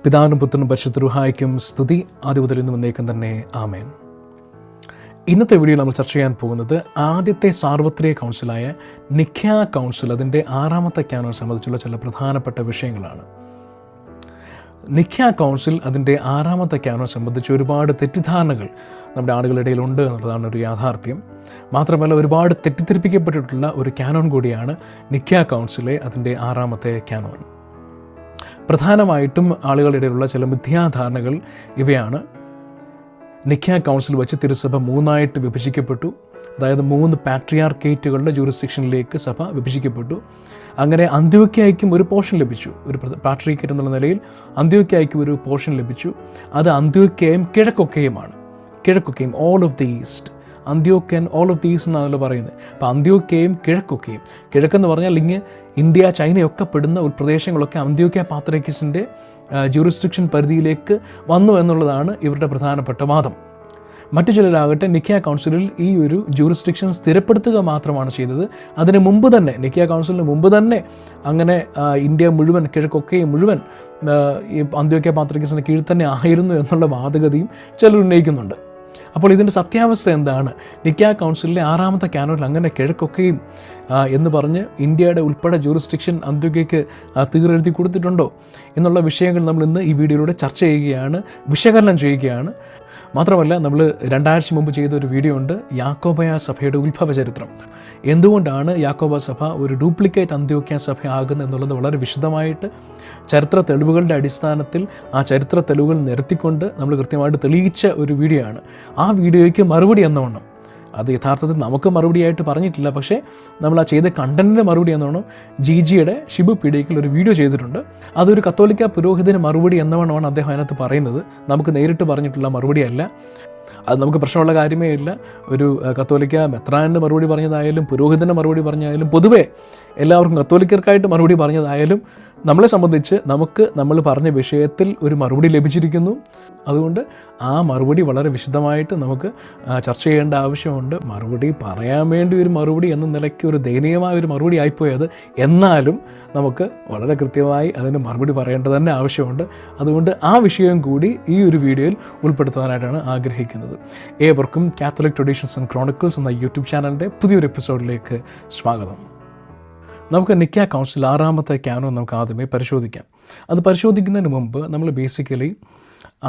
പിതാവിനും പുത്രനും പരിശുദ്ധ റൂഹായ്ക്കും സ്തുതി, ആദ്യം മുതൽ ഇന്നും എന്നേക്കും തന്നെ ആമേൻ. ഇന്നത്തെ വീഡിയോ നമ്മൾ ചർച്ച ചെയ്യാൻ പോകുന്നത് ആദ്യത്തെ സാർവത്രിക കൗൺസിലായ നിഖ്യ കൗൺസിൽ അതിൻ്റെ 6ാമത്തെ ക്യാനോൻ സംബന്ധിച്ചുള്ള ചില പ്രധാനപ്പെട്ട വിഷയങ്ങളാണ്. നിഖ്യ കൗൺസിൽ അതിൻ്റെ 6ാമത്തെ ക്യാനോൻ സംബന്ധിച്ച് ഒരുപാട് തെറ്റിദ്ധാരണകൾ നമ്മുടെ ആളുകളുടെ ഇടയിലുണ്ട് എന്നുള്ളതാണ് ഒരു യാഥാർത്ഥ്യം. മാത്രമല്ല, ഒരുപാട് തെറ്റിദ്ധരിപ്പിക്കപ്പെട്ടിട്ടുള്ള ഒരു ക്യാനോൻ കൂടിയാണ് നിഖ്യ കൗൺസിലെ അതിൻ്റെ 6ാമത്തെ ക്യാനോൻ. പ്രധാനമായിട്ടും ആളുകളുടെ ഇടയിലുള്ള ചില മിഥ്യാധാരണകൾ ഇവയാണ്. നിഖ്യ കൗൺസിൽ വെച്ച് തിരുസഭ 3ആയിട്ട് വിഭജിക്കപ്പെട്ടു. അതായത് 3 പാട്രിയാർക്കേറ്റുകളുടെ ജൂറിസ്ഡിക്ഷനിലേക്ക് സഭ വിഭജിക്കപ്പെട്ടു. അങ്ങനെ അന്ത്യോക്യയ്ക്കും ഒരു പോർഷൻ ലഭിച്ചു. ഒരു പാട്രിയാർക്കേറ്റ് എന്നുള്ള നിലയിൽ അന്ത്യോക്യയ്ക്കും ഒരു പോർഷൻ ലഭിച്ചു. അത് അന്ത്യോക്യയും കിഴക്കൊക്കെയുമാണ്. കിഴക്കൊക്കെയും, ഓൾ ഓഫ് ദി ഈസ്റ്റ്. അന്ത്യോക്യൻ ഓൾ ഓഫ് ദീസ് എന്നാണല്ലോ പറയുന്നത്. അപ്പോൾ അന്ത്യോക്യയും കിഴക്കൊക്കെയും, കിഴക്കെന്ന് പറഞ്ഞാൽ ഇങ്ങ് ഇന്ത്യ, ചൈനയൊക്കെ പെടുന്ന പ്രദേശങ്ങളൊക്കെ അന്ത്യോക്യ പാത്രിയാർക്കീസിൻ്റെ ജൂറിസ്ഡിക്ഷൻ പരിധിയിലേക്ക് വന്നു എന്നുള്ളതാണ് ഇവരുടെ പ്രധാനപ്പെട്ട വാദം. മറ്റു ചിലരാകട്ടെ നിഖ്യ കൗൺസിലിൽ ഈ ഒരു ജൂറിസ്ഡിക്ഷൻ സ്ഥിരപ്പെടുത്തുക മാത്രമാണ് ചെയ്തത്. അതിന് മുമ്പ് തന്നെ, നിഖ്യ കൗൺസിലിന് മുമ്പ് തന്നെ അങ്ങനെ ഇന്ത്യ മുഴുവൻ, കിഴക്കൊക്കെയും മുഴുവൻ ഈ അന്ത്യോക്യ പാത്രിയാർക്കീസിന് കീഴിൽ തന്നെ ആയിരുന്നു എന്നുള്ള വാദഗതിയും ചിലർ ഉന്നയിക്കുന്നുണ്ട്. അപ്പോൾ ഇതിൻ്റെ സത്യാവസ്ഥ എന്താണ്? നിഖ്യ കൗൺസിലിലെ 6ാമത്തെ ക്യാനോനിൽ അങ്ങനെ കിഴക്കൊക്കെയും എന്ന് പറഞ്ഞ് ഇന്ത്യയുടെ ഉൾപ്പെടെ ജൂറിസ്ഡിക്ഷൻ അന്ത്യോക്യയ്ക്ക് തീരെഴുതി കൊടുത്തിട്ടുണ്ടോ എന്നുള്ള വിഷയങ്ങൾ നമ്മൾ ഇന്ന് ഈ വീഡിയോയിലൂടെ ചർച്ച ചെയ്യുകയാണ്, വിശകലനം ചെയ്യുകയാണ്. മാത്രമല്ല, നമ്മൾ 2 ആഴ്ച മുമ്പ് ചെയ്ത ഒരു വീഡിയോ ഉണ്ട്, യാക്കോബായ സഭയുടെ ഉത്ഭവ ചരിത്രം. എന്തുകൊണ്ടാണ് യാക്കോബ സഭ ഒരു ഡ്യൂപ്ലിക്കേറ്റ് അന്ത്യോക്യ സഭ ആകുന്നത് എന്നുള്ളത് വളരെ വിശദമായിട്ട് ചരിത്ര തെളിവുകളുടെ അടിസ്ഥാനത്തിൽ ആ ചരിത്ര തെളിവുകൾ നിരത്തിക്കൊണ്ട് നമ്മൾ കൃത്യമായിട്ട് തെളിയിച്ച ഒരു വീഡിയോ ആണ്. ആ വീഡിയോയ്ക്ക് മറുപടി എന്നവണ്ണം, അത് യഥാർത്ഥത്തിൽ നമുക്ക് മറുപടിയായിട്ട് പറഞ്ഞിട്ടില്ല, പക്ഷേ നമ്മൾ ആ ചെയ്ത കണ്ടന്റിൻ്റെ മറുപടി എന്നവണ്ണം ജിയുടെ ഷിബു പീഡിയക്കിൽ ഒരു വീഡിയോ ചെയ്തിട്ടുണ്ട്. അതൊരു കത്തോലിക്ക പുരോഹിതന് മറുപടി എന്നവണ്ണമാണ് അദ്ദേഹം അതിനകത്ത് പറയുന്നത്. നമുക്ക് നേരിട്ട് പറഞ്ഞിട്ടുള്ള മറുപടിയല്ല. അത് നമുക്ക് പ്രശ്നമുള്ള കാര്യമേ ഇല്ല. ഒരു കത്തോലിക്ക മെത്രാന് മറുപടി പറഞ്ഞതായാലും പുരോഹിതന് മറുപടി പറഞ്ഞായാലും പൊതുവേ എല്ലാവർക്കും കത്തോലിക്കർക്കായിട്ട് മറുപടി പറഞ്ഞതായാലും നമ്മളെ സംബന്ധിച്ച് നമ്മൾ പറഞ്ഞ വിഷയത്തിൽ ഒരു മറുപടി ലഭിച്ചിരിക്കുന്നു. അതുകൊണ്ട് ആ മറുപടി വളരെ വിശദമായിട്ട് നമുക്ക് ചർച്ച ചെയ്യേണ്ട ആവശ്യമുണ്ട്. മറുപടി പറയാൻ വേണ്ടി ഒരു മറുപടി എന്ന നിലയ്ക്ക് ഒരു ദയനീയമായ ഒരു മറുപടി ആയിപ്പോയത്, എന്നാലും നമുക്ക് വളരെ കൃത്യമായി അതിന് മറുപടി പറയേണ്ടത് തന്നെ ആവശ്യമുണ്ട്. അതുകൊണ്ട് ആ വിഷയം കൂടി ഈ ഒരു വീഡിയോയിൽ ഉൾപ്പെടുത്താനായിട്ടാണ് ആഗ്രഹിക്കുന്നത്. ഏവർക്കും കാത്തലിക് ട്രഡീഷൻസ് ആൻഡ് ക്രോണിക്കിൾസ് എന്ന യൂട്യൂബ് ചാനലിൻ്റെ പുതിയൊരു എപ്പിസോഡിലേക്ക് സ്വാഗതം. നമുക്ക് നിഖ്യ കൗൺസിൽ 6ാമത്തെ ക്യാനോൻ നമുക്ക് ആദ്യമേ പരിശോധിക്കാം. അത് പരിശോധിക്കുന്നതിന് മുമ്പ് നമ്മൾ ബേസിക്കലി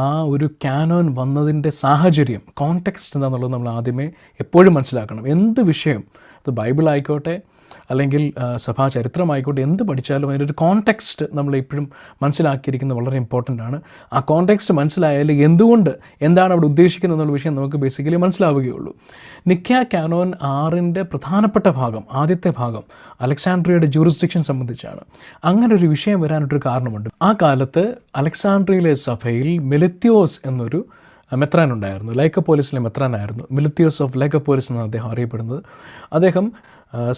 ആ ഒരു ക്യാനോൻ വന്നതിൻ്റെ സാഹചര്യം, കോണ്ടെക്സ്റ്റ് എന്താണെന്നുള്ളത് നമ്മൾ ആദ്യമേ എപ്പോഴും മനസ്സിലാക്കണം. എന്ത് വിഷയം, അത് ബൈബിൾ ആയിക്കോട്ടെ അല്ലെങ്കിൽ സഭാ ചരിത്രമായിക്കോട്ടെ, എന്ത് പഠിച്ചാലും അതിൻ്റെ ഒരു കോണ്ടെക്സ്റ്റ് നമ്മൾ എപ്പോഴും മനസ്സിലാക്കിയിരിക്കുന്നത് വളരെ ഇമ്പോർട്ടൻ്റ് ആണ്. ആ കോണ്ടെക്സ്റ്റ് മനസ്സിലായാൽ എന്താണ് അവിടെ ഉദ്ദേശിക്കുന്നത് എന്നുള്ള വിഷയം നമുക്ക് ബേസിക്കലി മനസ്സിലാവുകയുള്ളൂ. നിഖ്യ ക്യാനോൻ 6ൻ്റെ പ്രധാനപ്പെട്ട ഭാഗം, ആദ്യത്തെ ഭാഗം അലക്സാൻഡ്രിയയുടെ ജൂറിസ്ഡിക്ഷൻ സംബന്ധിച്ചാണ്. അങ്ങനെ ഒരു വിഷയം വരാനായിട്ടൊരു കാരണമുണ്ട്. ആ കാലത്ത് അലക്സാൻഡ്രിയയിലെ സഭയിൽ മെലിത്യോസ് എന്നൊരു മെത്രാൻ ഉണ്ടായിരുന്നു. ലൈക്കപ്പോലിസിലെ മെത്രാനായിരുന്നു. മിലിത്തിയോസ് ഓഫ് ലൈക്കപ്പോലിസ് എന്നാണ് അദ്ദേഹം അറിയപ്പെടുന്നത്. അദ്ദേഹം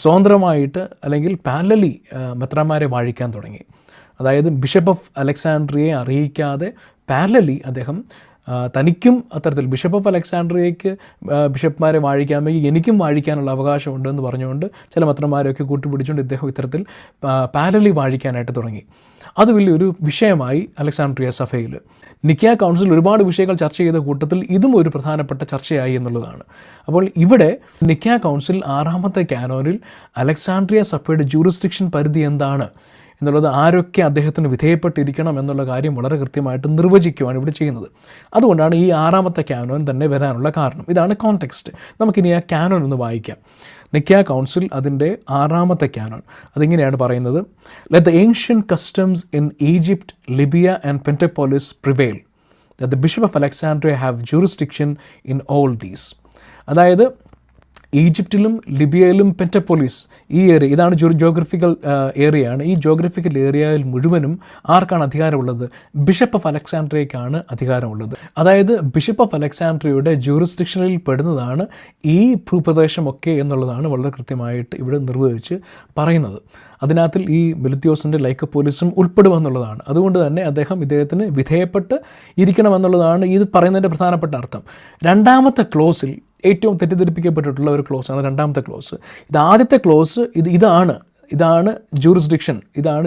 സ്വതന്ത്രമായിട്ട് അല്ലെങ്കിൽ പാരലലി മെത്രാന്മാരെ വാഴിക്കാൻ തുടങ്ങി. അതായത് ബിഷപ്പ് ഓഫ് അലക്സാൻഡ്രിയയെ അറിയിക്കാതെ പാരലലി അദ്ദേഹം തനിക്കും അത്തരത്തിൽ ബിഷപ്പ് ഓഫ് അലക്സാൻഡ്രിയയ്ക്ക് ബിഷപ്പ്മാരെ വാഴിക്കാമെങ്കിൽ എനിക്കും വാഴിക്കാനുള്ള അവകാശമുണ്ടെന്ന് പറഞ്ഞുകൊണ്ട് ചില മെത്രാന്മാരെയൊക്കെ കൂട്ടുപിടിച്ചുകൊണ്ട് ഇദ്ദേഹം ഇത്തരത്തിൽ പാരലി വാഴിക്കാനായിട്ട് തുടങ്ങി. അത് വലിയൊരു വിഷയമായി അലക്സാൻഡ്രിയ സഭയിൽ. നിഖ്യ കൗൺസിൽ ഒരുപാട് വിഷയങ്ങൾ ചർച്ച ചെയ്ത കൂട്ടത്തിൽ ഇതും ഒരു പ്രധാനപ്പെട്ട ചർച്ചയായി എന്നുള്ളതാണ്. അപ്പോൾ ഇവിടെ നിഖ്യ കൗൺസിൽ 6ാമത്തെ ക്യാനോനിൽ അലക്സാൻഡ്രിയ സഭയുടെ ജൂറിസ്ഡിക്ഷൻ പരിധി എന്താണ് എന്നുള്ളത്, ആരൊക്കെ അദ്ദേഹത്തിന് വിധേയപ്പെട്ടിരിക്കണം എന്നുള്ള കാര്യം വളരെ കൃത്യമായിട്ട് നിർവചിക്കുകയാണ് ഇവിടെ ചെയ്യുന്നത്. അതുകൊണ്ടാണ് ഈ 6ാമത്തെ ക്യാനോൻ തന്നെ വരാനുള്ള കാരണം. ഇതാണ് കോണ്ടെക്സ്റ്റ്. നമുക്കിനി ആ ക്യാനോൻ ഒന്ന് വായിക്കാം. നിഖ്യ കൗൺസിൽ അതിൻ്റെ 6ാമത്തെ ക്യാനോൻ അതിങ്ങനെയാണ് പറയുന്നത്: let the ancient customs in Egypt, Libya and Pentapolis prevail, that the bishop of Alexandria have jurisdiction in all these. അതായത് ഈജിപ്തിലും ലിബിയയിലും പെന്റപ്പോളിസ്, ഈ ഏരിയ, ഇതാണ് ജോഗ്രഫിക്കൽ ഏരിയയാണ്. ഈ ജോഗ്രഫിക്കൽ ഏരിയയിൽ മുഴുവനും ആർക്കാണ് അധികാരമുള്ളത്? Bishop of അലക്സാൻഡ്രിയയ്ക്കാണ് അധികാരമുള്ളത്. അതായത് ബിഷപ്പ് ഓഫ് അലക്സാൻഡ്രിയയുടെ ജൂറിസ്ഡിക്ഷനിൽ പെടുന്നതാണ് ഈ ഭൂപ്രദേശമൊക്കെ എന്നുള്ളതാണ് വളരെ കൃത്യമായിട്ട് ഇവിടെ നിർവചിച്ച് പറയുന്നത്. അതിനകത്തിൽ ഈ മിലിത്യോസിൻ്റെ ലൈക്കപ്പോലിസും ഉൾപ്പെടുമെന്നുള്ളതാണ്. അതുകൊണ്ട് തന്നെ ഇദ്ദേഹത്തിന് വിധേയപ്പെട്ട് ഇരിക്കണമെന്നുള്ളതാണ് ഇത് പറയുന്നതിൻ്റെ പ്രധാനപ്പെട്ട അർത്ഥം. 2ാമത്തെ ക്ലോസിൽ ഏറ്റവും തെറ്റിദ്ധരിപ്പിക്കപ്പെട്ടിട്ടുള്ള ഒരു ക്ലോസാണ് 2ാമത്തെ ക്ലോസ്. ഇത് ആദ്യത്തെ ക്ലോസ് ഇതാണ് ഇതാണ്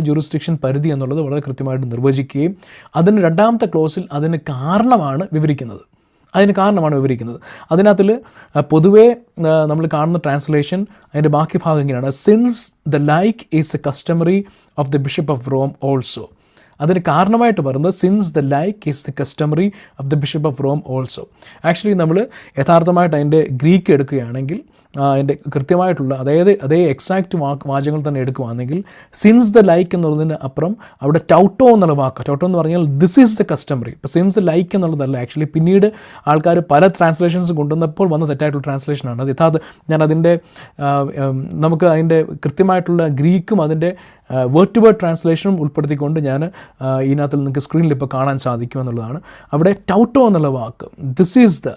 ജൂറിസ്ഡിക്ഷൻ പരിധി എന്നുള്ളത് വളരെ കൃത്യമായിട്ട് നിർവചിക്കുകയും അതിന് രണ്ടാമത്തെ ക്ലോസിൽ അതിന് കാരണമാണ് വിവരിക്കുന്നത്. അതിനകത്തിൽ പൊതുവേ നമ്മൾ കാണുന്ന ട്രാൻസ്ലേഷൻ അതിൻ്റെ ബാക്കി ഭാഗം ഇങ്ങനെയാണ്: since the like is a customary of the bishop of Rome also. അതിന് കാരണമായിട്ട് പറയുന്നത് since the like is the customary of the bishop of Rome also. Actually നമ്മൾ യഥാർത്ഥമായിട്ട് അതിൻ്റെ ഗ്രീക്ക് എടുക്കുകയാണെങ്കിൽ അതിൻ്റെ കൃത്യമായിട്ടുള്ള അതേ എക്സാക്റ്റ് വാചകങ്ങൾ തന്നെ എടുക്കുകയാണെങ്കിൽ സിൻസ് ദ ലൈക്ക് എന്നുള്ളതിന് അപ്പുറം അവിടെ ടൗട്ടോ എന്നുള്ള വാക്ക്, ടൗട്ടോ എന്ന് പറഞ്ഞാൽ ദിസ് ഈസ് ദ കസ്റ്റമറി. ഇപ്പോൾ സിൻസ് ദ ലൈക്ക് എന്നുള്ളതല്ല, ആക്ച്വലി പിന്നീട് ആൾക്കാർ പല ട്രാൻസ്ലേഷൻസ് കൊണ്ടുവന്നപ്പോൾ വന്ന തെറ്റായിട്ടുള്ള ട്രാൻസ്ലേഷനാണ് അത്. ഞാൻ അതിൻ്റെ നമുക്ക് അതിൻ്റെ കൃത്യമായിട്ടുള്ള ഗ്രീക്കും അതിൻ്റെ വേർഡ് ടു വേർഡ് ട്രാൻസ്ലേഷനും ഉൾപ്പെടുത്തിക്കൊണ്ട് ഞാൻ ഇതിനകത്ത് നിങ്ങൾക്ക് സ്ക്രീനിൽ ഇപ്പോൾ കാണാൻ സാധിക്കുമെന്നുള്ളതാണ്. അവിടെ ടൗട്ടോ എന്നുള്ള വാക്ക് ദിസ് ഈസ് ദ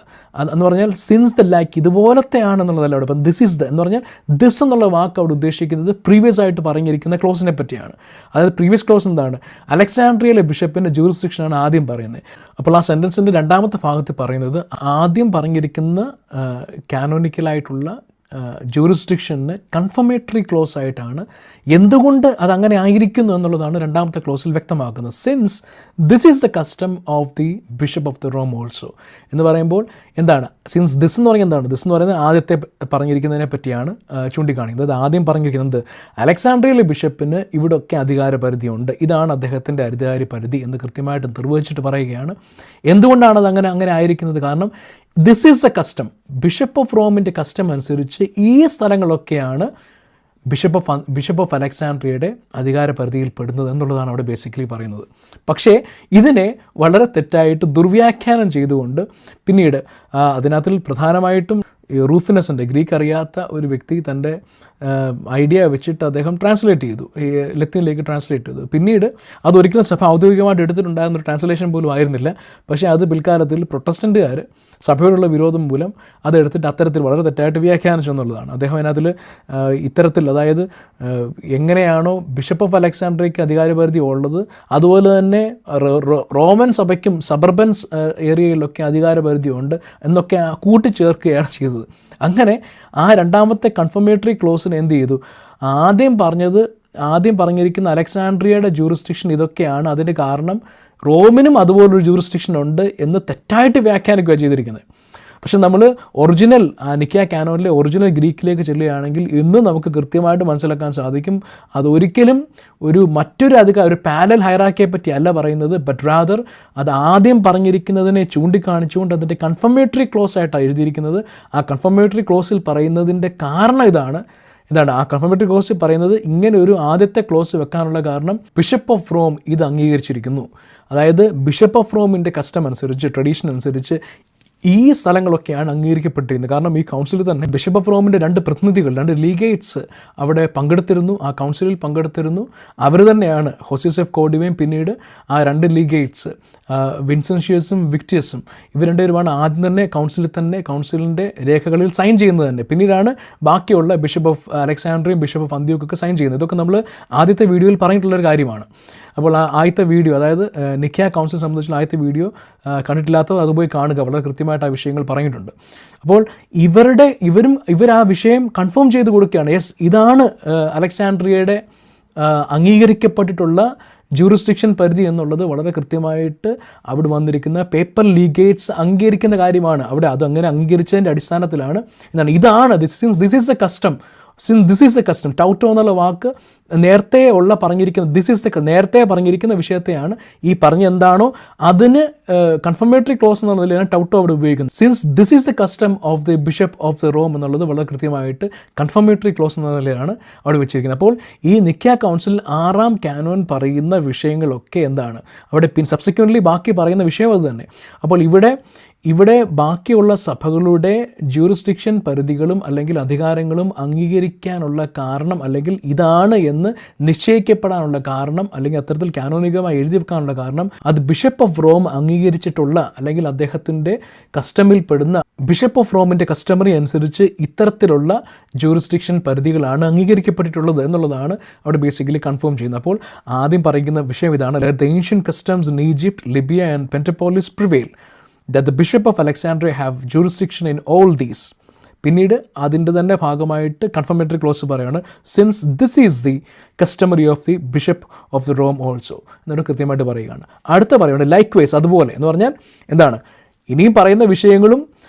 എന്ന് പറഞ്ഞാൽ സിൻസ് ദ ലൈക്ക് ഇതുപോലത്തെ ആണെന്നുള്ളതല്ല അവിടെ. അപ്പം ദിസ് ഈസ് ദ എന്ന് പറഞ്ഞാൽ ദിസ് എന്നുള്ള വാക്ക് അവിടെ ഉദ്ദേശിക്കുന്നത് പ്രീവിയസ് ആയിട്ട് പറഞ്ഞിരിക്കുന്ന ക്ലോസിനെ പറ്റിയാണ്. അതായത് പ്രീവിയസ് ക്ലോസ് എന്താണ്? അലക്സാൻഡ്രിയയിലെ ബിഷപ്പിൻ്റെ ജൂറിസ്ഡിക്ഷനാണ് ആദ്യം പറയുന്നത്. അപ്പോൾ ആ സെൻറ്റൻസിൻ്റെ രണ്ടാമത്തെ ഭാഗത്ത് പറയുന്നത് ആദ്യം പറഞ്ഞിരിക്കുന്ന കാനോനിക്കലായിട്ടുള്ള ജൂറിസ്ഡിക്ഷന് കൺഫർമേറ്ററി ക്ലോസ് ആയിട്ടാണ്. എന്തുകൊണ്ട് അതങ്ങനെ ആയിരിക്കുന്നു എന്നുള്ളതാണ് രണ്ടാമത്തെ ക്ലോസിൽ വ്യക്തമാക്കുന്നത്. Since this is the custom of the bishop of the Rome also എന്ന് പറയുമ്പോൾ എന്താണ് സിൻസ് ദിസ് എന്ന് പറയുന്നത്? എന്താണ് ദിസ് എന്ന് പറയുന്നത്? ആദ്യത്തെ പറഞ്ഞിരിക്കുന്നതിനെ പറ്റിയാണ് ചൂണ്ടിക്കാണിക്കുന്നത്. അത് ആദ്യം പറഞ്ഞിരിക്കുന്നത് അലക്സാൻഡ്രിയയിലെ ബിഷപ്പിന് ഇവിടെയൊക്കെ അധികാര പരിധിയുണ്ട്, ഇതാണ് അദ്ദേഹത്തിൻ്റെ അധികാര പരിധി എന്ന് കൃത്യമായിട്ട് നിർവചിച്ചിട്ട് പറയുകയാണ്. എന്തുകൊണ്ടാണ് അത് അങ്ങനെ ആയിരിക്കുന്നത്? കാരണം this is a custom, bishop of റോമിൻ്റെ കസ്റ്റം അനുസരിച്ച് ഈ സ്ഥലങ്ങളൊക്കെയാണ് ബിഷപ്പ് ഓഫ് അലക്സാൻഡ്രിയയുടെ അധികാര പരിധിയിൽ പെടുന്നത് എന്നുള്ളതാണ് അവിടെ ബേസിക്കലി പറയുന്നത്. പക്ഷേ ഇതിനെ വളരെ തെറ്റായിട്ട് ദുർവ്യാഖ്യാനം ചെയ്തുകൊണ്ട് പിന്നീട് അതിനകത്തിൽ പ്രധാനമായിട്ടും റൂഫിനസിൻ്റെ ഗ്രീക്ക് അറിയാത്ത ഒരു വ്യക്തി തൻ്റെ ഐഡിയ വെച്ചിട്ട് അദ്ദേഹം ട്രാൻസ്ലേറ്റ് ചെയ്തു, ലത്തീനിലേക്ക് ട്രാൻസ്ലേറ്റ് ചെയ്തു. പിന്നീട് അതൊരിക്കലും സഭ ഔദ്യോഗികമായിട്ട് എടുത്തിട്ടുണ്ടായിരുന്ന ഒരു ട്രാൻസ്ലേഷൻ പോലും ആയിരുന്നില്ല. പക്ഷേ അത് പിൽക്കാലത്തിൽ പ്രൊട്ടസ്റ്റൻ്റുകാർ സഭയോടുള്ള വിരോധം മൂലം അതെടുത്തിട്ട് അത്തരത്തിൽ വളരെ തെറ്റായിട്ട് വ്യാഖ്യാനിച്ചു എന്നുള്ളതാണ്. അദ്ദേഹം അതിനകത്തിൽ ഇത്തരത്തിൽ, അതായത് എങ്ങനെയാണോ ബിഷപ്പ് ഓഫ് അലക്സാൻഡ്രിയയ്ക്ക് അധികാരപരിധി ഉള്ളത് അതുപോലെ തന്നെ റോമൻ സഭയ്ക്കും സബർബൻ ഏരിയയിലൊക്കെ അധികാരപരിധി ഉണ്ട് എന്നൊക്കെ കൂട്ടിച്ചേർക്കുകയാണ് ചെയ്തത്. അങ്ങനെ ആ രണ്ടാമത്തെ കൺഫർമേറ്ററി ക്ലോസിന് എന്ത് ചെയ്തു? ആദ്യം പറഞ്ഞിരിക്കുന്ന അലക്സാൻഡ്രിയയുടെ ജൂറിസ്ഡിക്ഷൻ ഇതൊക്കെയാണ്, അതിന് കാരണം റോമിനും അതുപോലൊരു ജൂറിസ്ഡിക്ഷൻ ഉണ്ട് എന്ന് തെറ്റായിട്ട് വ്യാഖ്യാനിക്കുകയാണ് ചെയ്തിരിക്കുന്നത്. പക്ഷെ നമ്മൾ ഒറിജിനൽ നിക്കിയ കാനോനിലെ ഒറിജിനൽ ഗ്രീക്കിലേക്ക് ചെല്ലുകയാണെങ്കിൽ ഇന്ന് നമുക്ക് കൃത്യമായിട്ട് മനസ്സിലാക്കാൻ സാധിക്കും അതൊരിക്കലും ഒരു പാരലൽ ഹൈറാർക്കിയെ പറ്റി അല്ല പറയുന്നത്, ബട്ട് റാദർ അത് ആദ്യം പറഞ്ഞിരിക്കുന്നതിനെ ചൂണ്ടിക്കാണിച്ചുകൊണ്ട് അതിൻ്റെ കൺഫർമേറ്ററി ക്ലോസ് ആയിട്ടാണ് എഴുതിയിരിക്കുന്നത്. ആ കൺഫർമേറ്ററി ക്ലോസിൽ പറയുന്നതിൻ്റെ കാരണം ഇതാണ്. ആ കൺഫർമേറ്ററി ക്ലോസിൽ പറയുന്നത് ഇങ്ങനെ ഒരു ആദ്യത്തെ ക്ലോസ് വെക്കാനുള്ള കാരണം ബിഷപ്പ് ഓഫ് റോം ഇത് അംഗീകരിച്ചിരിക്കുന്നു. അതായത് ബിഷപ്പ് ഓഫ് റോമിൻ്റെ കസ്റ്റം അനുസരിച്ച്, ട്രഡീഷൻ അനുസരിച്ച് ഈ സ്ഥലങ്ങളൊക്കെയാണ് അംഗീകരിക്കപ്പെട്ടിരുന്നത്. കാരണം ഈ കൗൺസിലിൽ തന്നെ ബിഷപ്പ് ഓഫ് റോമിൻ്റെ 2 പ്രതിനിധികൾ, 2 ലീഗേറ്റ്സ് അവിടെ പങ്കെടുത്തിരുന്നു, ആ കൗൺസിലിൽ പങ്കെടുത്തിരുന്നു. അവർ തന്നെയാണ് ഹോസിയസ് കോഡിവയും പിന്നീട് ആ 2 ലീഗേറ്റ്സ് വിൻസെൻഷ്യസും വിക്ടിയസും ഇവർ രണ്ടുപേരുമാണ് ആദ്യം തന്നെ കൗൺസിലിൻ്റെ രേഖകളിൽ സൈൻ ചെയ്യുന്നത് തന്നെ. പിന്നീടാണ് ബാക്കിയുള്ള ബിഷപ്പ് ഓഫ് അലക്സാൻഡ്രിയയും ബിഷപ്പ് ഓഫ് അന്ത്യോക്കൊക്കെ സൈൻ ചെയ്യുന്നത്. ഇതൊക്കെ നമ്മൾ ആദ്യത്തെ വീഡിയോയിൽ പറഞ്ഞിട്ടുള്ളൊരു കാര്യമാണ്. അപ്പോൾ ആ ആദ്യത്തെ വീഡിയോ, അതായത് നിക്കിയ കൗൺസിൽ സംബന്ധിച്ചുള്ള ആദ്യത്തെ വീഡിയോ കണ്ടിട്ടില്ലാത്തത് അത് പോയി കാണുക, വളരെ കൃത്യമായിട്ട് ആ വിഷയങ്ങൾ പറഞ്ഞിട്ടുണ്ട്. അപ്പോൾ ഇവർ ആ വിഷയം കൺഫേം ചെയ്ത് കൊടുക്കുകയാണ്. യെസ്, ഇതാണ് അലക്സാൻഡ്രിയയുടെ അംഗീകരിക്കപ്പെട്ടിട്ടുള്ള ജൂറിസ്ഡിക്ഷൻ പരിധി എന്നുള്ളത് വളരെ കൃത്യമായിട്ട് അവിടെ വന്നിരിക്കുന്ന പേപ്പർ ലീഗേറ്റ്സ് അംഗീകരിക്കുന്ന കാര്യമാണ്. അവിടെ അത് അങ്ങനെ അംഗീകരിച്ചതിൻ്റെ അടിസ്ഥാനത്തിലാണ് ഇതാണ് this is the custom. This is the custom. ടൗട്ടോ എന്നുള്ള വാക്ക് നേരത്തെ പറഞ്ഞിരിക്കുന്ന വിഷയത്തെയാണ് ഈ പറഞ്ഞ എന്താണോ അതിന് കൺഫർമേറ്ററി ക്ലോസ് എന്ന നിലയിലാണ് ടൗട്ടോ അവിടെ ഉപയോഗിക്കുന്നത്. Since this is the custom of the bishop of the Rome എന്നുള്ളത് വളരെ കൃത്യമായിട്ട് കൺഫർമേറ്ററി ക്ലോസ് എന്ന നിലയിലാണ് അവിടെ വെച്ചിരിക്കുന്നത്. അപ്പോൾ ഈ നിക്കിയ കൗൺസിൽ 6ാം കാനോൻ പറയുന്ന വിഷയങ്ങളൊക്കെ എന്താണ് അവിടെ സബ്സിക്വൻ്റ്ലി ബാക്കി പറയുന്ന വിഷയം അത് തന്നെ. അപ്പോൾ ഇവിടെ ബാക്കിയുള്ള സഭകളുടെ ജൂറിസ്ഡിക്ഷൻ പരിധികളും അല്ലെങ്കിൽ അധികാരങ്ങളും അംഗീകരിക്കാനുള്ള കാരണം, അല്ലെങ്കിൽ ഇതാണ് എന്ന് നിശ്ചയിക്കപ്പെടാനുള്ള കാരണം, അല്ലെങ്കിൽ അത്തരത്തിൽ കാനോനികമായി എഴുതി വെക്കാനുള്ള കാരണം അത് ബിഷപ്പ് ഓഫ് റോം അംഗീകരിച്ചിട്ടുള്ള അല്ലെങ്കിൽ അദ്ദേഹത്തിൻ്റെ കസ്റ്റമിൽ പെടുന്ന ബിഷപ്പ് ഓഫ് റോമിൻ്റെ കസ്റ്റമറി അനുസരിച്ച് ഇത്തരത്തിലുള്ള ജൂറിസ്ഡിക്ഷൻ പരിധികളാണ് അംഗീകരിക്കപ്പെട്ടിട്ടുള്ളത് എന്നുള്ളതാണ് അവിടെ ബേസിക്കലി കൺഫേം ചെയ്യുന്നത്. അപ്പോൾ ആദ്യം പറയുന്ന വിഷയം ഇതാണ്: the ancient customs in Egypt, Libya and Pentapolis prevail, that the bishop of Alexandria have jurisdiction in all these. പിന്നീട് അതിൻ്റെ തന്നെ ഭാഗമായിട്ട് കൺഫർമേറ്ററി ക്ലോസ് പറയുകയാണ്, since this is the customary of the bishop of the Rome also എന്നോട് കൃത്യമായിട്ട് പറയുകയാണ്. അടുത്ത പറയുന്നത് ലൈക്ക് വൈസ്, അതുപോലെ എന്ന് പറഞ്ഞാൽ എന്താണ്, ഇനിയും പറയുന്ന വിഷയങ്ങളും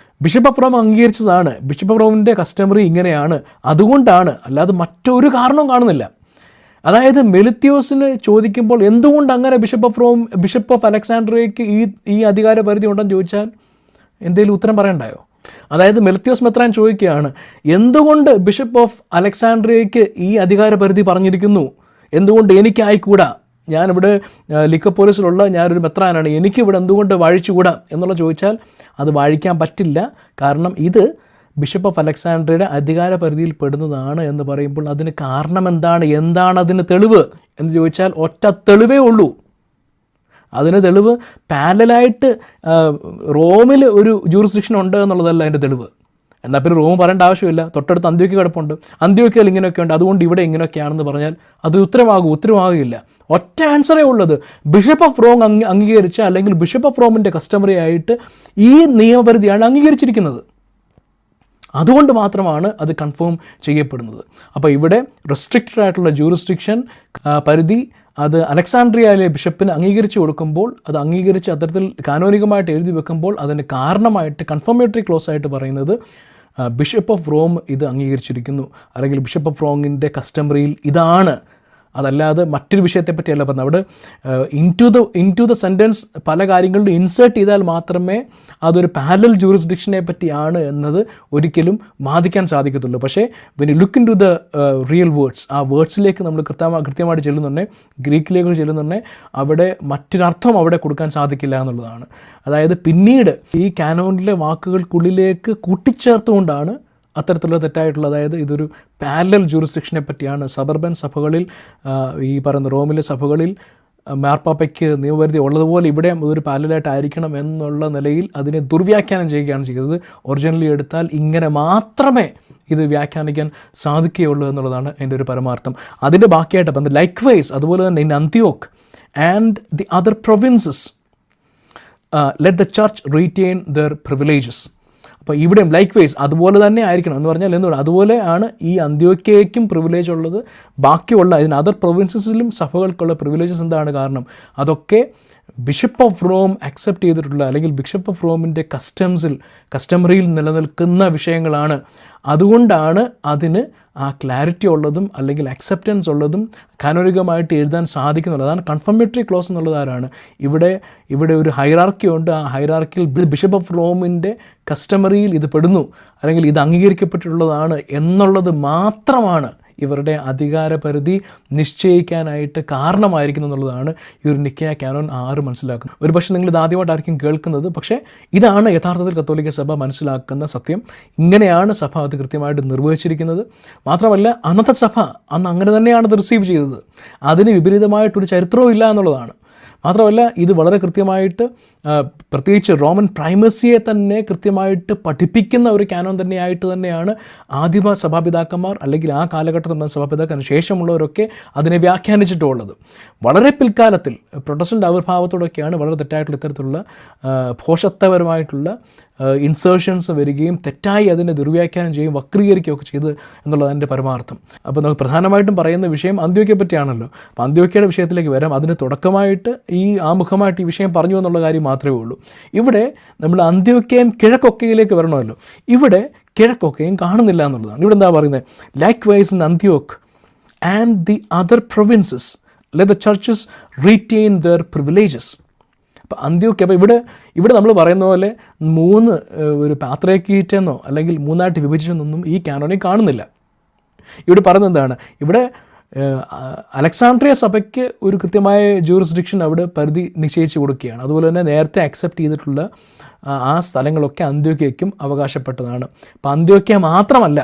ബിഷപ്പ് ഓഫ് റോം അംഗീകരിച്ചതാണ്, ബിഷപ്പ് ഓഫ് റോമിൻ്റെ കസ്റ്റമറി ഇങ്ങനെയാണ്, അതുകൊണ്ടാണ്, അല്ലാതെ മറ്റൊരു കാരണവും കാണുന്നില്ല. അതായത് മെലിത്യോസിന് ചോദിക്കുമ്പോൾ എന്തുകൊണ്ട് അങ്ങനെ ബിഷപ്പ് ഓഫ് അലക്സാണ്ട്രിയയ്ക്ക് ഈ അധികാര പരിധി ഉണ്ടെന്ന് ചോദിച്ചാൽ എന്തെങ്കിലും ഉത്തരം പറയണ്ടായോ? അതായത് മെലിത്യോസ് മെത്രാൻ ചോദിക്കുകയാണ്, എന്തുകൊണ്ട് ബിഷപ്പ് ഓഫ് അലക്സാണ്ട്രിയയ്ക്ക് ഈ അധികാര പരിധി പറഞ്ഞിരിക്കുന്നു, എന്തുകൊണ്ട് എനിക്കായിക്കൂടാ, ഞാനിവിടെ ലിക്കപ്പോലിസിലുള്ള ഞാനൊരു മെത്രാനാണ്, എനിക്കിവിടെ എന്തുകൊണ്ട് വാഴിച്ചുകൂടാ എന്നുള്ള ചോദിച്ചാൽ അത് വാഴിക്കാൻ പറ്റില്ല. കാരണം ഇത് ബിഷപ്പ് ഓഫ് അലക്സാണ്ട്രിയയുടെ അധികാര പരിധിയിൽ പെടുന്നതാണ് എന്ന് പറയുമ്പോൾ അതിന് കാരണം എന്താണ് അതിന് തെളിവ് എന്ന് ചോദിച്ചാൽ ഒറ്റ തെളിവേ ഉള്ളൂ. അതിന് തെളിവ് പാരലലായിട്ട് റോമിൽ ഒരു ജൂറിസ്ഡിക്ഷൻ ഉണ്ട് എന്നുള്ളതല്ല അതിൻ്റെ തെളിവ്. എന്നാൽ പിന്നെ റോം പറയേണ്ട ആവശ്യമില്ല, തൊട്ടടുത്ത് അന്ത്യോക്യ കിടപ്പുണ്ട്, അന്ത്യോക്യയിൽ ഇങ്ങനെയൊക്കെ ഉണ്ട്, അതുകൊണ്ട് ഇവിടെ ഇങ്ങനെയൊക്കെയാണെന്ന് പറഞ്ഞാൽ അത് ഉത്തരമാകില്ല. ഒറ്റ ആൻസറേ ഉള്ളത്, ബിഷപ്പ് ഓഫ് റോം അംഗീകരിച്ച അല്ലെങ്കിൽ ബിഷപ്പ് ഓഫ് റോമിൻ്റെ കസ്റ്റമറി ആയിട്ട് ഈ നിയമപരിധിയാണ് അംഗീകരിച്ചിരിക്കുന്നത്. അതുകൊണ്ട് മാത്രമാണ് അത് കൺഫേം ചെയ്യപ്പെടുന്നത്. അപ്പോൾ ഇവിടെ റെസ്ട്രിക്റ്റഡ് ആയിട്ടുള്ള ജൂറിസ്ഡിക്ഷൻ പരിധി അത് അലക്സാണ്ട്രിയയിലെ ബിഷപ്പിന് അംഗീകരിച്ചു കൊടുക്കുമ്പോൾ, അത് അംഗീകരിച്ച് അത്തരത്തിൽ കാനോനികമായിട്ട് എഴുതി വെക്കുമ്പോൾ അതിന് കാരണമായിട്ട് കൺഫർമേറ്ററി ക്ലോസ് ആയിട്ട് പറയുന്നത് ബിഷപ്പ് ഓഫ് റോം ഇത് അംഗീകരിച്ചിരിക്കുന്നു, അല്ലെങ്കിൽ ബിഷപ്പ് ഓഫ് റോമിൻ്റെ കസ്റ്റമറിയിൽ ഇതാണ്, അതല്ലാതെ മറ്റൊരു വിഷയത്തെപ്പറ്റിയല്ല പറഞ്ഞത്. അവിടെ ഇൻ ടു ദ സെൻറ്റൻസ് പല കാര്യങ്ങളിലും ഇൻസേർട്ട് ചെയ്താൽ മാത്രമേ അതൊരു പാരലൽ ജൂറിസ്ഡിക്ഷനെ പറ്റിയാണ് എന്നത് ഒരിക്കലും വാദിക്കാൻ സാധിക്കത്തുള്ളൂ. പക്ഷേ when you look into the real words, ആ വേർഡ്സിലേക്ക് നമ്മൾ കൃത്യമായിട്ട് ചെല്ലുന്നുണ്ടെങ്കിൽ, ഗ്രീക്കിലേക്ക് ചെല്ലുന്നുണ്ടെങ്കിൽ അവിടെ മറ്റൊരർത്ഥം അവിടെ കൊടുക്കാൻ സാധിക്കില്ല എന്നുള്ളതാണ്. അതായത് പിന്നീട് ഈ കാനോനിലെ വാക്കുകൾക്കുള്ളിലേക്ക് കൂട്ടിച്ചേർത്തുകൊണ്ടാണ് അത്തരത്തിലുള്ള തെറ്റായിട്ടുള്ള, അതായത് ഇതൊരു പാരലൽ ജൂറിസ്ഡിക്ഷനെ പറ്റിയാണ്. സബർബൻ സഭകളിൽ, ഈ പറയുന്ന റോമിലെ സഭകളിൽ മാർപ്പാപ്പയ്ക്ക് നിയമപരിധി ഉള്ളതുപോലെ ഇവിടെ ഒരു പാരലലായിട്ടായിരിക്കണം എന്നുള്ള നിലയിൽ അതിനെ ദുർവ്യാഖ്യാനം ചെയ്യുകയാണ് ചെയ്തത്. ഒറിജിനലി എടുത്താൽ ഇങ്ങനെ മാത്രമേ ഇത് വ്യാഖ്യാനിക്കാൻ സാധിക്കുകയുള്ളൂ എന്നുള്ളതാണ് എൻ്റെ ഒരു പരമാർത്ഥം. അതിൻ്റെ ബാക്കിയായിട്ട് അപ്പം ലൈക്ക് വൈസ്, അതുപോലെ തന്നെ in Antioch and the other provinces let the church retain their privileges. അപ്പോൾ ഇവിടെയും ലൈക്ക് വൈസ് അതുപോലെ തന്നെ ആയിരിക്കണം എന്ന് പറഞ്ഞാൽ എന്തുകൊണ്ട്, അതുപോലെയാണ് ഈ അന്ത്യോക്യയ്ക്കും പ്രിവിലേജ് ഉള്ളത്, ബാക്കിയുള്ള ഇതിന് അതർ പ്രൊവിൻസസിലും സഭകൾക്കുള്ള പ്രിവിലേജസ് എന്താണ് കാരണം, അതൊക്കെ ബിഷപ്പ് ഓഫ് റോം അക്സെപ്റ്റ് ചെയ്തിട്ടുള്ള അല്ലെങ്കിൽ ബിഷപ്പ് ഓഫ് റോമിൻ്റെ കസ്റ്റമറിയിൽ നിലനിൽക്കുന്ന വിഷയങ്ങളാണ്. അതുകൊണ്ടാണ് അതിന് ആ ക്ലാരിറ്റി ഉള്ളതും അല്ലെങ്കിൽ അക്സെപ്റ്റൻസ് ഉള്ളതും കാനോനികമായിട്ട് എഴുതാൻ സാധിക്കുന്നുള്ളത്. അതാണ് കൺഫർമേറ്ററി ക്ലോസ് എന്നുള്ളത്. ആരാണ് ഇവിടെ ഒരു ഹൈറാർക്കി ഉണ്ട്. ആ ഹൈറാർക്കിയിൽ ബിഷപ്പ് ഓഫ് റോമിൻ്റെ കസ്റ്റമറിയിൽ ഇത് പെടുന്നു അല്ലെങ്കിൽ ഇത് അംഗീകരിക്കപ്പെട്ടിട്ടുള്ളതാണ് എന്നുള്ളത് മാത്രമാണ് ഇവരുടെ അധികാര പരിധി നിശ്ചയിക്കാനായിട്ട് കാരണമായിരിക്കുന്നു എന്നുള്ളതാണ് ഈ ഒരു നിക്കായ കാനോൻ 6 മനസ്സിലാക്കുന്നത്. ഒരു പക്ഷേ നിങ്ങൾ ഇത് ആദ്യമായിട്ടായിരിക്കും കേൾക്കുന്നത്, പക്ഷേ ഇതാണ് യഥാർത്ഥത്തിൽ കത്തോലിക്ക സഭ മനസ്സിലാക്കുന്ന സത്യം. ഇങ്ങനെയാണ് സഭ അത് കൃത്യമായിട്ട് നിർവഹിച്ചിരിക്കുന്നത്. മാത്രമല്ല അന്നത്തെ സഭ അന്ന് അങ്ങനെ തന്നെയാണ് ഇത് റിസീവ് ചെയ്തത്. അതിന് വിപരീതമായിട്ടൊരു ചരിത്രവും ഇല്ല എന്നുള്ളതാണ്. മാത്രമല്ല ഇത് വളരെ കൃത്യമായിട്ട് പ്രത്യേകിച്ച് റോമൻ പ്രൈമസിയെ തന്നെ കൃത്യമായിട്ട് പഠിപ്പിക്കുന്ന ഒരു കാനോൻ തന്നെയാണ് ആദിമ സഭാപിതാക്കന്മാർ അല്ലെങ്കിൽ ആ കാലഘട്ടത്തിലുള്ള സഭാപിതാക്കന്മാർ ശേഷമുള്ളവരൊക്കെ അതിനെ വ്യാഖ്യാനിച്ചിട്ടുള്ളത്. വളരെ പിൽക്കാലത്തിൽ പ്രൊട്ടസ്റ്റൻ്റ് ആവിർഭാവത്തോടൊക്കെയാണ് വളരെ തെറ്റായിട്ടുള്ള ഇത്തരത്തിലുള്ള ഭോഷത്വപരമായിട്ടുള്ള ഇൻസേർഷൻസ് വരികയും തെറ്റായി അതിനെ ദുർവ്യാഖ്യാനം ചെയ്യും വക്രീകരിക്കുകയൊക്കെ ചെയ്ത് എന്നുള്ളത് എൻ്റെ പരമാർത്ഥം. അപ്പോൾ നമുക്ക് പ്രധാനമായിട്ടും പറയുന്ന വിഷയം അന്ത്യോക്യയെ പറ്റിയാണല്ലോ. അപ്പോൾ അന്ത്യോക്യയുടെ വിഷയത്തിലേക്ക് വരാം. അതിന് തുടക്കമായിട്ട് ആമുഖമായിട്ട് ഈ വിഷയം പറഞ്ഞു എന്നുള്ള കാര്യം മാത്രമേ ഉള്ളൂ. ഇവിടെ നമ്മൾ അന്ത്യോക്യയും കിഴക്കൊക്കയിലേക്ക് വരണമല്ലോ. ഇവിടെ കിഴക്കൊക്കയും കാണുന്നില്ല എന്നുള്ളതാണ്. ഇവിടെ എന്താ പറയുന്നത്, likewise in Antioch and the other provinces let the churches retain their privileges. അപ്പോൾ അന്ത്യോക്യ, അപ്പോൾ ഇവിടെ നമ്മൾ പറയുന്ന പോലെ 3 ഒരു പാത്രയാക്കിയിട്ടെന്നോ അല്ലെങ്കിൽ 3ആയിട്ട് വിഭജിച്ചെന്നൊന്നും ഈ കാനോണിൽ കാണുന്നില്ല. ഇവിടെ പറയുന്നത് എന്താണ്, ഇവിടെ അലക്സാണ്ട്രിയ സഭയ്ക്ക് ഒരു കൃത്യമായ ജൂറിസ്ഡിക്ഷൻ അവിടെ പരിധി നിശ്ചയിച്ച് കൊടുക്കുകയാണ്. അതുപോലെ തന്നെ നേരത്തെ അക്സെപ്റ്റ് ചെയ്തിട്ടുള്ള ആ സ്ഥലങ്ങളൊക്കെ അന്ത്യോക്യയ്ക്കും അവകാശപ്പെട്ടതാണ്. അപ്പോൾ അന്ത്യോക്യ മാത്രമല്ല,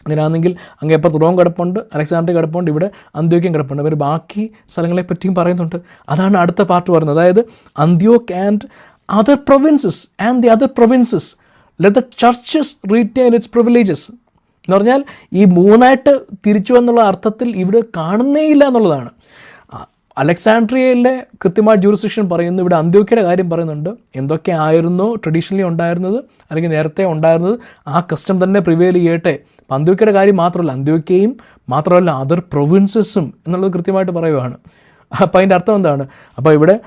അങ്ങനെയാണെങ്കിൽ അങ്ങേപ്പുറത്ത് റോം കിടപ്പുണ്ട്, അലക്സാണ്ട്രിയ കിടപ്പുണ്ട്, ഇവിടെ അന്ത്യോക്യം കിടപ്പുണ്ട്. അവർ ബാക്കി സ്ഥലങ്ങളെ പറ്റിയും പറയുന്നുണ്ട്. അതാണ് അടുത്ത പാർട്ട് പറയുന്നത്. അതായത് Antioch and other provinces and the other provinces let the churches retain it's privileges എന്ന് പറഞ്ഞാൽ ഈ 3ആയിട്ട് തിരിച്ചു എന്നുള്ള അർത്ഥത്തിൽ ഇവിടെ കാണുന്നേയില്ല എന്നുള്ളതാണ്. അലക്സാൻഡ്രിയയിലെ കൃത്യമായ ജൂറിസ്ഡിക്ഷൻ പറയുന്നു, ഇവിടെ അന്ത്യോക്യയുടെ കാര്യം പറയുന്നുണ്ട്. എന്തൊക്കെ ആയിരുന്നോ ട്രഡീഷണലി ഉണ്ടായിരുന്നത് അല്ലെങ്കിൽ നേരത്തെ ഉണ്ടായിരുന്നത് ആ കസ്റ്റം തന്നെ പ്രിവെയിൽ ചെയ്യട്ടെ. അപ്പം അന്ത്യോക്യയുടെ കാര്യം മാത്രമല്ല, അന്ത്യോക്യയും മാത്രമല്ല അതർ പ്രൊവിൻസസും എന്നുള്ളത് കൃത്യമായിട്ട് പറയുകയാണ്. അപ്പോൾ അതിൻ്റെ അർത്ഥം എന്താണ്? അപ്പോൾ ഇവിടെ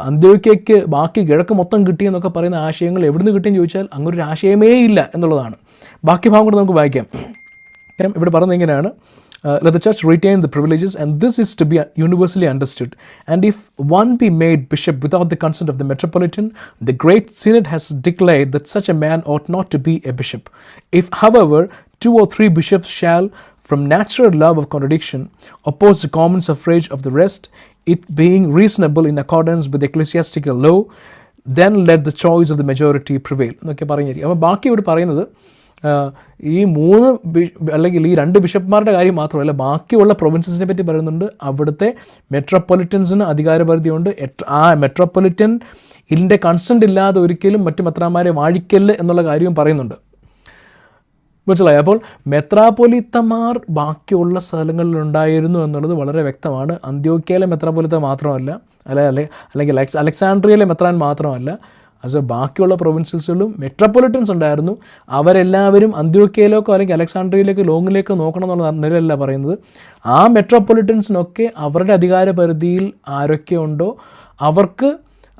അന്ത്യോക്യയ്ക്ക് ബാക്കി കിഴക്ക് മൊത്തം കിട്ടിയെന്നൊക്കെ പറയുന്ന ആശയങ്ങൾ എവിടുന്ന് കിട്ടിയെന്ന് ചോദിച്ചാൽ അങ്ങനൊരു ആശയമേ ഇല്ല എന്നുള്ളതാണ്. ബാക്കി ഭാഗം കൂടെ നമുക്ക് വായിക്കാം. ഇവിടെ പറയുന്നത് എങ്ങനെയാണ്? Let the church retain the privileges, and this is to be universally understood. And if one be made bishop without the consent of the metropolitan, the great synod has declared that such a man ought not to be a bishop. If, however, 2 or 3 bishops shall, from natural love of contradiction, oppose the common suffrage of the rest, it being reasonable in accordance with ecclesiastical law, then let the choice of the majority prevail. എന്നൊക്കെ പറഞ്ഞിരിക്കും. അപ്പോൾ ബാക്കി ഇവിടെ പറയുന്നത് ഈ 3 അല്ലെങ്കിൽ ഈ 2 ബിഷപ്പ്മാരുടെ കാര്യം മാത്രമല്ല, ബാക്കിയുള്ള പ്രൊവിൻസസിനെ പറ്റി പറയുന്നുണ്ട്. അവിടുത്തെ മെട്രോപൊളിറ്റൻസിന് അധികാരപരിധിയുണ്ട്. ആ മെട്രോപൊളിറ്റൻ ഇതിൻ്റെ കൺസെൻ്റ് ഇല്ലാതെ ഒരിക്കലും മറ്റു മെത്രാന്മാരെ വാഴിക്കല്ല് എന്നുള്ള കാര്യവും പറയുന്നുണ്ട്. മനസ്സിലായി? അപ്പോൾ മെത്രാപ്പൊലിത്തമാർ ബാക്കിയുള്ള സ്ഥലങ്ങളിലുണ്ടായിരുന്നു എന്നുള്ളത് വളരെ വ്യക്തമാണ്. അന്ത്യോക്യയിലെ മെത്രാപ്പൊലിത്ത മാത്രമല്ല, അല്ലെങ്കിൽ അലക്സാൻഡ്രിയയിലെ മെത്രാൻ മാത്രമല്ല, അത് ബാക്കിയുള്ള പ്രൊവിൻസസിലും മെട്രോപൊളിറ്റൻസ് ഉണ്ടായിരുന്നു. അവരെല്ലാവരും അന്ത്യോക്യയിലേക്കോ അല്ലെങ്കിൽ അലക്സാൻഡ്രിയയിലേക്കോ ലോങ്ങിലേക്കോ നോക്കണം എന്നുള്ള നിലയല്ല പറയുന്നത്. ആ മെട്രോപൊളിറ്റൻസിനൊക്കെ അവരുടെ അധികാര പരിധിയിൽ ആരൊക്കെ ഉണ്ടോ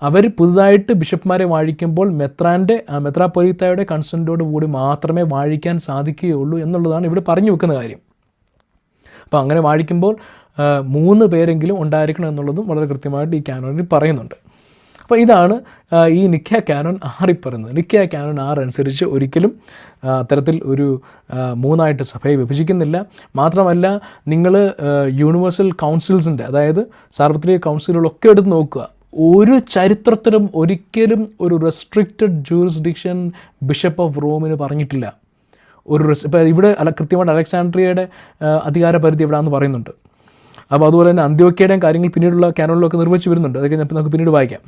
അവർ പുതുതായിട്ട് ബിഷപ്പ്മാരെ വാഴിക്കുമ്പോൾ മെത്രാപ്പൊലീത്തയുടെ കൺസെൻറ്റോട് കൂടി മാത്രമേ വാഴിക്കാൻ സാധിക്കുകയുള്ളൂ എന്നുള്ളതാണ് ഇവിടെ പറഞ്ഞു വെക്കുന്ന കാര്യം. അപ്പോൾ അങ്ങനെ വാഴിക്കുമ്പോൾ 3 പേരെങ്കിലും ഉണ്ടായിരിക്കണം എന്നുള്ളതും വളരെ കൃത്യമായിട്ട് ഈ കാനോനിൽ പറയുന്നുണ്ട്. അപ്പോൾ ഇതാണ് ഈ നിഖ്യ കാനോൻ 6 പറയുന്നത്. നിഖ്യ കാനോൻ 6 അനുസരിച്ച് ഒരിക്കലും അത്തരത്തിൽ ഒരു 3ആയിട്ട് സഭയെ വിഭജിക്കുന്നില്ല. മാത്രമല്ല, നിങ്ങൾ യൂണിവേഴ്സൽ കൗൺസിൽസിൻ്റെ, അതായത് സാർവത്രിക കൗൺസിലുകളൊക്കെ എടുത്ത് നോക്കുക, ഒരു ചരിത്രത്തിലും ഒരിക്കലും ഒരു റെസ്ട്രിക്റ്റഡ് ജൂറിസ്ഡിക്ഷൻ ബിഷപ്പ് ഓഫ് റോമിന് പറഞ്ഞിട്ടില്ല. ഇപ്പോൾ ഇവിടെ കൃത്യമായിട്ട് അലക്സാൻഡ്രിയയുടെ അധികാര പരിധി എവിടെയാണെന്ന് പറയുന്നുണ്ട്. അപ്പോൾ അതുപോലെ തന്നെ അന്ത്യോക്യയുടെയും കാര്യങ്ങൾ പിന്നീടുള്ള കാനോണിലൊക്കെ നിർവഹിച്ച് വരുന്നുണ്ട്. അതൊക്കെ നമുക്ക് പിന്നീട് വായിക്കാം.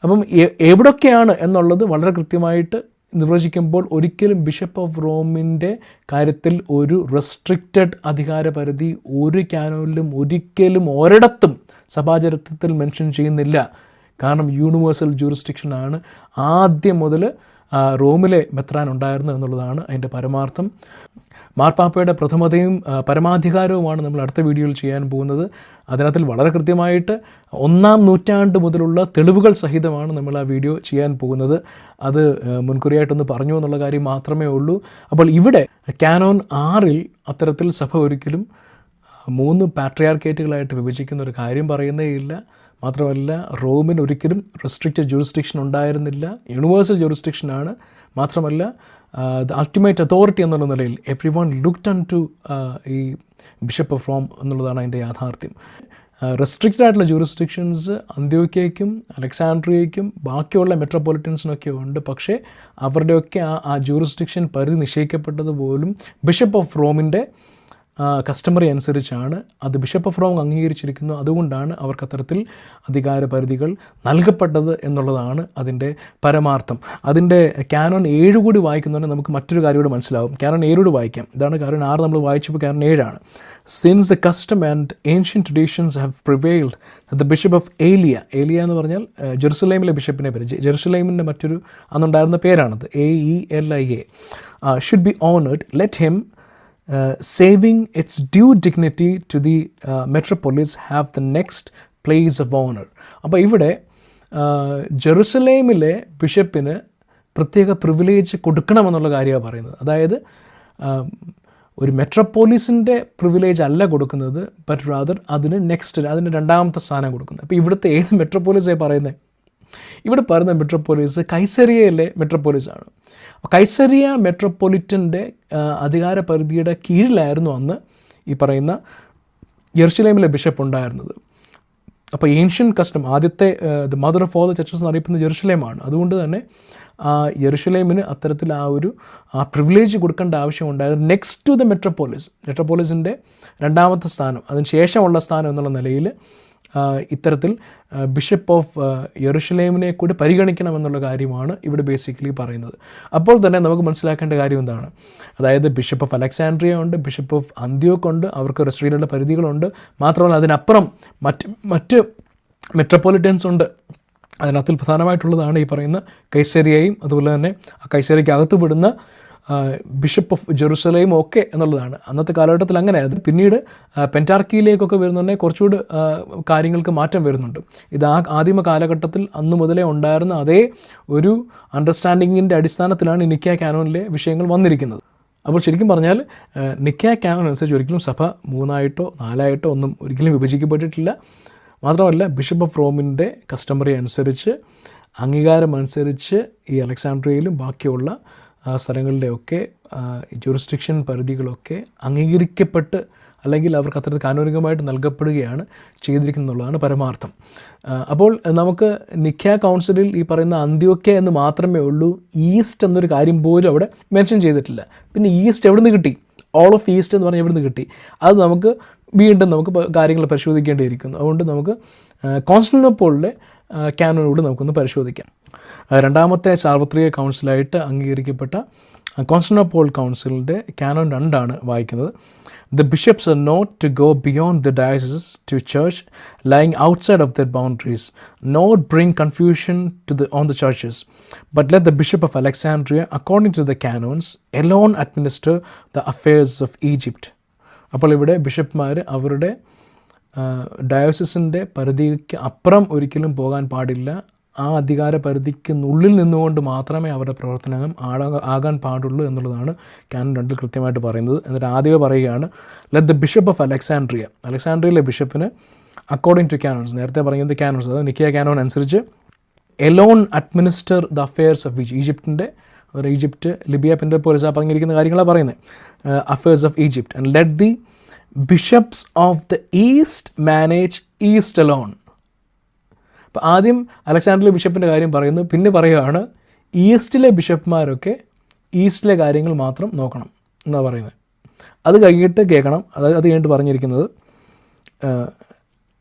അപ്പം എവിടൊക്കെയാണ് എന്നുള്ളത് വളരെ കൃത്യമായിട്ട് നിർവചിക്കുമ്പോൾ ഒരിക്കലും ബിഷപ്പ് ഓഫ് റോമിൻ്റെ കാര്യത്തിൽ ഒരു റെസ്ട്രിക്റ്റഡ് അധികാര പരിധി ഒരു കാനോനിലും ഒരിക്കലും ഒരിടത്തും സഭാചരിത്രത്തിൽ മെൻഷൻ ചെയ്യുന്നില്ല. കാരണം യൂണിവേഴ്സൽ ജൂറിസ്ഡിക്ഷനാണ് ആദ്യം മുതൽ റോമിലെ മെത്രാൻ ഉണ്ടായിരുന്നു എന്നുള്ളതാണ് അതിൻ്റെ പരമാർത്ഥം. മാർപ്പാപ്പയുടെ പ്രഥമതയും പരമാധികാരവുമാണ് നമ്മൾ അടുത്ത വീഡിയോയിൽ ചെയ്യാൻ പോകുന്നത്. അതിനകത്തിൽ വളരെ കൃത്യമായിട്ട് 1-ാം നൂറ്റാണ്ട് മുതലുള്ള തെളിവുകൾ സഹിതമാണ് നമ്മൾ ആ വീഡിയോ ചെയ്യാൻ പോകുന്നത്. അത് മുൻകൂറിയായിട്ടൊന്ന് പറഞ്ഞു എന്നുള്ള കാര്യം മാത്രമേ ഉള്ളൂ. അപ്പോൾ ഇവിടെ കാനോൻ 6-ൽ അത്തരത്തിൽ സഭ ഒരിക്കലും 3 പാട്രിയാർക്കേറ്റുകളായിട്ട് വിഭജിക്കുന്ന ഒരു കാര്യം പറയുന്നേ ഇല്ല. മാത്രമല്ല, റോമിന് ഒരിക്കലും റെസ്ട്രിക്റ്റഡ് ജൂറിസ്ഡിക്ഷൻ ഉണ്ടായിരുന്നില്ല, യൂണിവേഴ്സൽ ജൂറിസ്ഡിക്ഷനാണ്. മാത്രമല്ല, ദ അൾട്ടിമേറ്റ് അതോറിറ്റി എന്നുള്ള നിലയിൽ everyone looked unto ഈ ബിഷപ്പ് ഓഫ് റോം എന്നുള്ളതാണ് അതിൻ്റെ യാഥാർത്ഥ്യം. റെസ്ട്രിക്റ്റഡ് ആയിട്ടുള്ള ജൂറിസ്ഡിക്ഷൻസ് അന്ത്യോക്യയ്ക്കും അലക്സാൻഡ്രിയയ്ക്കും ബാക്കിയുള്ള മെട്രോപൊളിറ്റൻസിനൊക്കെ ഉണ്ട്. പക്ഷേ അവരുടെയൊക്കെ ആ ജൂറിസ്ഡിക്ഷൻ പരിധി നിശ്ചയിക്കപ്പെട്ടത് പോലും ബിഷപ്പ് ഓഫ് റോമിൻ്റെ കസ്റ്റമറി അനുസരിച്ചാണ്. അത് ബിഷപ്പ് ഓഫ് റോം അംഗീകരിച്ചിരിക്കുന്നു. അതുകൊണ്ടാണ് അവർക്ക് അത്തരത്തിൽ അധികാര പരിധികൾ നൽകപ്പെട്ടത് എന്നുള്ളതാണ് അതിൻ്റെ പരമാർത്ഥം. അതിൻ്റെ കാനോൻ 7 കൂടി വായിക്കുന്നതുകൊണ്ട് നമുക്ക് മറ്റൊരു കാര്യം കൂടി മനസ്സിലാവും. കാനോൻ 7 കൂടി വായിക്കാം. ഇതാണ് കാനോൻ 6 നമ്മൾ വായിച്ചപ്പോൾ canon 7 since the custom and ancient traditions have prevailed the bishop of Aelia എന്ന് പറഞ്ഞാൽ ജെറുസലേമിലെ ബിഷപ്പിനെ പേര്, ജെറുസലേമിൻ്റെ മറ്റൊരു അന്നുണ്ടായിരുന്ന പേരാണത്, AELIA, should be honoured, let him saving its due dignity to the metropolis have the next place of honor. അപ്പോൾ ഇവിടെ ജെറുസലേമിലെ ബിഷപ്പിന് പ്രത്യേക പ്രിവിലേജ് കൊടുക്കണമെന്നുള്ള കാര്യമാണ് പറയുന്നത്. അതായത് ഒരു മെട്രോപോളിസിൻ്റെ പ്രിവിലേജ് അല്ല കൊടുക്കുന്നത്, ബട്ട് റാദർ അതിന് അതിന് 2ാമത്തെ സ്ഥാനം കൊടുക്കുന്നത്. അപ്പോൾ ഇവിടുത്തെ ഏത് മെട്രോപോളിസാണ് പറയുന്നത്? ഇവിടെ പറയുന്ന മെട്രോപോളിസ് കൈസരിയയിലെ മെട്രോപോളിസാണ്. കൈസരിയ മെട്രോപൊളിറ്റൻ്റെ അധികാര പരിധിയുടെ കീഴിലായിരുന്നു അന്ന് ഈ പറയുന്ന യെരുശലേമിലെ ബിഷപ്പ് ഉണ്ടായിരുന്നത്. അപ്പോൾ ഏൻഷ്യൻ കസ്റ്റം, ആദ്യത്തെ the mother of all the churches എന്നറിയപ്പെടുന്ന ജെറുസലേമാണ്. അതുകൊണ്ട് തന്നെ യെരുശലേമിന് അത്തരത്തിൽ ആ പ്രിവിലേജ് കൊടുക്കേണ്ട ആവശ്യമുണ്ടായത്. നെക്സ്റ്റ് ടു ദ മെട്രോപോളിസിൻ്റെ 2ാമത്തെ സ്ഥാനം, അതിന് ശേഷമുള്ള സ്ഥാനം എന്നുള്ള നിലയിൽ ഇത്തരത്തിൽ ബിഷപ്പ് ഓഫ് യെറുശലേമിനെ കൂടി പരിഗണിക്കണമെന്നുള്ള കാര്യമാണ് ഇവിടെ ബേസിക്കലി പറയുന്നത്. അപ്പോൾ തന്നെ നമുക്ക് മനസ്സിലാക്കേണ്ട കാര്യം എന്താണ്? അതായത് ബിഷപ്പ് ഓഫ് അലക്സാൻഡ്രിയ ഉണ്ട്, ബിഷപ്പ് ഓഫ് അന്ത്യോക്ക് ഉണ്ട്, അവർക്ക് റെസ്ട്രിയുടെ പരിധികളുണ്ട്. മാത്രമല്ല അതിനപ്പുറം മറ്റ് മെട്രോപൊളിറ്റൻസ് ഉണ്ട്. അതിനകത്തിൽ പ്രധാനമായിട്ടുള്ളതാണ് ഈ പറയുന്ന കൈസരിയയും അതുപോലെ തന്നെ ആ കൈസരിയയ്ക്ക് അകത്തുപെടുന്ന ബിഷപ്പ് ഓഫ് ജെറുസലേം ഒക്കെ എന്നുള്ളതാണ്. അന്നത്തെ കാലഘട്ടത്തിൽ അങ്ങനെ. അത് പിന്നീട് പെൻറ്റാർക്കിയിലേക്കൊക്കെ വരുന്നുണ്ടെങ്കിൽ കുറച്ചുകൂടി കാര്യങ്ങൾക്ക് മാറ്റം വരുന്നുണ്ട്. ഇത് ആദിമ കാലഘട്ടത്തിൽ അന്ന് മുതലേ ഉണ്ടായിരുന്ന അതേ ഒരു അണ്ടർസ്റ്റാൻഡിങ്ങിൻ്റെ അടിസ്ഥാനത്തിലാണ് ഈ നിക്കാ കാനോനിലെ വിഷയങ്ങൾ വന്നിരിക്കുന്നത്. അപ്പോൾ ശരിക്കും പറഞ്ഞാൽ നിക്കാ കാനോൻ അനുസരിച്ച് ഒരിക്കലും സഭ 3 4 ഒന്നും ഒരിക്കലും വിഭജിക്കപ്പെട്ടിട്ടില്ല. മാത്രമല്ല ബിഷപ്പ് ഓഫ് റോമിൻ്റെ കസ്റ്റമറി അനുസരിച്ച് അംഗീകാരം അനുസരിച്ച് ഈ അലക്സാൻഡ്രിയയിലും ബാക്കിയുള്ള സ്ഥലങ്ങളുടെയൊക്കെ ജൂറിസ്ഡിക്ഷൻ പരിധികളൊക്കെ അംഗീകരിക്കപ്പെട്ട് അല്ലെങ്കിൽ അവർക്ക് അത്തരത്തിൽ കാനോനികമായിട്ട് നൽകപ്പെടുകയാണ് ചെയ്തിരിക്കുന്നുള്ളതാണ് പരമാർത്ഥം. അപ്പോൾ നമുക്ക് നിക്കാ കൗൺസിലിൽ ഈ പറയുന്ന അന്ത്യോക്യ എന്ന് മാത്രമേ ഉള്ളൂ, ഈസ്റ്റ് എന്നൊരു കാര്യം പോലും അവിടെ മെൻഷൻ ചെയ്തിട്ടില്ല. പിന്നെ ഈസ്റ്റ് എവിടെ നിന്ന് കിട്ടി? ഓൾ ഓഫ് ഈസ്റ്റ് എന്ന് പറഞ്ഞാൽ എവിടെ നിന്ന് കിട്ടി? അത് നമുക്ക് വീണ്ടും കാര്യങ്ങൾ പരിശോധിക്കേണ്ടിയിരിക്കുന്നു. അതുകൊണ്ട് നമുക്ക് കോൺസ്റ്റാന്റിനോപ്പിളിലെ കാനോനോട് നമുക്കൊന്ന് പരിശോധിക്കാം. രണ്ടാമത്തെ സാർവത്രിക കൗൺസിലായിട്ട് അംഗീകരിക്കപ്പെട്ട കോൺസ്റ്റാന്റിനോപ്പിൾ കൗൺസിലിൻ്റെ കാനോൻ 2 വായിക്കുന്നത്. The bishops are not to go beyond the diocese to church lying outside of their boundaries, nor bring confusion on the churches, but let the Bishop of Alexandria, according to the canons, alone administer the affairs of Egypt. അപ്പോൾ ഇവിടെ ബിഷപ്പ്മാർ അവരുടെ ഡയോസിസിൻ്റെ പരിധിക്ക് അപ്പുറം ഒരിക്കലും പോകാൻ പാടില്ല. ആ അധികാര പരിധിക്കുള്ളിൽ നിന്നുകൊണ്ട് മാത്രമേ അവരുടെ പ്രവർത്തനം ആകാൻ പാടുള്ളൂ എന്നുള്ളതാണ് കാനോൻ 2 കൃത്യമായിട്ട് പറയുന്നത്. എന്നിട്ട് ആദ്യമേ പറയുകയാണ്, ലെറ്റ് ദ ബിഷപ്പ് ഓഫ് അലക്സാൻഡ്രിയയിലെ ബിഷപ്പിന് അക്കോർഡിംഗ് ടു കാനോൺസ്, നേരത്തെ പറയുന്നത് കാനോൺസ്, അതായത് നിക്കിയ കാനോൺ അനുസരിച്ച് alone administer the affairs of ഈജിപ്റ്റിൻ്റെ, ഈജിപ്റ്റ്, ലിബിയ, പെൻഡപ്പോലിസ് പറഞ്ഞിരിക്കുന്ന കാര്യങ്ങളാണ് പറയുന്നത്, affairs of Egypt. And let the bishops of the east manage east alone. അപ്പോൾ ആദ്യം അലക്സാൻഡ്രിയ ബിഷപ്പിൻ്റെ കാര്യം പറയുന്നു, പിന്നെ പറയുകയാണ് ഈസ്റ്റിലെ ബിഷപ്പ്മാരൊക്കെ ഈസ്റ്റിലെ കാര്യങ്ങൾ മാത്രം നോക്കണം എന്നാണ് പറയുന്നത്. അത് കഴിഞ്ഞിട്ട് കേൾക്കണം, അത് കഴിഞ്ഞിട്ട് പറഞ്ഞിരിക്കുന്നത്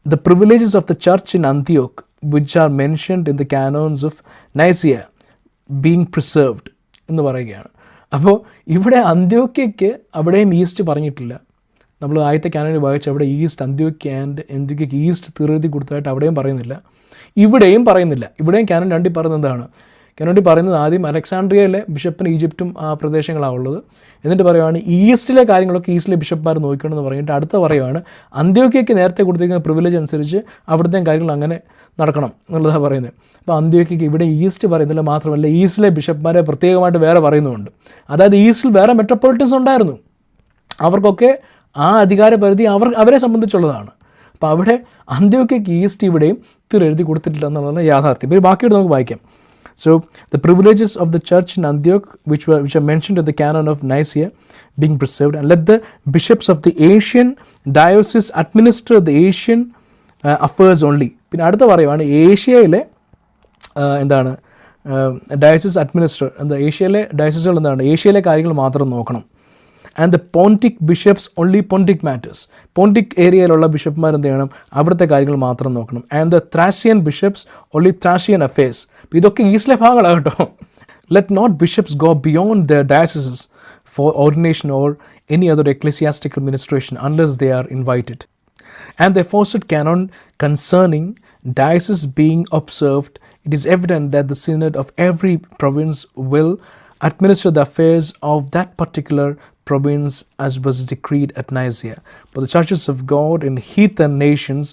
the privileges of the church in Antioch which are mentioned in the canons of Nicaea being preserved എന്ന് പറയുകയാണ്. അപ്പോൾ ഇവിടെ അന്ത്യോക്യയ്ക്ക് അവിടെയും ഈസ്റ്റ് പറഞ്ഞിട്ടില്ല. നമ്മൾ ആദ്യത്തെ കാനോനിൽ വായിച്ച് അവിടെ ഈസ്റ്റ് അന്ത്യോക്യയ്ക്ക് ഈസ്റ്റ് തീർത്തി കൊടുത്തതായിട്ട് അവിടെയും പറയുന്നില്ല, ഇവിടെയും പറയുന്നില്ല. ഇവിടെയും കാനോൻ 2 പറയുന്നത് എന്താണ്? കാനോൻ പറയുന്നത് ആദ്യം അലക്സാൻഡ്രിയയിലെ ബിഷപ്പിന് ഈജിപ്റ്റും ആ പ്രദേശങ്ങളാണ് ഉള്ളത്. എന്നിട്ട് പറയുകയാണ് ഈസ്റ്റിലെ കാര്യങ്ങളൊക്കെ ഈസ്റ്റിലെ ബിഷപ്പ്മാർ നോക്കണമെന്ന് പറഞ്ഞിട്ട് അടുത്ത പറയുകയാണ് അന്ത്യോക്യയ്ക്ക് നേരത്തെ കൊടുത്തിരിക്കുന്ന പ്രിവിലേജ് അനുസരിച്ച് അവിടുത്തെ കാര്യങ്ങൾ അങ്ങനെ നടക്കണം എന്നുള്ളതാണ് പറയുന്നത്. അപ്പോൾ അന്ത്യോക്യയ്ക്ക് ഇവിടെ ഈസ്റ്റ് പറയുന്നില്ല. മാത്രമല്ല ഈസ്റ്റിലെ ബിഷപ്പ്മാരെ പ്രത്യേകമായിട്ട് വേറെ പറയുന്നുമുണ്ട്. അതായത് ഈസ്റ്റിൽ വേറെ മെട്രോപൊളിറ്റൻസ് ഉണ്ടായിരുന്നു, അവർക്കൊക്കെ ആ അധികാര പരിധി അവരെ സംബന്ധിച്ചുള്ളതാണ്. അപ്പോൾ അവിടെ അന്ത്യോക്യയ്ക്ക് ഈസ്റ്റ് ഇവിടെയും എഴുതി കൊടുത്തിട്ടില്ല എന്നുള്ളതാണ് യാഥാർത്ഥ്യം. ഇപ്പോൾ ബാക്കിയോട് നമുക്ക് വായിക്കാം. So the privileges of the church in Antioch which are mentioned in the canon of Nicaea being preserved, and let the bishops of the Asian diocese administer the Asian affairs only. പിന്നെ അടുത്ത പറയുവാണ് ഏഷ്യയിലെ എന്താണ് diocese administer, എന്താ ഏഷ്യയിലെ ഡയോസിസുകൾ എന്താണ് ഏഷ്യയിലെ കാര്യങ്ങൾ മാത്രം നോക്കണം. And the Pontic bishops only Pontic matters, Pontic ഏരിയയിലുള്ള ബിഷപ്പ്മാർ എന്ത് ചെയ്യണം? അവിടുത്തെ കാര്യങ്ങൾ മാത്രം നോക്കണം. And the Thracian bishops only Thracian affairs. ഇതൊക്കെ ഈസ്റ്റിലെ ഭാഗങ്ങളാണ് കേട്ടോ. Let not bishops go beyond the dioceses for ordination or any other ecclesiastical ministration unless they are invited. And the aforesaid canon concerning diocese being observed, it is evident that the synod of every province will administer the affairs of that particular province as was decreed at Nicaea. But the churches of God in heathen nations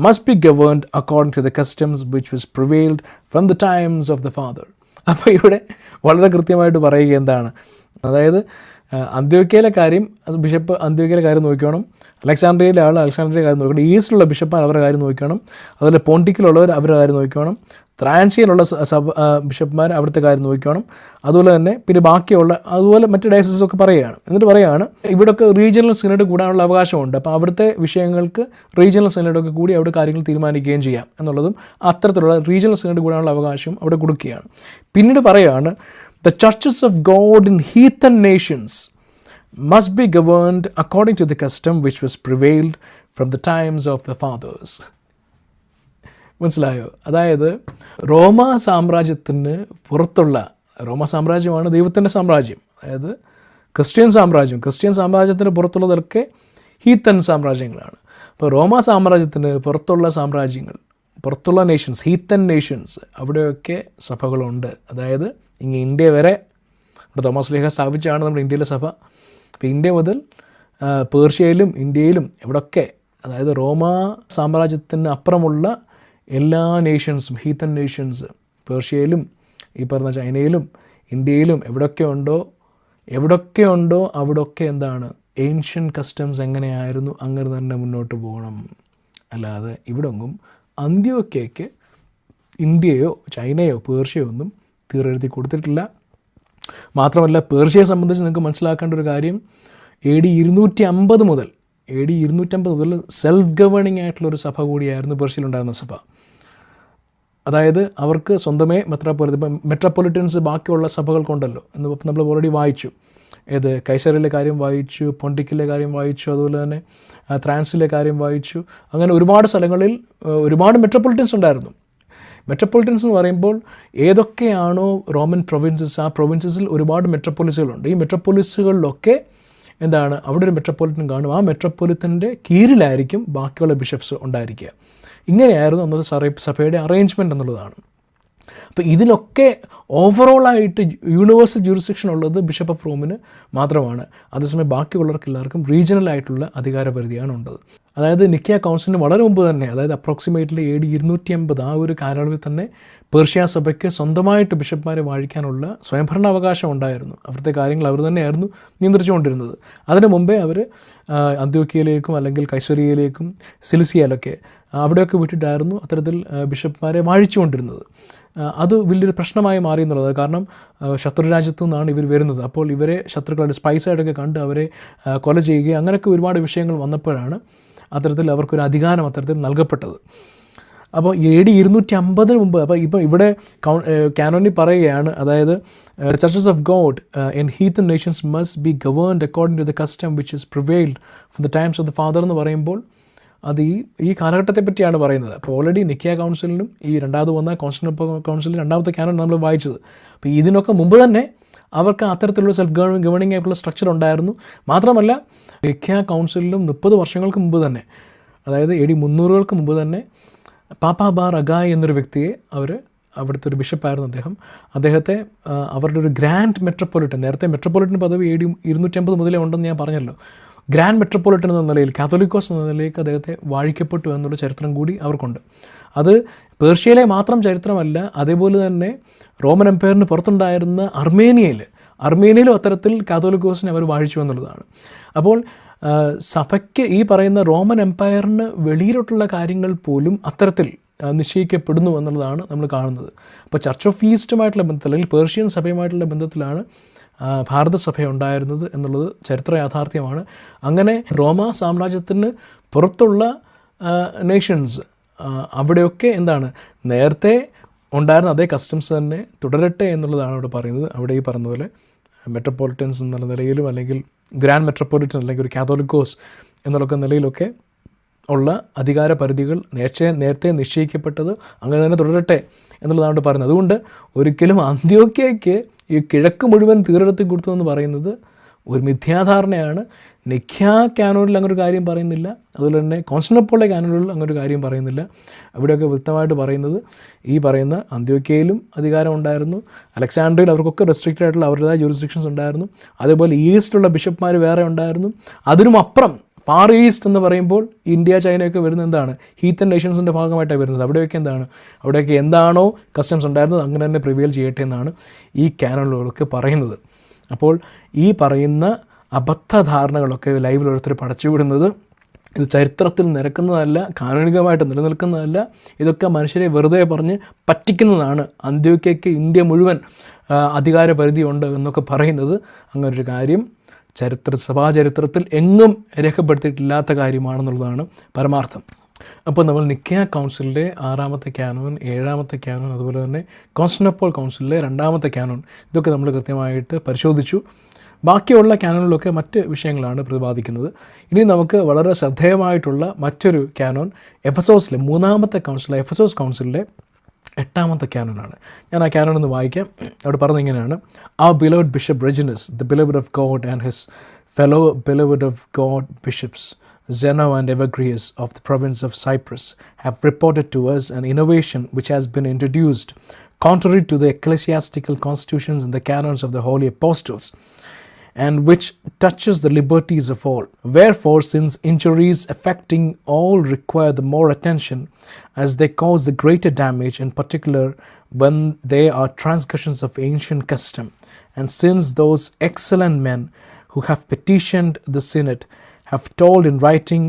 must be governed according to the customs which was prevailed from the times of the father. അപ്പോൾ ഇവിടെ വളരെ കൃത്യമായിട്ട് പറയുക എന്താണ്? അതായത് അന്ത്യോക്യയിലെ കാര്യം bishop അന്ത്യോക്യയിലെ കാര്യം നോക്കണം, അലക്സാൻഡ്രിയയിലെ ആൾ അലക്സാൻഡ്രിയയിലെ കാര്യം നോക്കണം, ഈസ്റ്റിലുള്ള ബിഷപ്പാർ അവരുടെ കാര്യം നോക്കണം, അതുപോലെ പോണ്ടിക്കിലുള്ളവർ അവരുടെ കാര്യം നോക്കണം, ത്രാൻസിയയിലുള്ള ബിഷപ്പ്മാർ അവിടുത്തെ കാര്യം നോക്കണം, അതുപോലെ തന്നെ പിന്നെ ബാക്കിയുള്ള അതുപോലെ മറ്റ് ഡയോസിസ് ഒക്കെ പറയുകയാണ്. എന്നിട്ട് പറയുകയാണ് ഇവിടെയൊക്കെ റീജിയണൽ സിനഡ് കൂടാനുള്ള അവകാശമുണ്ട്. അപ്പോൾ അവിടുത്തെ വിഷയങ്ങൾക്ക് റീജിയണൽ സിനഡൊക്കെ കൂടി അവിടെ കാര്യങ്ങൾ തീരുമാനിക്കുകയും ചെയ്യാം എന്നുള്ളതും അത്തരത്തിലുള്ള റീജിയണൽ സിനഡ് കൂടാനുള്ള അവകാശം അവിടെ കൊടുക്കുകയാണ്. പിന്നീട് പറയുകയാണ് the churches of God in heathen nations must be governed according to the custom which was prevailed from the times of the fathers. മനസ്സിലായോ? അതായത് റോമ സാമ്രാജ്യത്തിന് പുറത്തുള്ള, റോമ സാമ്രാജ്യമാണ് ദൈവത്തിൻ്റെ സാമ്രാജ്യം, അതായത് ക്രിസ്ത്യൻ സാമ്രാജ്യത്തിന് പുറത്തുള്ളതൊക്കെ ഹീത്തൻ സാമ്രാജ്യങ്ങളാണ്. അപ്പോൾ റോമ സാമ്രാജ്യത്തിന് പുറത്തുള്ള സാമ്രാജ്യങ്ങൾ, പുറത്തുള്ള നേഷൻസ്, ഹീത്തൻ നേഷൻസ്, അവിടെയൊക്കെ സഭകളുണ്ട്. അതായത് ഇങ്ങ് ഇന്ത്യ വരെ ഇവിടെ തോമസ് ലീഹ സ്ഥാപിച്ചാണ് നമ്മുടെ ഇന്ത്യയിലെ സഭ. അപ്പോൾ ഇന്ത്യ മുതൽ പേർഷ്യയിലും ഇന്ത്യയിലും ഇവിടൊക്കെ, അതായത് റോമ സാമ്രാജ്യത്തിന് അപ്പുറമുള്ള എല്ലാ നേഷൻസും, ഹീത്തൻ നേഷൻസ്, പേർഷ്യയിലും ഈ പറഞ്ഞ ചൈനയിലും ഇന്ത്യയിലും എവിടൊക്കെ ഉണ്ടോ അവിടൊക്കെ എന്താണ്, ഏൻഷ്യൻ കസ്റ്റംസ് എങ്ങനെയായിരുന്നു അങ്ങനെ തന്നെ മുന്നോട്ട് പോകണം. അല്ലാതെ ഇവിടെങ്ങും അന്ത്യോക്യയ്ക്ക് ഇന്ത്യയോ ചൈനയോ പേർഷ്യയോ ഒന്നും തീരെഴുതി കൊടുത്തിട്ടില്ല. മാത്രമല്ല പേർഷ്യയെ സംബന്ധിച്ച് നിങ്ങൾക്ക് മനസ്സിലാക്കേണ്ട ഒരു കാര്യം, AD 250 മുതൽ സെൽഫ് ഗവേണിംഗ് ആയിട്ടുള്ളൊരു സഭ കൂടിയായിരുന്നു പേർഷ്യയിലുണ്ടായിരുന്ന സഭ. അതായത് അവർക്ക് സ്വന്തമേ മെട്രോപൊളിറ്റൻസ് ബാക്കിയുള്ള സഭകൾക്കുണ്ടല്ലോ എന്ന് നമ്മൾ ഓൾറെഡി വായിച്ചു. കൈസറിലെ കാര്യം വായിച്ചു, പൊണ്ടിക്കിലെ കാര്യം വായിച്ചു, അതുപോലെ തന്നെ ത്രാൻസിലെ കാര്യം വായിച്ചു. അങ്ങനെ ഒരുപാട് സ്ഥലങ്ങളിൽ ഒരുപാട് മെട്രോപൊളിറ്റൻസ് ഉണ്ടായിരുന്നു. മെട്രോപൊളിറ്റൻസ് എന്ന് പറയുമ്പോൾ ഏതൊക്കെയാണോ റോമൻ പ്രൊവിൻസസ്, ആ പ്രൊവിൻസസിൽ ഒരുപാട് മെട്രോപൊളിസുകളുണ്ട്. ഈ മെട്രോപൊളിസുകളിലൊക്കെ എന്താണ്, അവിടെ ഒരു മെട്രോപൊളിറ്റൻ കാണും. ആ മെട്രോപൊളിറ്റൻ്റെ കീഴിലായിരിക്കും ബാക്കിയുള്ള ബിഷപ്സ് ഉണ്ടായിരിക്കുക. ഇങ്ങനെയായിരുന്നു അന്നത്തെ സഭയുടെ അറേഞ്ച്മെൻറ്റ് എന്നുള്ളതാണ്. അപ്പോൾ ഇതിലൊക്കെ ഓവറോളായിട്ട് യൂണിവേഴ്സൽ ജൂറിസ്ഡിക്ഷൻ ഉള്ളത് ബിഷപ്പ് ഓഫ് റോമിന് മാത്രമാണ്. അതേസമയം ബാക്കിയുള്ളവർക്ക് എല്ലാവർക്കും റീജിയണൽ ആയിട്ടുള്ള അധികാരപരിധിയാണ് ഉള്ളത്. അതായത് നിക്കിയ കൗൺസിലിന് വളരെ മുമ്പ് തന്നെ, അതായത് അപ്രോക്സിമേറ്റ്ലി AD 250 ആ ഒരു കാലയളവിൽ തന്നെ പേർഷ്യ സഭയ്ക്ക് സ്വന്തമായിട്ട് ബിഷപ്പ്മാരെ വാഴിക്കാനുള്ള സ്വയംഭരണാവകാശം ഉണ്ടായിരുന്നു. അവിടുത്തെ കാര്യങ്ങൾ അവർ തന്നെയായിരുന്നു നിയന്ത്രിച്ചുകൊണ്ടിരുന്നത്. അതിനു മുമ്പേ അവർ അന്ത്യോക്യയിലേക്കും അല്ലെങ്കിൽ കൈസറിയയിലേക്കും സിലിസിയയിലൊക്കെ അവിടെയൊക്കെ വിട്ടിട്ടായിരുന്നു അത്തരത്തിൽ ബിഷപ്പ്മാരെ വാഴിച്ചുകൊണ്ടിരുന്നത്. അത് വലിയൊരു പ്രശ്നമായി മാറി എന്നുള്ളത്. കാരണം ശത്രുരാജ്യത്തു നിന്നാണ് ഇവർ വരുന്നത്. അപ്പോൾ ഇവരെ ശത്രുക്കളുടെ സ്പൈസായിട്ടൊക്കെ കണ്ട് അവരെ കൊല ചെയ്യുകയും അങ്ങനെയൊക്കെ ഒരുപാട് വിഷയങ്ങൾ വന്നപ്പോഴാണ് അത്തരത്തിൽ അവർക്കൊരു അധികാരം അത്തരത്തിൽ നൽകപ്പെട്ടത്. അപ്പോൾ AD 250 മുമ്പ്, അപ്പോൾ ഇപ്പോൾ ഇവിടെ കാനോനിൽ പറയുകയാണ്, അതായത് churches of God in heathen nations must be governed according to the custom which is prevailed from the times of the father എന്ന് പറയുമ്പോൾ അത് ഈ കാലഘട്ടത്തെ പറ്റിയാണ് പറയുന്നത്. അപ്പോൾ ഓൾറെഡി നിക്കിയ കൗൺസിലിനും ഈ രണ്ടാമത് വന്ന കോൺസ്റ്റാന്റിനോപ്പിൾ കൗൺസിലിൽ രണ്ടാമത്തെ കാനോൻ നമ്മൾ വായിച്ചത്. അപ്പോൾ ഇതിനൊക്കെ മുമ്പ് തന്നെ അവർക്ക് അത്തരത്തിലുള്ള സെൽഫ് ഗവേണിംഗ് ആയിട്ടുള്ള സ്ട്രക്ചർ ഉണ്ടായിരുന്നു. മാത്രമല്ല നിക്കിയ കൗൺസിലിലും 30 വർഷങ്ങൾക്ക് മുമ്പ് തന്നെ, അതായത് AD 300 മുമ്പ് തന്നെ പാപ്പ ബാർ അഗായ് എന്നൊരു വ്യക്തിയെ അവിടുത്തെ ഒരു ബിഷപ്പായിരുന്നു അദ്ദേഹത്തെ അവരുടെ ഒരു ഗ്രാൻഡ് മെട്രോപൊളിറ്റൻ, നേരത്തെ മെട്രോപൊളിറ്റൻ പദവി AD 250 മുതലേ ഉണ്ടെന്ന് ഞാൻ പറഞ്ഞല്ലോ, ഗ്രാൻഡ് മെട്രോപൊളിറ്റൻ എന്ന നിലയിൽ, കാത്തോലിക്കോസ് എന്ന നിലയിലേക്ക് അദ്ദേഹത്തെ വാഴിക്കപ്പെട്ടു എന്നുള്ള ചരിത്രം കൂടി അവർക്കുണ്ട്. അത് പേർഷ്യയിലെ മാത്രം ചരിത്രമല്ല, അതേപോലെ തന്നെ റോമൻ എംപയറിന് പുറത്തുണ്ടായിരുന്ന അർമേനിയയിലും അത്തരത്തിൽ കാത്തോലിക്കോസിനെ അവർ വാഴിച്ചു എന്നുള്ളതാണ്. അപ്പോൾ സഭയ്ക്ക് ഈ പറയുന്ന റോമൻ എംപയറിന് വെളിയിലോട്ടുള്ള കാര്യങ്ങൾ പോലും അത്തരത്തിൽ നിശ്ചയിക്കപ്പെടുന്നു എന്നുള്ളതാണ് നമ്മൾ കാണുന്നത്. അപ്പോൾ ചർച്ച് ഓഫ് ഈസ്റ്റുമായിട്ടുള്ള ബന്ധത്തിൽ അല്ലെങ്കിൽ പേർഷ്യൻ സഭയുമായിട്ടുള്ള ബന്ധത്തിലാണ് ഭാരതസഭ ഉണ്ടായിരുന്നത് എന്നുള്ളത് ചരിത്ര യാഥാർത്ഥ്യമാണ്. അങ്ങനെ റോമ സാമ്രാജ്യത്തിന് പുറത്തുള്ള നേഷൻസ് അവിടെയൊക്കെ എന്താണ്, നേരത്തെ ഉണ്ടായിരുന്ന അതേ കസ്റ്റംസ് തന്നെ തുടരട്ടെ എന്നുള്ളതാണ് അവിടെ പറയുന്നത്. അവിടെ ഈ പറഞ്ഞ പോലെ മെട്രോപൊളിറ്റൻസ് എന്നുള്ള നിലയിലും അല്ലെങ്കിൽ ഗ്രാൻഡ് മെട്രോപൊളിറ്റൻ അല്ലെങ്കിൽ ഒരു കാത്തോലിക്കോസ് എന്നുള്ള നിലയിലൊക്കെ ഉള്ള അധികാര പരിധികൾ നേരത്തെ നിശ്ചയിക്കപ്പെട്ടത് അങ്ങനെ തന്നെ തുടരട്ടെ എന്നുള്ളതാണ് അവിടെ പറയുന്നത്. അതുകൊണ്ട് ഒരിക്കലും അന്ത്യോക്യയ്ക്ക് ഈ കിഴക്ക് മുഴുവൻ തീരെടുത്ത് കൊടുത്തു എന്ന് പറയുന്നത് ഒരു മിഥ്യാധാരണയാണ്. നിഖ്യ കാനോനിൽ അങ്ങനൊരു കാര്യം പറയുന്നില്ല, അതുപോലെ തന്നെ കോൺസ്റ്റാന്റിനോപ്പിളിലെ കാനോനിൽ അങ്ങനൊരു കാര്യം പറയുന്നില്ല. അവിടെയൊക്കെ വ്യക്തമായിട്ട് പറയുന്നത് ഈ പറയുന്ന അന്ത്യോക്യയിലും അധികാരം ഉണ്ടായിരുന്നു, അലക്സാണ്ട്രിയയിൽ അവർക്കൊക്കെ റെസ്ട്രിക്റ്റഡ് ആയിട്ടുള്ള അവരുടേതായ ജൂറിസ്ഡിക്ഷൻസ് ഉണ്ടായിരുന്നു. അതേപോലെ ഈസ്റ്റിലുള്ള ബിഷപ്പ്മാർ വേറെ ഉണ്ടായിരുന്നു. അതിനും അപ്പുറം ഫാർ ഈസ്റ്റ് എന്ന് പറയുമ്പോൾ ഇന്ത്യ ചൈനയൊക്കെ വരുന്നത് എന്താണ്, ഹീത്തൻ നേഷൻസിൻ്റെ ഭാഗമായിട്ടാണ് വരുന്നത്. അവിടെയൊക്കെ എന്താണോ കസ്റ്റംസ് ഉണ്ടായിരുന്നത് അങ്ങനെ തന്നെ പ്രിവെയിൽ ചെയ്യട്ടെ എന്നാണ് ഈ കാനോനുകളൊക്കെ പറയുന്നത്. അപ്പോൾ ഈ പറയുന്ന അബദ്ധധാരണകളൊക്കെ ലൈവിൽ ഓരോരുത്തർ പടച്ചുവിടുന്നത് ഇത് ചരിത്രത്തിൽ നിരക്കുന്നതല്ല, കാനോനികമായിട്ട് നിലനിൽക്കുന്നതല്ല. ഇതൊക്കെ മനുഷ്യരെ വെറുതെ പറഞ്ഞ് പറ്റിക്കുന്നതാണ്. അന്ത്യോക്യയ്ക്ക് ഇന്ത്യ മുഴുവൻ അധികാര പരിധിയുണ്ട് എന്നൊക്കെ പറയുന്നത് അങ്ങനൊരു കാര്യം സഭാചരിത്രത്തിൽ എങ്ങും രേഖപ്പെടുത്തിയിട്ടില്ലാത്ത കാര്യമാണെന്നുള്ളതാണ് പരമാർത്ഥം. അപ്പോൾ നമ്മൾ നിക്കിയ കൗൺസിലിൻ്റെ 6ാമത്തെ കാനോൻ, 7ാമത്തെ കാനോൻ, അതുപോലെ തന്നെ കോൺസ്റ്റാന്റിനോപ്പിൾ കൗൺസിലിലെ 2ാമത്തെ കാനോൻ, ഇതൊക്കെ നമ്മൾ കൃത്യമായിട്ട് പരിശോധിച്ചു. ബാക്കിയുള്ള കാനോണിലൊക്കെ മറ്റ് വിഷയങ്ങളാണ് പ്രതിപാദിക്കുന്നത്. ഇനി നമുക്ക് വളരെ ശ്രദ്ധേയമായിട്ടുള്ള മറ്റൊരു കാനോൻ എഫെസോസിലെ മൂന്നാമത്തെ കൗൺസിൽ, എഫെസോസ് കൗൺസിലിലെ 8ാമത്തെ കാനോനാണ്. ഞാൻ ആ കാനോൺ ഒന്ന് വായിക്കാം. അവിടെ പറഞ്ഞത് ഇങ്ങനെയാണ്: Our beloved Bishop Reginus, the beloved of God, and his fellow beloved of God bishops Zeno and Evagrius of the province of Cyprus have reported to us an innovation which has been introduced contrary to the ecclesiastical constitutions and the canons of the holy apostles, and which touches the liberties of all. Wherefore, since injuries affecting all require the more attention, as they cause the greater damage, in particular when they are transgressions of ancient custom, and since those excellent men who have petitioned the synod have told in writing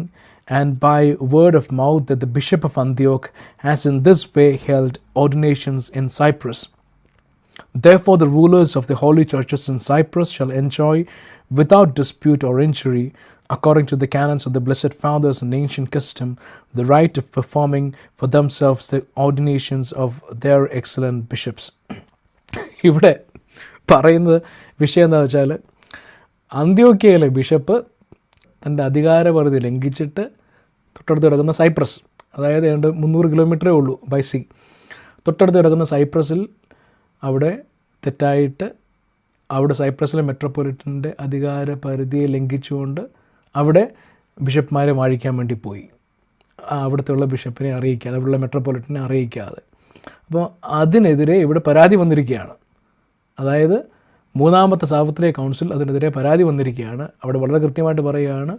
and by word of mouth that the Bishop of Antioch has in this way held ordinations in Cyprus. Therefore the rulers of the holy churches in Cyprus shall enjoy without dispute or injury, according to the canons of the blessed fathers and ancient custom, the right of performing for themselves the ordinations of their excellent bishops. ഇവിടെ പറയുന്നത് വിഷയം എന്താ വെച്ചാൽ, അന്ത്യോക്യയിലെ bishop തൻ്റെ അധികാരപരിധി ലംഘിച്ചിട്ട് തൊട്ടടുത്ത് കിടക്കുന്ന Cyprus, അതായത് ഏതാണ്ട് 300 കിലോമീറ്ററേ ഉള്ളൂ ബൈ സീ, തൊട്ടടുത്ത് കിടക്കുന്ന സൈപ്രസിൽ അവിടെ തെറ്റായിട്ട് അവിടെ സൈപ്രസിലെ മെട്രോപൊളിറ്റൻ്റെ അധികാര പരിധിയെ ലംഘിച്ചുകൊണ്ട് അവിടെ ബിഷപ്പ്മാരെ വാഴിക്കാൻ വേണ്ടി പോയി, അവിടുത്തെ ബിഷപ്പിനെ അറിയിക്കാതെ, അവിടെയുള്ള മെട്രോപൊളിറ്റനെ അറിയിക്കാതെ. അപ്പോൾ അതിനെതിരെ ഇവിടെ പരാതി വന്നിരിക്കുകയാണ്. അതായത് മൂന്നാമത്തെ സാർവത്രിക കൗൺസിൽ അതിനെതിരെ പരാതി വന്നിരിക്കുകയാണ്. അവിടെ വളരെ കൃത്യമായിട്ട് പറയുകയാണ്,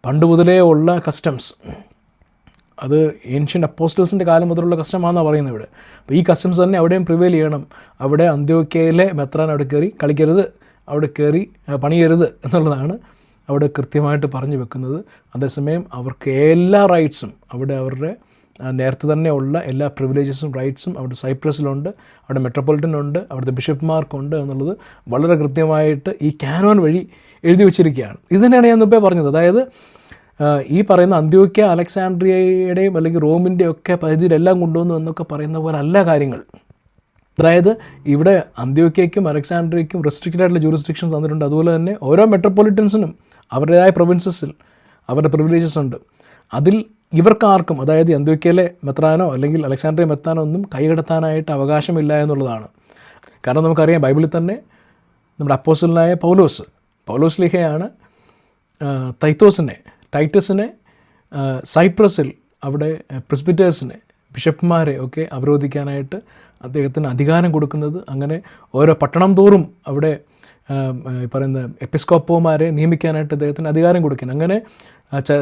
പണ്ട് മുതലേ ഉള്ള കസ്റ്റംസ്, അത് ഏൻഷ്യൻ്റ് അപ്പോസ്റ്റൽസിൻ്റെ കാലം മുതലുള്ള കസ്റ്റമാണെന്നാണ് പറയുന്നത് ഇവിടെ. അപ്പോൾ ഈ കസ്റ്റംസ് തന്നെ അവിടെയും പ്രിവെയിൽ ചെയ്യണം. അവിടെ അന്ത്യോക്യയിലെ മെത്രാൻ അവിടെ കയറി കളിക്കരുത്, അവിടെ കയറി പണിയരുത് എന്നുള്ളതാണ് അവിടെ കൃത്യമായിട്ട് പറഞ്ഞു വെക്കുന്നത്. അതേസമയം അവർക്ക് എല്ലാ റൈറ്റ്സും അവിടെ അവരുടെ നേരത്തെ തന്നെ ഉള്ള എല്ലാ പ്രിവിലേജസും റൈറ്റ്സും അവിടെ സൈപ്രസിലുണ്ട്, അവിടെ മെട്രോപൊളിറ്റനുണ്ട്, അവിടുത്തെ ബിഷപ്പ്മാർക്കുണ്ട് എന്നുള്ളത് വളരെ കൃത്യമായിട്ട് ഈ കാനോൻ വഴി എഴുതി വച്ചിരിക്കുകയാണ്. ഇത് തന്നെയാണ് ഞാൻ മുമ്പേ പറഞ്ഞത്. അതായത് ഈ പറയുന്ന അന്ത്യോക്യ അലക്സാണ്ട്രിയയുടെയും അല്ലെങ്കിൽ റോമിൻ്റെയും ഒക്കെ പരിധിയിലെല്ലാം കൊണ്ടുവന്നു എന്നൊക്കെ പറയുന്ന പോലെ അല്ല കാര്യങ്ങൾ. അതായത് ഇവിടെ അന്ത്യോക്യയ്ക്കും അലക്സാണ്ട്രിയയ്ക്കും റെസ്ട്രിക്റ്റഡ് ആയിട്ടുള്ള ജൂറിസ്ഡിക്ഷൻസ് തന്നിട്ടുണ്ട്. അതുപോലെ തന്നെ ഓരോ മെട്രോപൊളിറ്റൻസിനും അവരുടേതായ പ്രൊവിൻസസിൽ അവരുടെ പ്രിവിലേജസ് ഉണ്ട്. അതിൽ ഇവർക്കാർക്കും, അതായത് അന്ത്യോക്യയിലെ മെത്രാനോ അല്ലെങ്കിൽ അലക്സാണ്ട്രിയ മെത്രാനോ ഒന്നും കൈകടത്താനായിട്ട് അവകാശമില്ല എന്നുള്ളതാണ്. കാരണം നമുക്കറിയാം, ബൈബിളിൽ തന്നെ നമ്മുടെ അപ്പോസ്റ്റലനായ പൗലോസ് ലീഹയാണ് ടൈറ്റസിനെ സൈപ്രസിൽ അവിടെ പ്രെസ്ബിറ്റേഴ്സിനെ, ബിഷപ്പ്മാരെ ഒക്കെ അവരോധിക്കാനായിട്ട് അദ്ദേഹത്തിന് അധികാരം കൊടുക്കുന്നത്. അങ്ങനെ ഓരോ പട്ടണം തോറും അവിടെ പറയുന്ന എപ്പിസ്കോപ്പോമാരെ നിയമിക്കാനായിട്ട് അദ്ദേഹത്തിന് അധികാരം കൊടുക്കുന്നത്. അങ്ങനെ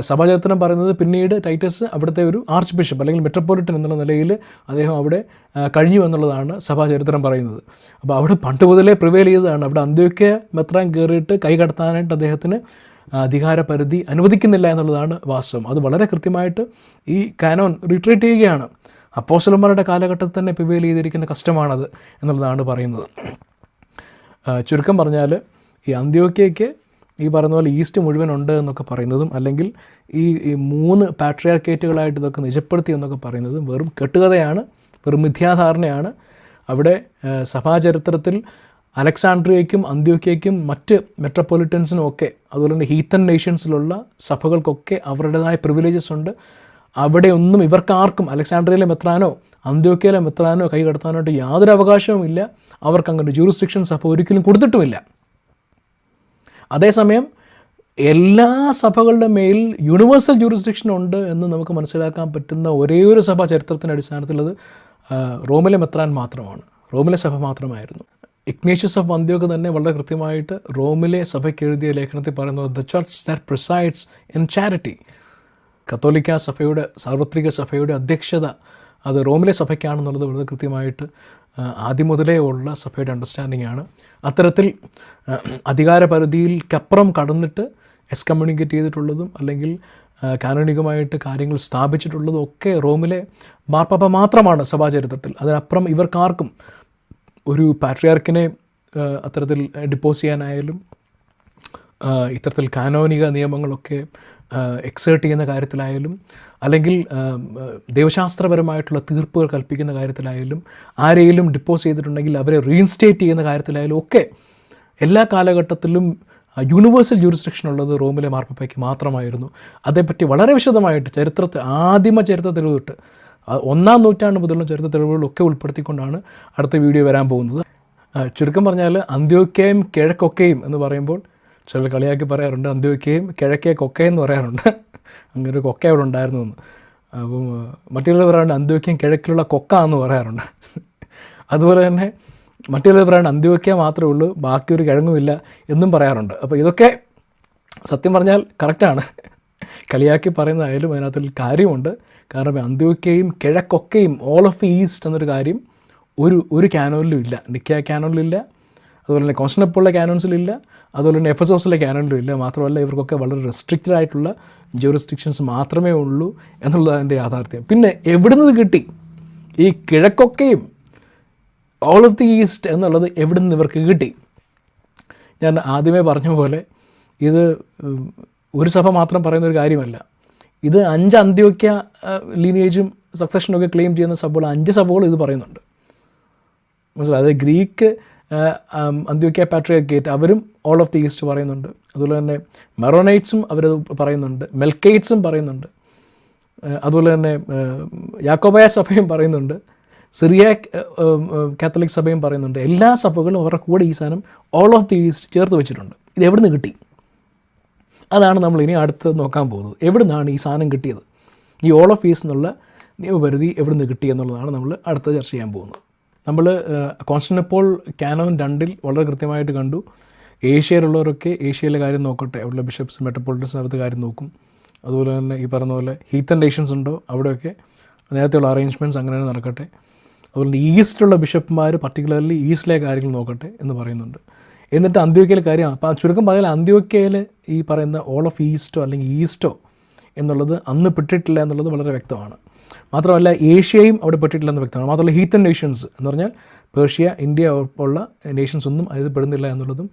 സഭാചരിത്രം പറയുന്നത് പിന്നീട് ടൈറ്റസ് അവിടുത്തെ ഒരു ആർച്ച് ബിഷപ്പ് അല്ലെങ്കിൽ മെട്രോപൊളിറ്റൻ എന്നുള്ള നിലയിൽ അദ്ദേഹം അവിടെ കഴിഞ്ഞു എന്നുള്ളതാണ് സഭാചരിത്രം പറയുന്നത്. അപ്പോൾ അവിടെ പണ്ട് മുതലേ പ്രിവെയിൽ ചെയ്തതാണ്. അവിടെ അന്ത്യോക്യ മെത്രാൻ കയറിയിട്ട് കൈകടത്താനായിട്ട് അദ്ദേഹത്തിന് അധികാരപരിധി അനുവദിക്കുന്നില്ല എന്നുള്ളതാണ് വാസ്തവം. അത് വളരെ കൃത്യമായിട്ട് ഈ കാനോൻ റീട്രീറ്റ് ചെയ്യുകയാണ്. അപ്പോസ്തലന്മാരുടെ കാലഘട്ടത്തിൽ തന്നെ പ്രിവെയിൽ ചെയ്തിരിക്കുന്ന കസ്റ്റമാണത് എന്നുള്ളതാണ് പറയുന്നത്. ചുരുക്കം പറഞ്ഞാൽ ഈ അന്ത്യോക്യയ്ക്ക് ഈ പറയുന്ന പോലെ ഈസ്റ്റ് മുഴുവൻ ഉണ്ട് എന്നൊക്കെ പറയുന്നതും, അല്ലെങ്കിൽ ഈ 3 പാട്രിയാർക്കേറ്റുകളായിട്ട് ഇതൊക്കെ നിജപ്പെടുത്തി എന്നൊക്കെ പറയുന്നതും വെറും കെട്ടുകഥയാണ്, വെറും മിഥ്യാധാരണയാണ്. അവിടെ സഭാചരിത്രത്തിൽ അലക്സാണ്ട്രിയയ്ക്കും അന്ത്യോക്യയ്ക്കും മറ്റ് മെട്രോപൊളിറ്റൻസിനും ഒക്കെ, അതുപോലെ തന്നെ ഹീത്തൻ നേഷൻസിലുള്ള സഭകൾക്കൊക്കെ അവരുടേതായ പ്രിവിലേജസ് ഉണ്ട്. അവിടെ ഒന്നും ഇവർക്കാർക്കും അലക്സാണ്ട്രിയയിലെ മെത്രാനോ അന്ത്യോക്യയിലെ മെത്രാനോ കൈകടത്താനായിട്ട് യാതൊരു അവകാശവും ഇല്ല. അവർക്ക് അങ്ങനെ ജൂറിസ്ഡിക്ഷൻ സഭ ഒരിക്കലും കൊടുത്തിട്ടുമില്ല. അതേസമയം എല്ലാ സഭകളുടെ മേൽ യൂണിവേഴ്സൽ ജൂറിസ്ഡിക്ഷൻ ഉണ്ട് എന്ന് നമുക്ക് മനസ്സിലാക്കാൻ പറ്റുന്ന ഒരേ ഒരു സഭ ചരിത്രത്തിൻ്റെ അടിസ്ഥാനത്തിൽ അത് റോമിലെ മെത്രാൻ മാത്രമാണ്, റോമിലെ സഭ മാത്രമായിരുന്നു. ഇഗ്നേഷ്യസ് ഓഫ് അന്ത്യോക്യ തന്നെ വളരെ കൃത്യമായിട്ട് റോമിലെ സഭയ്ക്ക് എഴുതിയ ലേഖനത്തിൽ പറയുന്നത്, the church that presides in charity, കത്തോലിക്ക സഭയുടെ, സാർവത്രിക സഭയുടെ അധ്യക്ഷത അത് റോമിലെ സഭയ്ക്കാണെന്നുള്ളത് വളരെ കൃത്യമായിട്ട് ആദ്യം മുതലേ ഉള്ള സഭയുടെ അണ്ടർസ്റ്റാൻഡിംഗ് ആണ്. അത്തരത്തിൽ അധികാരപരിധിയിൽക്കപ്പുറം കടന്നിട്ട് എക്സ്കമ്മ്യൂണിക്കേറ്റ് ചെയ്തിട്ടുള്ളതും അല്ലെങ്കിൽ കാനോനികമായിട്ട് കാര്യങ്ങൾ സ്ഥാപിച്ചിട്ടുള്ളതും ഒക്കെ റോമിലെ മാർപ്പാപ്പ മാത്രമാണ് സഭാചരിത്രത്തിൽ. അതിനപ്പുറം ഇവർക്കാർക്കും ഒരു പാട്രിയാർക്കിനെ അത്തരത്തിൽ ഡിപ്പോസ് ചെയ്യാനായാലും ഇത്തരത്തിൽ കാനോനിക നിയമങ്ങളൊക്കെ എക്സേർട്ട് ചെയ്യുന്ന കാര്യത്തിലായാലും അല്ലെങ്കിൽ ദൈവശാസ്ത്രപരമായിട്ടുള്ള തീർപ്പുകൾ കൽപ്പിക്കുന്ന കാര്യത്തിലായാലും ആരെയും ഡിപ്പോസ് ചെയ്തിട്ടുണ്ടെങ്കിൽ അവരെ റീഇൻസ്റ്റേറ്റ് ചെയ്യുന്ന കാര്യത്തിലായാലും ഒക്കെ എല്ലാ കാലഘട്ടത്തിലും യൂണിവേഴ്സൽ ജൂറിസ്ഡിക്ഷൻ ഉള്ളത് റോമിലെ മാർപ്പാപ്പയ്ക്ക് മാത്രമായിരുന്നു. അതേപ്പറ്റി വളരെ വിശദമായിട്ട് ആദിമ ചരിത്ര തെളിവ് തൊട്ട് 1-ാം നൂറ്റാണ്ട് മുതലുള്ള ചരിത്ര തെളിവുകളൊക്കെ ഉൾപ്പെടുത്തിക്കൊണ്ടാണ് അടുത്ത വീഡിയോ വരാൻ പോകുന്നത്. ചുരുക്കം പറഞ്ഞാൽ അന്ത്യോക്യയും കിഴക്കൊക്കെയും എന്ന് പറയുമ്പോൾ ചിലർ കളിയാക്കി പറയാറുണ്ട്, അന്ത്യോക്യയും കിഴക്കേ കൊക്കയും എന്ന് പറയാറുണ്ട്. അങ്ങനെ ഒരു കൊക്ക അവിടെ ഉണ്ടായിരുന്നു എന്ന്. അപ്പം മറ്റുള്ളവർ പറയാറുണ്ട് അന്ത്യോക്യം കിഴക്കിലുള്ള കൊക്ക എന്ന് പറയാറുണ്ട്. അതുപോലെ തന്നെ മറ്റുള്ളവർ പറയുന്നത് അന്ത്യോക്യ മാത്രമേ ഉള്ളൂ, ബാക്കി ഒരു കിഴങ്ങുമില്ല എന്നും പറയാറുണ്ട്. അപ്പോൾ ഇതൊക്കെ സത്യം പറഞ്ഞാൽ കറക്റ്റാണ്. കളിയാക്കി പറയുന്നതായാലും അതിനകത്തൊരു കാര്യമുണ്ട്. കാരണം അന്ത്യോക്യയും കിഴക്കൊക്കെയും ഓൾ ഓഫ് ഈസ്റ്റ് എന്നൊരു കാര്യം ഒരു കാനോനിലും ഇല്ല. നിക്കാ കാനോനിലും ഇല്ല, അതുപോലെ തന്നെ കോൺസ്റ്റന്റിനോപ്പിളിലെ കാനോൺസിലില്ല, അതുപോലെ തന്നെ എഫെസോസിലെ കാനോനിലും ഇല്ല. മാത്രമല്ല ഇവർക്കൊക്കെ വളരെ റെസ്ട്രിക്റ്റഡ് ആയിട്ടുള്ള ജൂറിസ്ഡിക്ഷൻസ് മാത്രമേ ഉള്ളൂ എന്നുള്ളത് അതിൻ്റെ യാഥാർത്ഥ്യം. പിന്നെ എവിടെ നിന്ന് കിട്ടി ഈ കിഴക്കൊക്കെയും ഓൾ ഓഫ് ദി ഈസ്റ്റ് എന്നുള്ളത് എവിടെ നിന്ന് ഇവർക്ക് കിട്ടി? ഞാൻ ആദ്യമേ പറഞ്ഞ പോലെ ഇത് ഒരു സഭ മാത്രം പറയുന്നൊരു കാര്യമല്ല. ഇത് 5 അന്ത്യോക്യ ലീനിയേജും സക്സഷനൊക്കെ ക്ലെയിം ചെയ്യുന്ന സഭകൾ 5 സഭകൾ ഇത് പറയുന്നുണ്ട്. മനസ്സിലായി? അതായത് ഗ്രീക്ക് അന്ത്യോക്യ പാട്രിയാർക്കേറ്റ് അവരും ഓൾ ഓഫ് ദി ഈസ്റ്റ് പറയുന്നുണ്ട്. അതുപോലെ തന്നെ മെറോനൈറ്റ്സും അവർ പറയുന്നുണ്ട്, മെൽക്കൈറ്റ്സും പറയുന്നുണ്ട്, അതുപോലെ തന്നെ യാക്കോബായ സഭയും പറയുന്നുണ്ട്, സിറിയാക് കാത്തലിക് സഭയും പറയുന്നുണ്ട്. എല്ലാ സഭകളും അവരുടെ കൂടെ ഈ സാധനം ഓൾ ഓഫ് ദി ഈസ്റ്റ് ചേർത്ത് വെച്ചിട്ടുണ്ട്. ഇത് എവിടെ നിന്ന് കിട്ടി? അതാണ് നമ്മൾ ഇനി അടുത്ത് നോക്കാൻ പോകുന്നത്. എവിടെ നിന്നാണ് ഈ സാധനം കിട്ടിയത്? ഈ ഓൾ ഓഫ് ഈസ്റ്റ് എന്നുള്ള നിയമപരിധി എവിടെ നിന്ന് കിട്ടി എന്നുള്ളതാണ് നമ്മൾ അടുത്ത ചർച്ച ചെയ്യാൻ പോകുന്നത്. നമ്മൾ കോൺസ്റ്റന്റിനോപ്പിൾ കാനോൻ 2 വളരെ കൃത്യമായിട്ട് കണ്ടു. ഏഷ്യയിലുള്ളവരൊക്കെ ഏഷ്യയിലെ കാര്യം നോക്കട്ടെ, അവിടെയുള്ള ബിഷപ്സ് മെട്രോപൊളിറ്റൻസിനകത്ത് കാര്യം നോക്കും. അതുപോലെ തന്നെ ഈ പറഞ്ഞ പോലെ ഹീത്തൻ നേഷൻസ് ഉണ്ടോ അവിടെയൊക്കെ നേരത്തെയുള്ള അറേഞ്ച്മെൻറ്റ്സ് അങ്ങനെ നടക്കട്ടെ. അതുപോലെ ഈസ്റ്റിലുള്ള ബിഷപ്പ്മാർ പർട്ടിക്കുലർലി ഈസ്റ്റിലെ കാര്യങ്ങൾ നോക്കട്ടെ എന്ന് പറയുന്നുണ്ട്. എന്നിട്ട് അന്ത്യോക്യയിലെ കാര്യം, അപ്പോൾ ചുരുക്കം പറഞ്ഞാൽ അന്ത്യോക്യയിൽ ഈ പറയുന്ന ഓൾ ഓഫ് ഈസ്റ്റോ അല്ലെങ്കിൽ ഈസ്റ്റോ എന്നുള്ളത് അന്ന് പെട്ടിട്ടില്ല എന്നുള്ളത് വളരെ വ്യക്തമാണ്. മാത്രമല്ല ഏഷ്യയും അവിടെ പെട്ടിട്ടില്ലെന്ന് വ്യക്തമാണ്. മാത്രമല്ല ഹീത്തൻ നേഷൻസ് എന്ന് പറഞ്ഞാൽ പേർഷ്യ, ഇന്ത്യ ഉള്ള നേഷൻസ് ഒന്നും അതിൽ പെടുന്നില്ല എന്നുള്ളതും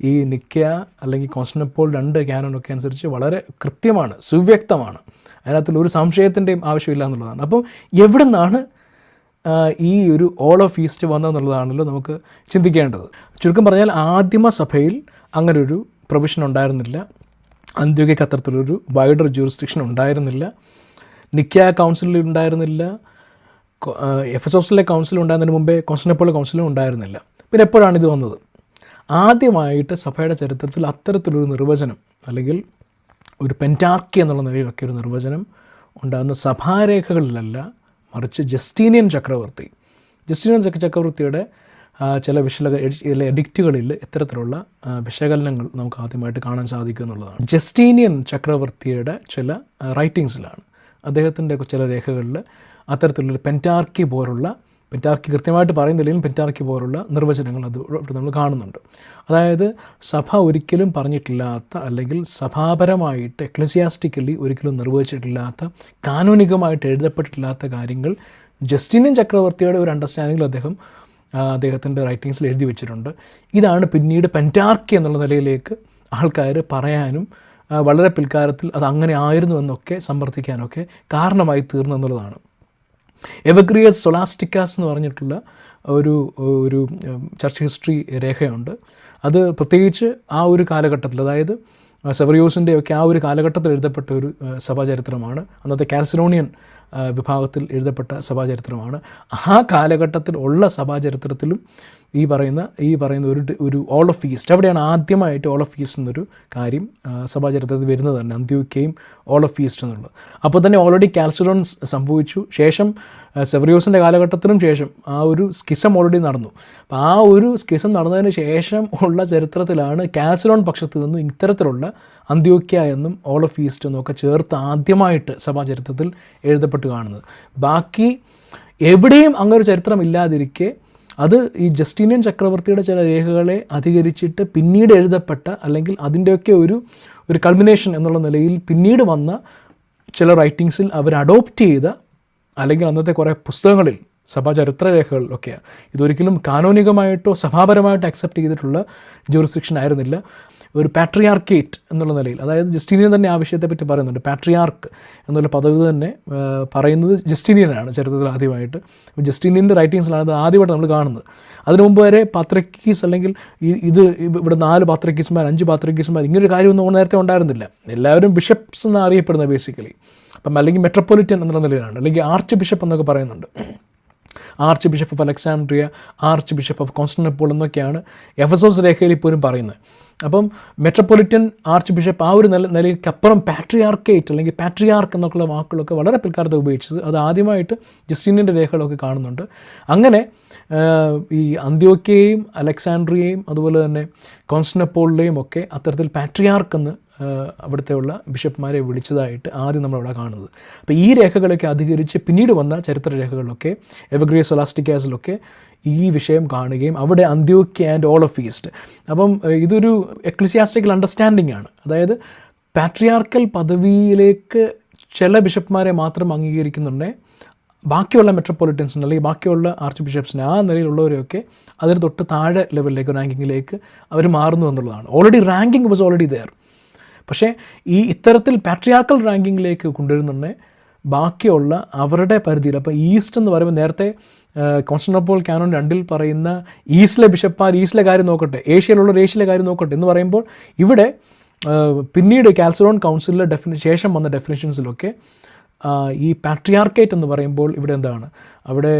ഈ നിക്ക അല്ലെങ്കിൽ കോൺസ്റ്റന്റിനോപ്പിൾ 2 കാനോനൊക്കെ അനുസരിച്ച് വളരെ കൃത്യമാണ്, സുവ്യക്തമാണ്. അതിനകത്തുള്ള ഒരു സംശയത്തിൻ്റെയും ആവശ്യമില്ല എന്നുള്ളതാണ്. അപ്പം എവിടെ നിന്നാണ് ഈ ഒരു ഓൾ ഓഫ് ഈസ്റ്റ് വന്നതെന്നുള്ളതാണല്ലോ നമുക്ക് ചിന്തിക്കേണ്ടത്. ചുരുക്കം പറഞ്ഞാൽ ആദിമ സഭയിൽ അങ്ങനൊരു പ്രൊവിഷൻ ഉണ്ടായിരുന്നില്ല. അന്ത്യോക്യയ്ക്ക് അത്തരത്തിലൊരു വൈഡർ ജൂറിസ്ഡിക്ഷൻ ഉണ്ടായിരുന്നില്ല. നിക്കാ കൗൺസിലിൽ ഉണ്ടായിരുന്നില്ല. എഫെസോസിലെ കൗൺസിൽ ഉണ്ടാകുന്നതിന് മുമ്പേ കോൺസ്റ്റന്റിനോപ്പിൾ കൗൺസിലും ഉണ്ടായിരുന്നില്ല. പിന്നെ എപ്പോഴാണ് ഇത് വന്നത്? ആദ്യമായിട്ട് സഭയുടെ ചരിത്രത്തിൽ അത്തരത്തിലൊരു നിർവചനം അല്ലെങ്കിൽ ഒരു പെൻറ്റാർക്കി എന്നുള്ള നിലയിലൊക്കെ ഒരു നിർവചനം ഉണ്ടാകുന്ന സഭാരേഖകളിലല്ല, മറിച്ച് ജസ്റ്റീനിയൻ ചക്രവർത്തിയുടെ ചില എഡിക്റ്റുകളിൽ ഇത്തരത്തിലുള്ള വിശകലനങ്ങൾ നമുക്ക് ആദ്യമായിട്ട് കാണാൻ സാധിക്കും എന്നുള്ളതാണ്. ജസ്റ്റീനിയൻ ചക്രവർത്തിയുടെ ചില റൈറ്റിങ്സിലാണ്, അദ്ദേഹത്തിൻ്റെ ചില രേഖകളിൽ അത്തരത്തിലുള്ള പെൻറ്റാർക്കി കൃത്യമായിട്ട് പറയുന്നില്ലെങ്കിലും പെൻറ്റാർക്കി പോലുള്ള നിർവചനങ്ങൾ അത് നമ്മൾ കാണുന്നുണ്ട്. അതായത് സഭ ഒരിക്കലും പറഞ്ഞിട്ടില്ലാത്ത അല്ലെങ്കിൽ സഭാപരമായിട്ട് എക്ലസിയാസ്റ്റിക്കലി ഒരിക്കലും നിർവചിച്ചിട്ടില്ലാത്ത കാനോനികമായിട്ട് എഴുതപ്പെട്ടിട്ടില്ലാത്ത കാര്യങ്ങൾ ജസ്റ്റീനിയൻ ചക്രവർത്തിയുടെ ഒരു അണ്ടർസ്റ്റാൻഡിങ്ങിൽ അദ്ദേഹത്തിൻ്റെ റൈറ്റിങ്സിൽ എഴുതി വെച്ചിട്ടുണ്ട്. ഇതാണ് പിന്നീട് പെൻറ്റാർക്കി എന്നുള്ള നിലയിലേക്ക് ആൾക്കാർ പറയാനും വളരെ പിൽക്കാലത്തിൽ അത് അങ്ങനെ ആയിരുന്നു എന്നൊക്കെ സമർത്ഥിക്കാനൊക്കെ കാരണമായി തീർന്നു എന്നുള്ളതാണ്. എവഗ്രിയസ് സൊളാസ്റ്റിക്കാസ് എന്ന് പറഞ്ഞിട്ടുള്ള ഒരു ചർച്ച് ഹിസ്റ്ററി രേഖയുണ്ട്. അത് പ്രത്യേകിച്ച് ആ ഒരു കാലഘട്ടത്തിൽ, അതായത് സെവറിയോസിൻ്റെയൊക്കെ ആ ഒരു കാലഘട്ടത്തിൽ എഴുതപ്പെട്ട ഒരു സഭാചരിത്രമാണ്. അന്നത്തെ കാൽസിഡോണിയൻ വിഭാഗത്തിൽ എഴുതപ്പെട്ട സഭാചരിത്രമാണ്. ആ കാലഘട്ടത്തിൽ ഉള്ള സഭാചരിത്രത്തിലും ഈ പറയുന്ന ഒരു ഓൾ ഓഫ് ഈസ്റ്റ്, അവിടെയാണ് ആദ്യമായിട്ട് ഓൾ ഓഫ് ഈസ്റ്റ് എന്നൊരു കാര്യം സഭാചരിത്രത്തിൽ വരുന്നത് തന്നെ, അന്ത്യോക്യയും ഓൾ ഓഫ് ഈസ്റ്റ് എന്നുള്ളത്. അപ്പോൾ തന്നെ ഓൾറെഡി കാൽസിഡോൺ സംഭവിച്ചു. ശേഷം സെവറിയോസിൻ്റെ കാലഘട്ടത്തിനും ശേഷം ആ ഒരു സ്കിസം ഓൾറെഡി നടന്നു. അപ്പോൾ ആ ഒരു സ്കിസം നടന്നതിന് ശേഷം ഉള്ള ചരിത്രത്തിലാണ് കാൽസിഡോൺ പക്ഷത്ത് നിന്നും ഇത്തരത്തിലുള്ള അന്ത്യോക്യ എന്നും ഓൾ ഓഫ് ഈസ്റ്റ് എന്നൊക്കെ ചേർത്ത് ആദ്യമായിട്ട് സഭാചരിത്രത്തിൽ എഴുതപ്പെട്ട് കാണുന്നത്. ബാക്കി എവിടെയും അങ്ങനൊരു ചരിത്രം ഇല്ലാതിരിക്കെ അത് ഈ ജസ്റ്റീനിയൻ ചക്രവർത്തിയുടെ ചില രേഖകളെ അധികരിച്ചിട്ട് പിന്നീട് എഴുതപ്പെട്ട അല്ലെങ്കിൽ അതിൻ്റെയൊക്കെ ഒരു കൾമിനേഷൻ എന്നുള്ള നിലയിൽ പിന്നീട് വന്ന ചില റൈറ്റിങ്സിൽ അവർ അഡോപ്റ്റ് ചെയ്ത അല്ലെങ്കിൽ അന്നത്തെ കുറേ പുസ്തകങ്ങളിൽ സഭാചരിത്ര രേഖകളിലൊക്കെയാണ്. ഇതൊരിക്കലും കാനോനികമായിട്ടോ സഭാപരമായിട്ടോ അക്സെപ്റ്റ് ചെയ്തിട്ടുള്ള ജൂറിസ്ഡിക്ഷൻ ആയിരുന്നില്ല. ഒരു പാട്രിയാർക്കേറ്റ് എന്നുള്ള നിലയിൽ, അതായത് ജസ്റ്റീനിയൻ തന്നെ ആ വിഷയത്തെപ്പറ്റി പറയുന്നുണ്ട്. പാട്രിയാർക്ക് എന്നുള്ള പദവി തന്നെ പറയുന്നത് ജസ്റ്റീനിയനാണ് ചരിത്രത്തിൽ ആദ്യമായിട്ട്. ജസ്റ്റീനിയൻ്റെ റൈറ്റിങ്സിലാണ് അത് ആദ്യമായിട്ട് നമ്മൾ കാണുന്നത്. അതിനു മുമ്പ് വരെ പാത്രിക്കീസ് അല്ലെങ്കിൽ ഇത് ഇവിടെ 4 പാത്രിക്കീസ്മാർ 5 പാത്രിക്കീസ്മാർ ഇങ്ങനൊരു കാര്യമൊന്നും നേരത്തെ ഉണ്ടായിരുന്നില്ല. എല്ലാവരും ബിഷപ്സ് എന്നാണ് അറിയപ്പെടുന്നത് ബേസിക്കലി. അപ്പം അല്ലെങ്കിൽ മെട്രോപൊളിറ്റൻ എന്നുള്ള നിലയിലാണ്, അല്ലെങ്കിൽ ആർച്ച് ബിഷപ്പ് എന്നൊക്കെ പറയുന്നുണ്ട്. Arch bishop of Alexandria, arch bishop of Constantinople എന്നൊക്കെയാണ് എഫെസോസ് രേഖയിൽ ഇപ്പോഴും പറയുന്നത്. അപ്പം മെട്രോപൊളിറ്റൻ, ആർച്ച് ബിഷപ്പ്, ആ ഒരു നിലയ്ക്കപ്പുറം പാട്രിയാർക്കേറ്റ് അല്ലെങ്കിൽ പാട്രിയാർക്ക് എന്നൊക്കെയുള്ള വാക്കുകളൊക്കെ വളരെ പിൽക്കാലത്ത് ഉപയോഗിച്ചത് അത് ആദ്യമായിട്ട് ജസ്റ്റീനിയൻ്റെ രേഖകളൊക്കെ കാണുന്നുണ്ട്. അങ്ങനെ ഈ അന്ത്യോക്യയെയും അലക്സാൻഡ്രിയയും അതുപോലെ തന്നെ കോൺസ്റ്റന്റിനോപ്പിളിലെയും ഒക്കെ അത്തരത്തിൽ പാട്രിയാർക്ക് എന്ന് അവിടുത്തെയുള്ള ബിഷപ്പ്മാരെ വിളിച്ചതായിട്ട് ആദ്യം നമ്മളവിടെ കാണുന്നത്. അപ്പോൾ ഈ രേഖകളൊക്കെ അധികരിച്ച് പിന്നീട് വന്ന ചരിത്ര രേഖകളിലൊക്കെ എവഗ്രിയ സൊലാസ്റ്റിക്കാസിലൊക്കെ ഈ വിഷയം കാണുകയും അവിടെ അന്ത്യോക്യ ആൻഡ് ഓൾ ഓഫ് ഈസ്റ്റ്. അപ്പം ഇതൊരു എക്ലിസിയാസ്റ്റിക്കൽ അണ്ടർസ്റ്റാൻഡിംഗ് ആണ്. അതായത് പാട്രിയാർക്കൽ പദവിയിലേക്ക് ചില ബിഷപ്പ്മാരെ മാത്രം അംഗീകരിക്കുന്നുണ്ട്, ബാക്കിയുള്ള മെട്രോപൊളിറ്റൻസിന് അല്ലെങ്കിൽ ബാക്കിയുള്ള ആർച്ച് ബിഷപ്സിന് ആ നിലയിലുള്ളവരെയൊക്കെ അതിന് തൊട്ട് താഴെ ലെവലിലേക്ക് റാങ്കിങ്ങിലേക്ക് അവർ മാറുന്നു എന്നുള്ളതാണ്. Already ranking was already there. പക്ഷേ ഈ ഇത്തരത്തിൽ പാട്രിയാർക്കൽ റാങ്കിങ്ങിലേക്ക് കൊണ്ടുവരുന്നുണ്ട് ബാക്കിയുള്ള അവരുടെ പരിധിയിൽ. അപ്പോൾ ഈസ്റ്റ് എന്ന് പറയുമ്പോൾ നേരത്തെ കോൺസ്റ്റന്റിനോപ്പിൾ കാനോൺ 2 പറയുന്ന ഈസ്റ്റിലെ ബിഷപ്പ്മാർ ഈസ്റ്റിലെ കാര്യം നോക്കട്ടെ, ഏഷ്യയിലുള്ളവർ ഏഷ്യയിലെ കാര്യം നോക്കട്ടെ എന്ന് പറയുമ്പോൾ ഇവിടെ പിന്നീട് കാൽസഡോൺ കൗൺസിലിലെ ശേഷം വന്ന ഡെഫിനിഷൻസിലൊക്കെ ഈ പാട്രിയാർക്കേറ്റ് എന്ന് പറയുമ്പോൾ ഇവിടെ എന്താണ്, അവിടെ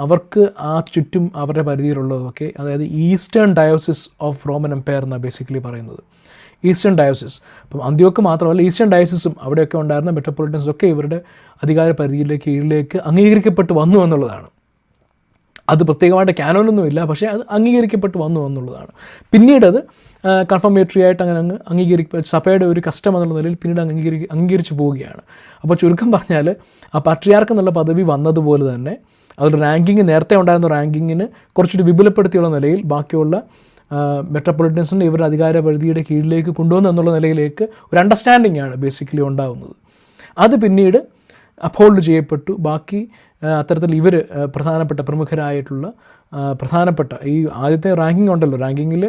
അവർക്ക് ആ ചുറ്റും അവരുടെ പരിധിയിലുള്ളതൊക്കെ, അതായത് eastern diocese of Roman empire എന്നാണ് ബേസിക്കലി പറയുന്നത്. ഈസ്റ്റേൺ ഡയോസിസ്, അപ്പം അന്ത്യോക്ക് മാത്രമല്ല ഈസ്റ്റേൺ ഡയോസിസും അവിടെയൊക്കെ ഉണ്ടായിരുന്ന മെട്രോപൊളിറ്റൻസൊക്കെ ഇവരുടെ അധികാര പരിധിയിലേക്ക് കീഴിലേക്ക് അംഗീകരിക്കപ്പെട്ട് വന്നു എന്നുള്ളതാണ്. അത് പ്രത്യേകമായിട്ട് കാനോനൊന്നുമില്ല, പക്ഷേ അത് അംഗീകരിക്കപ്പെട്ട് വന്നു എന്നുള്ളതാണ്. പിന്നീട് അത് കൺഫർമേറ്ററി ആയിട്ട് അങ്ങനെ സഭയുടെ ഒരു കസ്റ്റം എന്നുള്ള നിലയിൽ പിന്നീട് അംഗീകരിച്ച് പോവുകയാണ്. അപ്പോൾ ചുരുക്കം പറഞ്ഞാൽ ആ പാട്രിയാർക്ക് എന്നുള്ള പദവി വന്നതുപോലെ തന്നെ അതൊരു റാങ്കിങ്, നേരത്തെ ഉണ്ടായിരുന്ന റാങ്കിങ്ങിന് കുറച്ചുകൂടി വിപുലപ്പെടുത്തിയുള്ള നിലയിൽ ബാക്കിയുള്ള മെട്രോപൊളിറ്റൻസിൻ്റെ ഇവരുടെ അധികാര പരിധിയുടെ കീഴിലേക്ക് കൊണ്ടുവന്നു എന്നുള്ള നിലയിലേക്ക് ഒരു അണ്ടർസ്റ്റാൻഡിംഗ് ആണ് ബേസിക്കലി ഉണ്ടാകുന്നത്. അത് പിന്നീട് അപ്ഹോൾഡ് ചെയ്യപ്പെട്ടു. ബാക്കി അത്തരത്തിൽ ഇവർ പ്രമുഖരായിട്ടുള്ള പ്രധാനപ്പെട്ട ഈ ആദ്യത്തെ റാങ്കിങ് ഉണ്ടല്ലോ, റാങ്കിങ്ങിൽ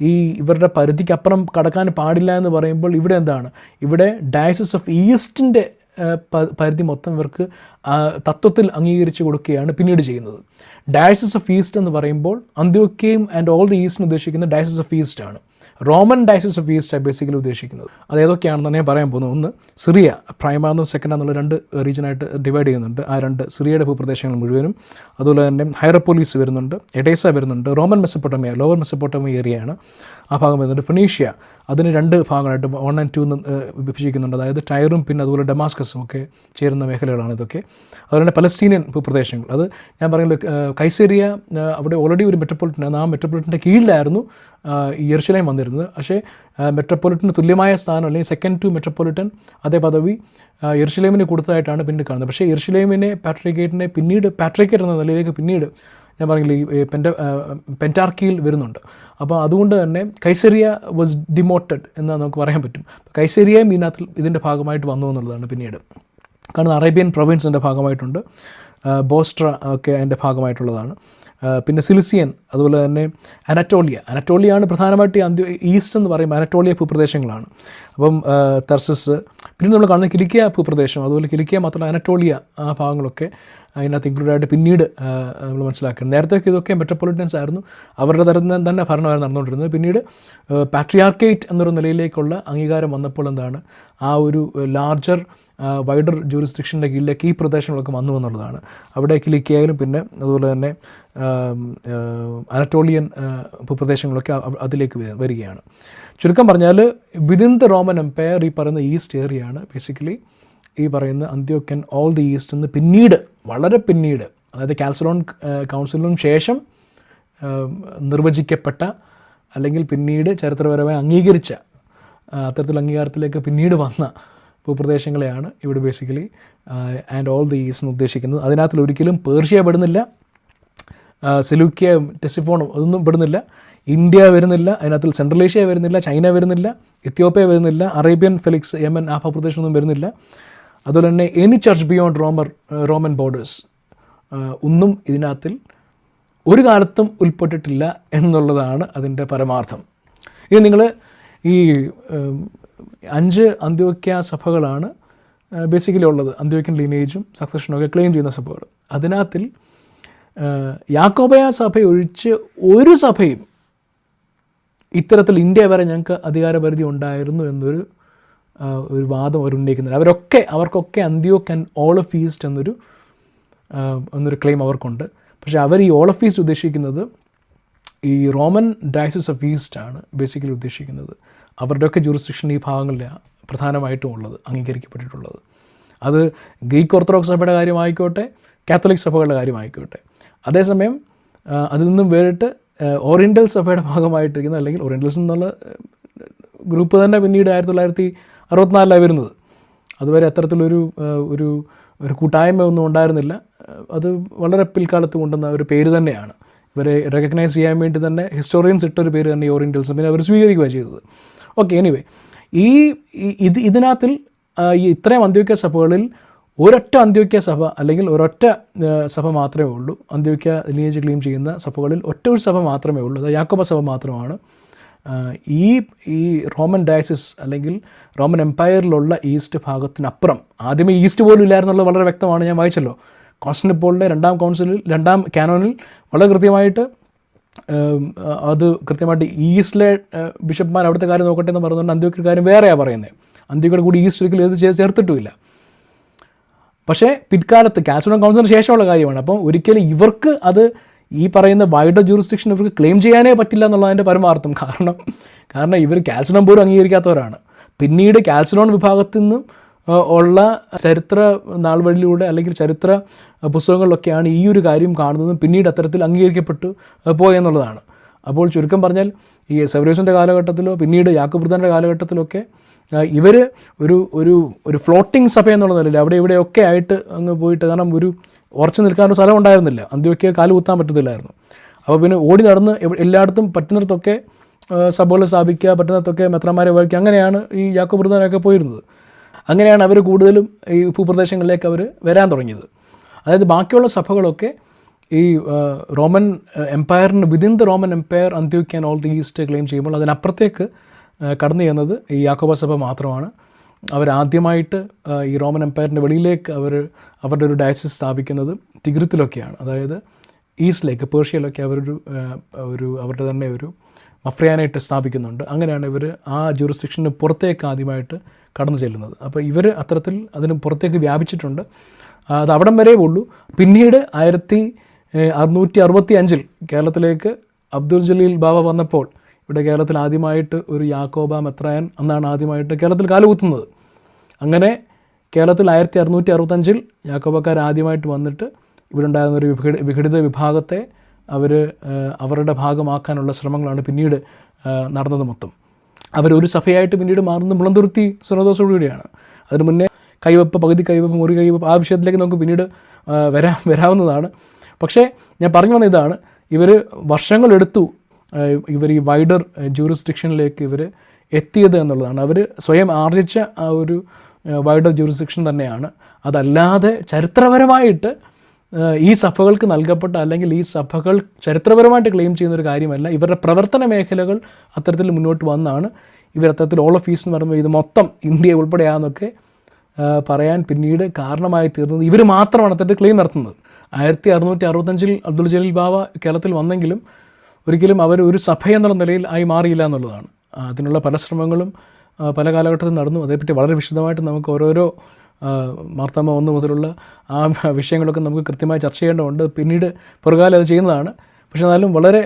ഈ ഇവരുടെ പരിധിക്കപ്പുറം കടക്കാൻ പാടില്ല എന്ന് പറയുമ്പോൾ ഇവിടെ എന്താണ്, ഇവിടെ ഡയസിസ് ഓഫ് ഈസ്റ്റിൻ്റെ പരിധി മൊത്തം ഇവർക്ക് തത്വത്തിൽ അംഗീകരിച്ച് കൊടുക്കുകയാണ് പിന്നീട് ചെയ്യുന്നത്. ഡയസിസ് ഓഫ് ഈസ്റ്റ് എന്ന് പറയുമ്പോൾ അന്ത്യോക്യയും ആൻഡ് ഓൾ ദി ഈസ്റ്റിന് ഉദ്ദേശിക്കുന്ന ഡയസിസ് ഓഫ് ഈസ്റ്റ് ആണ്. Roman diocese of east basically ഉദ്ദേശിക്കുന്നത്. അത് ഏതൊക്കെയാണെന്ന് ഞാൻ പറയാൻ പോകുന്നത്. ഒന്ന് സിറിയ, പ്രൈമാന്നും സെക്കൻഡാന്നുള്ള 2 റീജിയനായിട്ട് ഡിവൈഡ് ചെയ്യുന്നുണ്ട്. ആ 2 സിറിയയുടെ ഭൂപ്രദേശങ്ങൾ മുഴുവനും, അതുപോലെ തന്നെ ഹൈറപ്പോലീസ് വരുന്നുണ്ട്, എഡേസ വരുന്നുണ്ട്, റോമൻ മെസപ്പൊട്ടോമിയ ലോവർ മെസപ്പൊട്ടോമിയ ഏരിയയാണ് ആ ഭാഗം വരുന്നുണ്ട്. ഫിനീഷ്യ അതിന് 2 ഭാഗങ്ങളായിട്ട് 1 and 2 വിഭജിക്കുന്നുണ്ട്. അതായത് ടൈറും പിന്നെ അതുപോലെ ഡമാസ്കസും ഒക്കെ ചേരുന്ന മേഖലകളാണ് ഇതൊക്കെ. അതുപോലെ പലസ്തീനിയൻ ഭൂപ്രദേശങ്ങൾ, അത് ഞാൻ പറയുന്നത് കൈസേരിയ അവിടെ ഓൾറെഡി ഒരു മെട്രോപൊളിറ്റൻ, ആ മെട്രോപൊളിറ്റൻ്റെ കീഴിലായിരുന്നു യെരുശലേം വന്നിരുന്നത്. പക്ഷേ മെട്രോപൊളിറ്റന് തുല്യമായ സ്ഥാനം അല്ലെങ്കിൽ സെക്കൻഡ് ടു മെട്രോപൊളിറ്റൻ അതേ പദവി യെരുശലേമിന് കൊടുത്തതായിട്ടാണ് പിന്നീട് കാണുന്നത്. പക്ഷേ യെരുശലേമിനെ പാട്രിക്കേറ്റിനെ പിന്നീട് പാട്രിക്കേറ്റ് എന്ന നിലയിലേക്ക് പിന്നീട് ഞാൻ പറഞ്ഞില്ലേ ഈ പെൻറ്റാർക്കിയിൽ വരുന്നുണ്ട്. അപ്പോൾ അതുകൊണ്ട് തന്നെ കൈസേരിയ വാസ് ഡിമോട്ടഡ് എന്ന് നമുക്ക് പറയാൻ പറ്റും. കൈസേരിയയും ഇതിൻ്റെ ഭാഗമായിട്ട് വന്നു എന്നുള്ളതാണ് പിന്നീട്. കാരണം അറേബ്യൻ പ്രൊവിൻസിൻ്റെ ഭാഗമായിട്ടുണ്ട്, ബോസ്ട്ര ഒക്കെ അതിൻ്റെ ഭാഗമായിട്ടുള്ളതാണ്. പിന്നെ സിലിസിയൻ, അതുപോലെ തന്നെ അനറ്റോളിയാണ് പ്രധാനമായിട്ട് ഈസ്റ്റ് എന്ന് പറയുമ്പോൾ അനറ്റോളിയ ഭൂപ്രദേശങ്ങളാണ്. അപ്പം തർസസ്, പിന്നെ നമ്മൾ കാണുന്ന കിലിക്കിയ ഭൂപ്രദേശം, അതുപോലെ കിലിക്കിയ മാത്രമല്ല അനറ്റോളിയ ആ ഭാഗങ്ങളൊക്കെ അതിനകത്ത് ഇൻക്ലൂഡ് ആയിട്ട് പിന്നീട് നമ്മൾ മനസ്സിലാക്കണം. നേരത്തെ ഇതൊക്കെ മെട്രോപൊളിറ്റൻസ് ആയിരുന്നു, അവരുടെ തരം തന്നെ ഭരണമായിരുന്നു നടന്നുകൊണ്ടിരുന്നത്. പിന്നീട് പാട്രിയാർക്കേറ്റ് എന്നൊരു നിലയിലേക്കുള്ള അംഗീകാരം വന്നപ്പോൾ എന്താണ്, ആ ഒരു ലാർജർ വൈഡർ ജൂറിസ്ഡിക്ഷൻ്റെ കീഴിലേക്ക് ഈ പ്രദേശങ്ങളൊക്കെ വന്നു എന്നുള്ളതാണ്. അവിടെ കിലിക്കിയയിലും പിന്നെ അതുപോലെ തന്നെ അനറ്റോളിയൻ ഭൂപ്രദേശങ്ങളൊക്കെ അതിലേക്ക് വരികയാണ്. ചുരുക്കം പറഞ്ഞാൽ വിതിൻ ദ റോമൻ എംപയർ ഈ പറയുന്ന ഈസ്റ്റ് ഏരിയയാണ് ബേസിക്കലി ഈ പറയുന്ന അന്ത്യോക്യൻ ഓൾ ദി ഈസ്റ്റ് എന്ന് പിന്നീട് വളരെ പിന്നീട്, അതായത് കാൽസഡോൺ കൗൺസിലിനും ശേഷം നിർവചിക്കപ്പെട്ട അല്ലെങ്കിൽ പിന്നീട് ചരിത്രപരമായി അംഗീകരിച്ച അത്തരത്തിലുള്ള അംഗീകാരത്തിലേക്ക് പിന്നീട് വന്ന ഭൂപ്രദേശങ്ങളെയാണ് ഇവിടെ basically and all the east എന്ന് ഉദ്ദേശിക്കുന്നത്. അതിനകത്തിൽ ഒരിക്കലും പേർഷ്യ പെടുന്നില്ല, സെലൂക്കിയ ടെസിഫോണും അതൊന്നും പെടുന്നില്ല, ഇന്ത്യ വരുന്നില്ല, അതിനകത്തിൽ സെൻട്രൽ ഏഷ്യ വരുന്നില്ല, ചൈന വരുന്നില്ല, എത്യോപ്യ വരുന്നില്ല, അറേബ്യൻ ഫെലിക്സ്, യമൻ ആ ഭൂപ്രദേശമൊന്നും വരുന്നില്ല. അതുപോലെ തന്നെ any church beyond Roman borders ഒന്നും ഇതിനകത്തിൽ ഒരു കാലത്തും ഉൾപ്പെട്ടിട്ടില്ല എന്നുള്ളതാണ് അതിൻ്റെ പരമാർത്ഥം. ഇനി നിങ്ങൾ ഈ 5 അന്ത്യോക്യ സഭകളാണ് ബേസിക്കലി ഉള്ളത്. അന്ത്യോക്യൻ ലീനേജും സക്സഷനും ഒക്കെ ക്ലെയിം ചെയ്യുന്ന സഭകൾ. അതിനകത്തിൽ യാക്കോബയ സഭ ഒഴിച്ച് ഒരു സഭയും ഇത്തരത്തിൽ ഇന്ത്യ വരെ ഞങ്ങൾക്ക് അധികാരപരിധി ഉണ്ടായിരുന്നു എന്നൊരു വാദം അവർ ഉന്നയിക്കുന്നില്ല. അവർക്കൊക്കെ Antioch and all of east എന്നൊരു ക്ലെയിം അവർക്കുണ്ട്. പക്ഷേ അവർ ഈ ഓൾ ഓഫ് ഈസ്റ്റ് ഉദ്ദേശിക്കുന്നത് ഈ റോമൻ ഡയസിസ് ഓഫ് ഈസ്റ്റ് ആണ് ബേസിക്കലി ഉദ്ദേശിക്കുന്നത്. അവരുടെയൊക്കെ ജൂറിസ്ഡിക്ഷൻ ഈ ഭാഗങ്ങളിലാണ് പ്രധാനമായിട്ടും ഉള്ളത്, അംഗീകരിക്കപ്പെട്ടിട്ടുള്ളത്. അത് ഗ്രീക്ക് ഓർത്തഡോക്സ് സഭയുടെ കാര്യമായിക്കോട്ടെ, കാത്തലിക് സഭകളുടെ കാര്യമായിക്കോട്ടെ. അതേസമയം അതിൽ നിന്നും വേറിട്ട് ഓറിയൻ്റൽ സഭയുടെ ഭാഗമായിട്ടിരിക്കുന്ന, അല്ലെങ്കിൽ ഓറിയൻ്റൽസ് എന്നുള്ള ഗ്രൂപ്പ് തന്നെ പിന്നീട് 1964 വരുന്നത്. അതുവരെ അത്തരത്തിലൊരു ഒരു ഒരു കൂട്ടായ്മ ഒന്നും ഉണ്ടായിരുന്നില്ല. അത് വളരെ പിൽക്കാലത്ത് കൊണ്ടുവന്ന ഒരു പേര് തന്നെയാണ്. ഇവരെ റെക്കഗ്നൈസ് ചെയ്യാൻ വേണ്ടി തന്നെ ഹിസ്റ്റോറിയൻസ് ഇട്ടൊരു പേര് തന്നെ ഈ ഓറിയൻ്റൽസ്, പിന്നെ അവർ സ്വീകരിക്കുകയാണ് ചെയ്തത്. ഓക്കെ, എനിവേ ഇതിനകത്തിൽ ഈ ഇത്രയും അന്ത്യോക്യ സഭകളിൽ ഒരൊറ്റ അന്ത്യോക്യ സഭ അല്ലെങ്കിൽ ഒരൊറ്റ സഭ മാത്രമേ ഉള്ളൂ. അന്ത്യോക്യ ലീനേജ് ക്ലെയിം ചെയ്യുന്ന സഭകളിൽ ഒരു സഭ മാത്രമേ ഉള്ളൂ. അത് യാക്കോബ സഭ മാത്രമാണ്. ഈ റോമൻ ഡയസിസ് അല്ലെങ്കിൽ റോമൻ എംപയറിലുള്ള ഈസ്റ്റ് ഭാഗത്തിനപ്പുറം, ആദ്യമേ ഈസ്റ്റ് പോലും ഇല്ലായിരുന്നുള്ളത് വളരെ വ്യക്തമാണ്. ഞാൻ വായിച്ചല്ലോ, കോൺസ്റ്റന്റിനോപ്പിളിൻ്റെ 2ാം കാനോനിൽ വളരെ കൃത്യമായിട്ട് അത് ഈസ്റ്റിലെ ബിഷപ്പ്മാർ അവിടുത്തെ കാര്യം നോക്കട്ടെ എന്ന് പറയുന്നുണ്ട്. അന്ത്യോക്യയുടെ കാര്യം വേറെയാണ് പറയുന്നത്. അന്ത്യോക്യയുടെ കൂടി ഈസ്റ്റ് ഒരിക്കലും ഏത് ചേർത്തിട്ടുമില്ല. പക്ഷേ പിൽക്കാലത്ത് കാൽസിഡോൺ കൗൺസിലിന് ശേഷമുള്ള കാര്യമാണ്. അപ്പം ഒരിക്കലും ഇവർക്ക് അത് ഈ പറയുന്ന വൈഡർ ജൂറിസ്ഡിക്ഷൻ ഇവർക്ക് ക്ലെയിം ചെയ്യാനേ പറ്റില്ല എന്നുള്ളതിൻ്റെ പരമാർത്ഥം. കാരണം ഇവർ കാൽസിഡോൺ പോലും അംഗീകരിക്കാത്തവരാണ്. പിന്നീട് കാൽസിഡോൺ വിഭാഗത്തിൽ നിന്നും ഉള്ള ചരിത്ര നാൾവഴിയിലൂടെ അല്ലെങ്കിൽ ചരിത്ര പുസ്തകങ്ങളിലൊക്കെയാണ് ഈ ഒരു കാര്യം കാണുന്നതും പിന്നീട് അത്തരത്തിൽ അംഗീകരിക്കപ്പെട്ടു പോയെന്നുള്ളതാണ്. അപ്പോൾ ചുരുക്കം പറഞ്ഞാൽ ഈ സെവരോസിൻ്റെ കാലഘട്ടത്തിലോ പിന്നീട് യാക്കോബ് വൃതൻ്റെ കാലഘട്ടത്തിലൊക്കെ ഇവർ ഒരു ഫ്ലോട്ടിംഗ് സഭ എന്നുള്ള നിലയിൽ അവിടെ ഇവിടെയൊക്കെ ആയിട്ട് അങ്ങ് പോയിട്ട്, കാരണം ഒരു ഉറച്ചു നിൽക്കാനൊരു സ്ഥലം ഉണ്ടായിരുന്നില്ല, അന്ത്യോക്യയിൽ കാല് കുത്താൻ പറ്റത്തില്ലായിരുന്നു. അപ്പോൾ പിന്നെ ഓടി നടന്ന് എല്ലായിടത്തും പറ്റുന്നിടത്തൊക്കെ സഭകൾ സ്ഥാപിക്കുക, പറ്റുന്നിടത്തൊക്കെ മെത്രാന്മാരെ വഹിക്കുക. അങ്ങനെയാണ് ഈ യാക്കോബ് വൃതനൊക്കെ പോയിരുന്നത്. അങ്ങനെയാണ് അവർ കൂടുതലും ഈ ഭൂപ്രദേശങ്ങളിലേക്ക് അവർ വരാൻ തുടങ്ങിയത്. അതായത് ബാക്കിയുള്ള സഭകളൊക്കെ ഈ റോമൻ എംപയറിന് within the Roman empire Antioch and all the east claim ചെയ്യുമ്പോൾ അതിനപ്പുറത്തേക്ക് കടന്നു ചെയ്യുന്നത് ഈ യാക്കോബ സഭ മാത്രമാണ്. അവരാദ്യമായിട്ട് ഈ റോമൻ എംപയറിൻ്റെ വെളിയിലേക്ക് അവരുടെ ഒരു ഡയസിസ് സ്ഥാപിക്കുന്നത് ടിഗ്രിത്തിലൊക്കെയാണ്. അതായത് ഈസ്റ്റിലേക്ക്, പേർഷ്യയിലൊക്കെ അവരുടെ തന്നെ ഒരു മഫ്രിയാനായിട്ട് സ്ഥാപിക്കുന്നുണ്ട്. അങ്ങനെയാണ് ഇവർ ആ ജൂറിസ്ഡിക്ഷന് പുറത്തേക്ക് ആദ്യമായിട്ട് കടന്നു ചെല്ലുന്നത്. അപ്പോൾ ഇവർ അത്തരത്തിൽ അതിന് പുറത്തേക്ക് വ്യാപിച്ചിട്ടുണ്ട്. അത് അവിടം വരേ ഉള്ളൂ. പിന്നീട് 1665 കേരളത്തിലേക്ക് അബ്ദുൽ ജലീൽ ബാബ വന്നപ്പോൾ ഇവിടെ കേരളത്തിൽ ആദ്യമായിട്ട് ഒരു യാക്കോബ മെത്രായൻ അന്നാണ് ആദ്യമായിട്ട് കേരളത്തിൽ കാലുകുത്തുന്നത്. അങ്ങനെ കേരളത്തിൽ 1665 യാക്കോബക്കാർ ആദ്യമായിട്ട് വന്നിട്ട് ഇവിടെ ഉണ്ടായിരുന്ന ഒരു വിഘടിത വിഭാഗത്തെ അവരുടെ ഭാഗമാക്കാനുള്ള ശ്രമങ്ങളാണ് പിന്നീട് നടന്നത് മൊത്തം. അവരൊരു സഭയായിട്ട് പിന്നീട് മാറുന്നത് മുളന്തുരുത്തി സുനദോസോടുകൂടിയാണ്. അതിന് മുന്നേ കൈവെപ്പ്, പകുതി കൈവെപ്പ്, മുറി കൈവെപ്പ്, ആ വിഷയത്തിലേക്ക് നമുക്ക് പിന്നീട് വരാവുന്നതാണ്. പക്ഷേ ഞാൻ പറഞ്ഞു വന്ന ഇതാണ്, ഇവർ വർഷങ്ങളെടുത്തു ഇവർ ഈ വൈഡർ ജൂറിസ്ഡിക്ഷനിലേക്ക് ഇവർ എത്തിയത് എന്നുള്ളതാണ്. അവർ സ്വയം ആർജിച്ച ആ ഒരു വൈഡർ ജൂറിസ്ഡിക്ഷൻ തന്നെയാണ്. അതല്ലാതെ ചരിത്രപരമായിട്ട് ഈ സഭകൾക്ക് നൽകപ്പെട്ട, അല്ലെങ്കിൽ ഈ സഭകൾ ചരിത്രപരമായിട്ട് ക്ലെയിം ചെയ്യുന്നൊരു കാര്യമല്ല. ഇവരുടെ പ്രവർത്തന മേഖലകൾ അത്തരത്തിൽ മുന്നോട്ട് വന്നാണ് ഇവർ അത്തരത്തിൽ ഓൾ ഓഫ് ഈസ്റ്റ് എന്ന് പറയുമ്പോൾ ഇത് മൊത്തം ഇന്ത്യ ഉൾപ്പെടെയാണെന്നൊക്കെ പറയാൻ പിന്നീട് കാരണമായി തീർന്നത് ഇവർ മാത്രമാണ് അത്തരത്തിൽ ക്ലെയിം നടത്തുന്നത്. 1665 അബ്ദുൽ ജലീൽ ബാബ കേരളത്തിൽ വന്നെങ്കിലും ഒരിക്കലും അവർ ഒരു സഭ എന്നുള്ള നിലയിൽ ആയി മാറിയില്ല എന്നുള്ളതാണ്. അതിനുള്ള പല ശ്രമങ്ങളും പല കാലഘട്ടത്തിൽ നടന്നു. അതേപ്പറ്റി വളരെ വിശദമായിട്ട് നമുക്ക് ഓരോരോ മാർത്താമ 1 മുതലുള്ള ആ വിഷയങ്ങളൊക്കെ നമുക്ക് കൃത്യമായി ചർച്ച ചെയ്യേണ്ടതുണ്ട്. പിന്നീട് പുറകാലം അത് ചെയ്യുന്നതാണ്. പക്ഷെ എന്നാലും വളരെ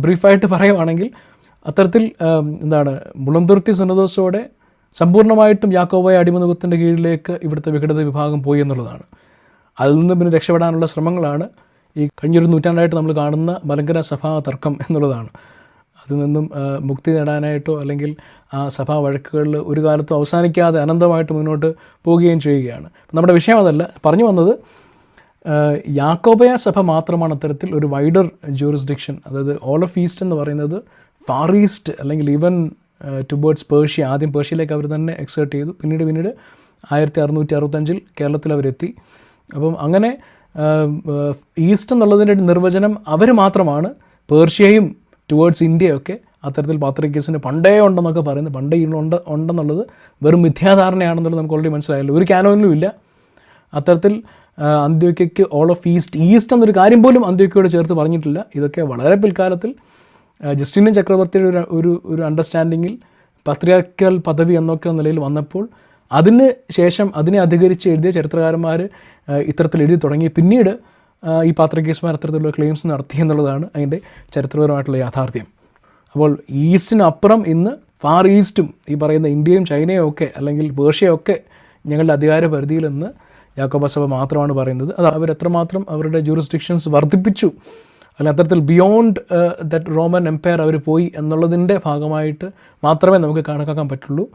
ബ്രീഫായിട്ട് പറയുവാണെങ്കിൽ അത്തരത്തിൽ മുളന്തുരുത്തി സുനദോസോടെ സമ്പൂർണ്ണമായിട്ടും യാക്കോബായ അടിമനുഖത്തിൻ്റെ കീഴിലേക്ക് ഇവിടുത്തെ വിഘടിത വിഭാഗം പോയി എന്നുള്ളതാണ്. അതിൽ നിന്ന് പിന്നെ രക്ഷപ്പെടാനുള്ള ശ്രമങ്ങളാണ് ഈ കഴിഞ്ഞൊരു നൂറ്റാണ്ടായിട്ട് നമ്മൾ കാണുന്ന മലങ്കര സഭാ തർക്കം എന്നുള്ളതാണ്. അതിൽ നിന്നും മുക്തി നേടാനായിട്ടോ അല്ലെങ്കിൽ ആ സഭാ വഴക്കുകളിൽ ഒരു കാലത്തും അവസാനിക്കാതെ അനന്തമായിട്ട് മുന്നോട്ട് പോവുകയും ചെയ്യുകയാണ്. നമ്മുടെ വിഷയം അതല്ല. പറഞ്ഞു വന്നത് യാക്കോബയ സഭ മാത്രമാണ് അത്തരത്തിൽ ഒരു വൈഡർ ജൂറിസ്ഡിക്ഷൻ, അതായത് ഓൾ ഓഫ് ഈസ്റ്റ് എന്ന് പറയുന്നത് ഫാർ ഈസ്റ്റ് അല്ലെങ്കിൽ ഈവൻ ടുവേർഡ്സ് പേർഷ്യ, ആദ്യം പേർഷ്യയിലേക്ക് അവർ തന്നെ എക്സേർട്ട് ചെയ്തു. പിന്നീട് 1665 കേരളത്തിൽ അവരെത്തി. അപ്പം അങ്ങനെ ഈസ്റ്റ് എന്നുള്ളതിൻ്റെ നിർവചനം അവർ മാത്രമാണ്. പേർഷ്യയും ടുവേർഡ്സ് ഇന്ത്യയൊക്കെ അത്തരത്തിൽ പാത്രിക്കേസിന് പണ്ടേ ഉണ്ടെന്നൊക്കെ പറയുന്നത്, പണ്ടേ ഉണ്ടെന്നുള്ളത് വെറും മിഥ്യാധാരണയാണെന്നുള്ളത് നമുക്ക് ഓൾറെഡി മനസ്സിലായല്ലോ. ഒരു കാനോനിലും ഇല്ല. അത്തരത്തിൽ അന്ത്യോക്യയ്ക്ക് ഓൾ ഓഫ് ഈസ്റ്റ് എന്നൊരു കാര്യം പോലും അന്ത്യോക്യയോട് ചേർത്ത് പറഞ്ഞിട്ടില്ല. ഇതൊക്കെ വളരെ പിൽക്കാലത്തിൽ ജസ്റ്റിനിയൻ ചക്രവർത്തിയുടെ ഒരു അണ്ടർസ്റ്റാൻഡിങ്ങിൽ പത്രിയാർക്കൽ പദവി എന്നൊക്കെ നിലയിൽ വന്നപ്പോൾ അതിന് ശേഷം അതിനെ അധികരിച്ച് എഴുതിയ ചരിത്രകാരന്മാർ ഇത്തരത്തിൽ എഴുതി തുടങ്ങി. പിന്നീട് ഈ പാത്രികേസ്മാർ അത്തരത്തിലുള്ള ക്ലെയിംസ് നടത്തി എന്നുള്ളതാണ് അതിൻ്റെ ചരിത്രപരമായിട്ടുള്ള യാഥാർത്ഥ്യം. അപ്പോൾ ഈസ്റ്റിനപ്പുറം ഇന്ന് ഫാർ ഈസ്റ്റും ഈ പറയുന്ന ഇന്ത്യയും ചൈനയും ഒക്കെ അല്ലെങ്കിൽ പേർഷ്യയൊക്കെ ഞങ്ങളുടെ അധികാര പരിധിയിലെന്ന് യാക്കോബ സഭ മാത്രമാണ് പറയുന്നത്. അത് അവരെത്രമാത്രം അവരുടെ ജൂറിസ്ഡിക്ഷൻസ് വർദ്ധിപ്പിച്ചു, അല്ലെങ്കിൽ അത്തരത്തിൽ ബിയോണ്ട് ദറ്റ് റോമൻ എംപയർ അവർ പോയി എന്നുള്ളതിൻ്റെ ഭാഗമായിട്ട് മാത്രമേ നമുക്ക് കണക്കാക്കാൻ പറ്റുള്ളൂ.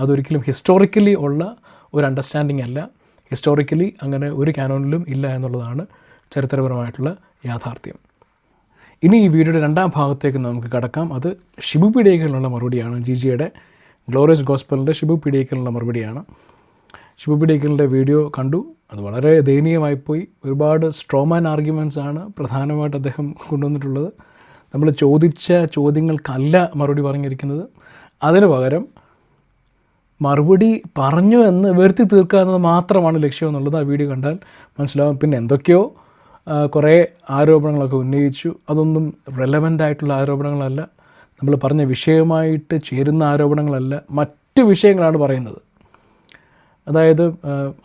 അതൊരിക്കലും ഹിസ്റ്റോറിക്കലി ഉള്ള ഒരു അണ്ടർസ്റ്റാൻഡിങ് അല്ല. ഹിസ്റ്റോറിക്കലി അങ്ങനെ ഒരു കാനോണിലും ഇല്ല എന്നുള്ളതാണ് ചരിത്രപരമായിട്ടുള്ള യാഥാർത്ഥ്യം. ഇനി ഈ വീഡിയോയുടെ രണ്ടാം ഭാഗത്തേക്ക് നമുക്ക് കടക്കാം. അത് ഷിബു പീഡിയയ്ക്കലിനുള്ള മറുപടിയാണ്. ജിജിയുടെ ഗ്ലോറിയസ് ഗോസ്പലിൻ്റെ ഷിബു പീഡിയയ്ക്കലിനുള്ള മറുപടിയാണ്. ഷിബു പീഡിയയ്ക്കലിൻ്റെ വീഡിയോ കണ്ടു. അത് വളരെ ദയനീയമായിപ്പോയി. ഒരുപാട് സ്ട്രോമാൻ ആർഗ്യുമെൻറ്റ്സ് ആണ് പ്രധാനമായിട്ട് അദ്ദേഹം കൊണ്ടുവന്നിട്ടുള്ളത്. നമ്മൾ ചോദിച്ച ചോദ്യങ്ങൾക്കല്ല മറുപടി പറഞ്ഞിരിക്കുന്നത്. അതിന് പകരം മറുപടി പറഞ്ഞു എന്ന് വരുത്തി തീർക്കുക എന്നത് മാത്രമാണ് ലക്ഷ്യം എന്നുള്ളത് ആ വീഡിയോ കണ്ടാൽ മനസ്സിലാവും. പിന്നെ എന്തൊക്കെയോ കുറേ ആരോപണങ്ങളൊക്കെ ഉന്നയിച്ചു. അതൊന്നും റെലവൻ്റ് ആയിട്ടുള്ള ആരോപണങ്ങളല്ല, നമ്മൾ പറഞ്ഞ വിഷയമായിട്ട് ചേരുന്ന ആരോപണങ്ങളല്ല, മറ്റ് വിഷയങ്ങളാണ് പറയുന്നത്. അതായത്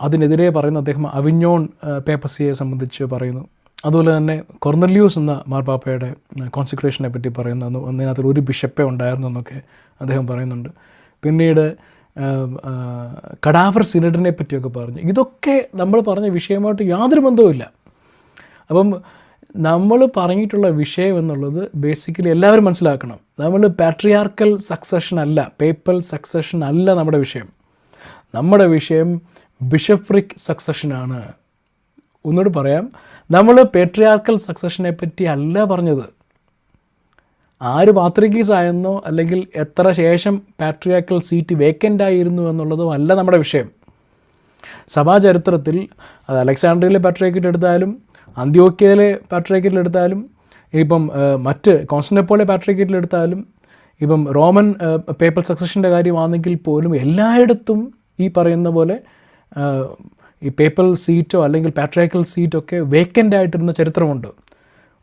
അതിനെതിരെ പറയുന്ന അദ്ദേഹം അവിഞ്ഞോൺ പേപ്പസിയെ സംബന്ധിച്ച് പറയുന്നു. അതുപോലെ തന്നെ കൊർന്നല്യൂസ് എന്ന മാർപ്പാപ്പയുടെ കോൺസിക്രേഷനെ പറ്റി പറയുന്നു. അതിനകത്ത് ഒരു ബിഷപ്പേ ഉണ്ടായിരുന്നു എന്നൊക്കെ അദ്ദേഹം പറയുന്നുണ്ട്. പിന്നീട് കഡാവർ സിനഡിനെ പറ്റിയൊക്കെ പറഞ്ഞു. ഇതൊക്കെ നമ്മൾ പറഞ്ഞ വിഷയമായിട്ട് യാതൊരു ബന്ധവുമില്ല. അപ്പം നമ്മൾ പറഞ്ഞിട്ടുള്ള വിഷയം എന്നുള്ളത് ബേസിക്കലി എല്ലാവരും മനസ്സിലാക്കണം. നമ്മൾ പാട്രിയാർക്കൽ സക്സഷൻ അല്ല, പേപ്പൽ സക്സഷൻ അല്ല നമ്മുടെ വിഷയം. നമ്മുടെ വിഷയം ബിഷപ്രിക് സക്സഷനാണ്. ഒന്നുകൂടി പറയാം, നമ്മൾ പേട്രിയാർക്കൽ സക്സഷനെ പറ്റി അല്ല പറഞ്ഞത്. ആര് പാത്രികീസ് ആയെന്നോ അല്ലെങ്കിൽ എത്ര ശേഷം പാട്രിയാർക്കൽ സീറ്റ് വേക്കൻ്റ് ആയിരുന്നു എന്നുള്ളതോ അല്ല നമ്മുടെ വിഷയം. സഭാചരിത്രത്തിൽ അത് അലക്സാണ്ട്രിയയിലെ പാട്രിയാർക്കേറ്റ് എടുത്താലും അന്ത്യോക്യയിലെ പാട്രിയാർക്കേറ്റിലെടുത്താലും ഇപ്പം മറ്റ് കോൺസ്റ്റന്റിനോപ്പിളിലെ പാട്രിയാർക്കേറ്റിലെടുത്താലും ഇപ്പം റോമൻ പേപ്പൽ സക്സഷൻ്റെ കാര്യമാണെങ്കിൽ പോലും എല്ലായിടത്തും ഈ പറയുന്ന പോലെ ഈ പേപ്പൽ സീറ്റോ അല്ലെങ്കിൽ പാട്രിയാർക്കൽ സീറ്റൊക്കെ വേക്കൻ്റ് ആയിട്ടിരുന്ന ചരിത്രമുണ്ട്.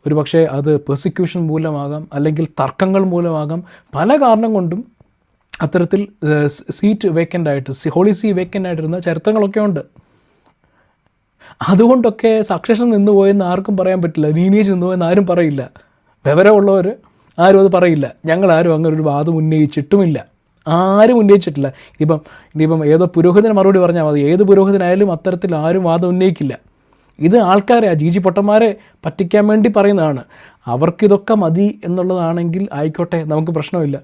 ഒരു പക്ഷേ അത് പെർസിക്യൂഷൻ മൂലമാകാം, അല്ലെങ്കിൽ തർക്കങ്ങൾ മൂലമാകാം, പല കാരണം കൊണ്ടും അത്തരത്തിൽ സീറ്റ് വേക്കൻ്റ് ആയിട്ട്, ഹോളി സീ വേക്കൻ്റ് ആയിട്ടിരുന്ന ചരിത്രങ്ങളൊക്കെ ഉണ്ട്. അതുകൊണ്ടൊക്കെ സക്സഷൻ നിന്ന് പോയെന്ന് ആർക്കും പറയാൻ പറ്റില്ല, ലീനേജ് നിന്ന് പോയെന്ന് ആരും പറയില്ല. വിവരമുള്ളവർ ആരും അത് പറയില്ല. ഞങ്ങളാരും അങ്ങനെ ഒരു വാദം ഉന്നയിച്ചിട്ടുമില്ല, ആരും ഉന്നയിച്ചിട്ടില്ല. ഇനിയിപ്പം ഏതോ പുരോഹിതന് മറുപടി പറഞ്ഞാൽ മതി. ഏത് പുരോഹിതനായാലും അത്തരത്തിൽ ആരും വാദം ഉന്നയിക്കില്ല. ഇത് ആൾക്കാരെ, ജീജി പൊട്ടന്മാരെ പറ്റിക്കാൻ വേണ്ടി പറയുന്നതാണ്. അവർക്കിതൊക്കെ മതി എന്നുള്ളതാണെങ്കിൽ ആയിക്കോട്ടെ, നമുക്ക് പ്രശ്നമില്ല.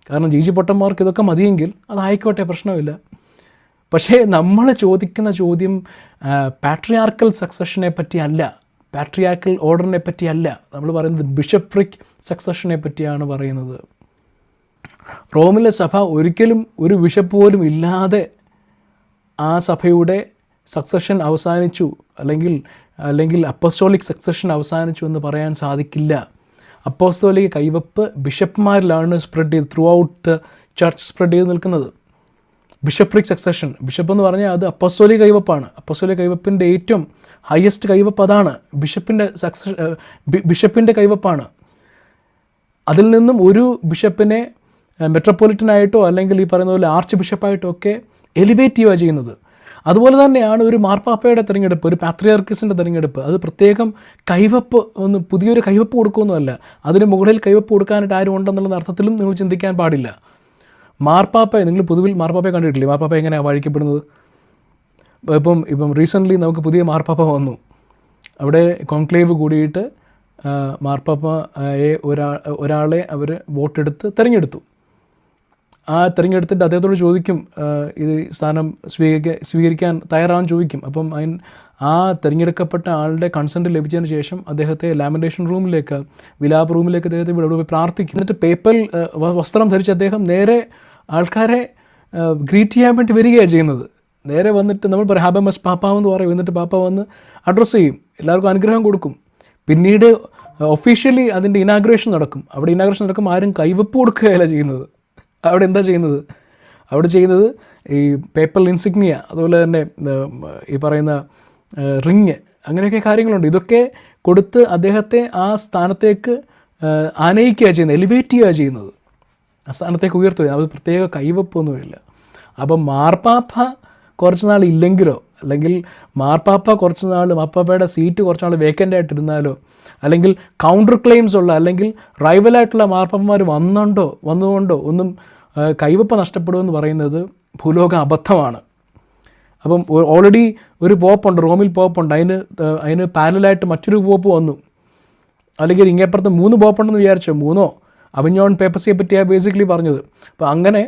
കാരണം ജീജി പൊട്ടന്മാർക്ക് ഇതൊക്കെ മതിയെങ്കിൽ അതായിക്കോട്ടെ, പ്രശ്നമില്ല. പക്ഷേ നമ്മൾ ചോദിക്കുന്ന ചോദ്യം പാട്രിയാർക്കൽ സക്സഷനെ പറ്റി അല്ല, പാട്രിയാർക്കൽ ഓർഡറിനെ പറ്റി അല്ല. നമ്മൾ പറയുന്നത് ബിഷപ്രിക് സക്സഷനെ പറ്റിയാണ് പറയുന്നത്. റോമിലെ സഭ ഒരിക്കലും ഒരു ബിഷപ്പ് പോലും ഇല്ലാതെ ആ സഭയുടെ സക്സഷൻ അവസാനിച്ചു, അല്ലെങ്കിൽ അപ്പസ്തോലിക് സക്സഷൻ അവസാനിച്ചു എന്ന് പറയാൻ സാധിക്കില്ല. അപ്പോസ്തോലിക കൈവപ്പ് ബിഷപ്പ്മാരിലാണ് സ്പ്രെഡ് ചെയ്ത്, through out the church spread ചെയ്ത് നിൽക്കുന്നത്. ബിഷപ്രിക് സക്സഷൻ, ബിഷപ്പ് എന്ന് പറഞ്ഞാൽ അത് അപ്പോസ്തോലിക കൈവപ്പാണ്. അപ്പോസ്തോലിക കൈവപ്പിൻ്റെ ഏറ്റവും ഹയസ്റ്റ് കൈവപ്പ് അതാണ്. ബിഷപ്പിൻ്റെ കൈവപ്പാണ്. അതിൽ നിന്നും ഒരു ബിഷപ്പിനെ മെട്രോപൊളിറ്റനായിട്ടോ അല്ലെങ്കിൽ ഈ പറയുന്ന പോലെ ആർച്ച് ബിഷപ്പായിട്ടോ ഒക്കെ എലിവേറ്റ് ചെയ്യുക ചെയ്യുന്നത്. അതുപോലെ തന്നെയാണ് ഒരു മാർപ്പാപ്പയുടെ തിരഞ്ഞെടുപ്പ്, ഒരു പാത്രിയാർക്കിസിൻ്റെ തിരഞ്ഞെടുപ്പ്. അത് പ്രത്യേകം കൈവപ്പ്, പുതിയൊരു കൈവപ്പ് കൊടുക്കുകയൊന്നുമല്ല. അതിന് മുകളിൽ കൈവപ്പ് കൊടുക്കാനായിട്ട് ആരും ഉണ്ടെന്നുള്ള അർത്ഥത്തിലും നിങ്ങൾ ചിന്തിക്കാൻ പാടില്ല. മാർപ്പാപ്പയെ നിങ്ങൾ പൊതുവിൽ മാർപ്പാപ്പയെ കണ്ടിട്ടില്ലേ? മാർപ്പാപ്പ എങ്ങനെയാണ് വാഴിക്കപ്പെടുന്നത്? ഇപ്പം റീസെൻ്റ്ലി നമുക്ക് പുതിയ മാർപ്പാപ്പ വന്നു. അവിടെ കോൺക്ലേവ് കൂടിയിട്ട് മാർപ്പാപ്പയെ ഒരാളെ അവർ വോട്ടെടുത്ത് തിരഞ്ഞെടുത്തു. ആ തിരഞ്ഞെടുത്തിട്ട് അദ്ദേഹത്തോട് ചോദിക്കും, ഇത് സ്ഥാനം സ്വീകരിക്കാൻ തയ്യാറാണെന്ന് ചോദിക്കും. അപ്പം ആ തിരഞ്ഞെടുക്കപ്പെട്ട ആളുടെ കൺസെൻറ്റ് ലഭിച്ചതിന് ശേഷം അദ്ദേഹത്തെ ലാമിനേഷൻ റൂമിലേക്ക്, വിലാപ റൂമിലേക്ക് അദ്ദേഹത്തെ ഇവിടെ പോയി പ്രാർത്ഥിക്കും. എന്നിട്ട് പേപ്പൽ വസ്ത്രം ധരിച്ച് അദ്ദേഹം നേരെ ആൾക്കാരെ ഗ്രീറ്റ് ചെയ്യാൻ വേണ്ടി വരികയാണ് ചെയ്യുന്നത്. നേരെ വന്നിട്ട് നമ്മൾ പറയും ഹാബമസ് പാപ്പാവെന്ന് പറയും. എന്നിട്ട് പാപ്പ വന്ന് അഡ്രസ്സ് ചെയ്യും, എല്ലാവർക്കും അനുഗ്രഹം കൊടുക്കും. പിന്നീട് ഒഫീഷ്യലി അതിൻ്റെ ഇനാഗ്രേഷൻ നടക്കും. അവിടെ ഇനാഗ്രേഷൻ നടക്കുമ്പോൾ ആരും കൈവപ്പ് കൊടുക്കുകയല്ല ചെയ്യുന്നത്. അവിടെ എന്താ ചെയ്യുന്നത്? അവിടെ ചെയ്യുന്നത് ഈ പേപ്പർ ഇൻസിഗ്നിയ, അതുപോലെ തന്നെ ഈ പറയുന്ന റിങ്, അങ്ങനെയൊക്കെ കാര്യങ്ങളുണ്ട്. ഇതൊക്കെ കൊടുത്ത് അദ്ദേഹത്തെ ആ സ്ഥാനത്തേക്ക് ആനയിക്കുക ചെയ്യുന്നത്, എലിവേറ്റ് ചെയ്യുക ചെയ്യുന്നത്, ആ സ്ഥാനത്തേക്ക് ഉയർത്തുക. അത് പ്രത്യേക കൈവപ്പൊന്നുമില്ല. അപ്പം മാർപ്പാപ്പ കുറച്ച് നാൾ ഇല്ലെങ്കിലോ, അല്ലെങ്കിൽ മാർപ്പാപ്പ കുറച്ച് നാൾ, മാർപ്പാപ്പയുടെ സീറ്റ് കുറച്ച് നാൾ വേക്കൻ്റ് ആയിട്ടിരുന്നാലോ, അല്ലെങ്കിൽ കൗണ്ടർ ക്ലെയിംസ് ഉള്ള അല്ലെങ്കിൽ റൈവലായിട്ടുള്ള മാർപ്പാപ്പന്മാർ വന്നുകൊണ്ടോ ഒന്നും കൈവപ്പ് നഷ്ടപ്പെടുമെന്ന് പറയുന്നത് ഭൂലോക അബദ്ധമാണ്. അപ്പം ഓൾറെഡി ഒരു പോപ്പുണ്ട്, റോമിൽ പോപ്പുണ്ട്, അതിന് പാരലായിട്ട് മറ്റൊരു പോപ്പ് വന്നു. അല്ലെങ്കിൽ ഇങ്ങേപ്പുറത്ത് 3 പോപ്പുണ്ടെന്ന് വിചാരിച്ചോ, 3 അവിഞ്ഞോൺ പേപ്പസിയെ പറ്റിയാണ് ബേസിക്കലി പറഞ്ഞത്. അപ്പോൾ അങ്ങനെ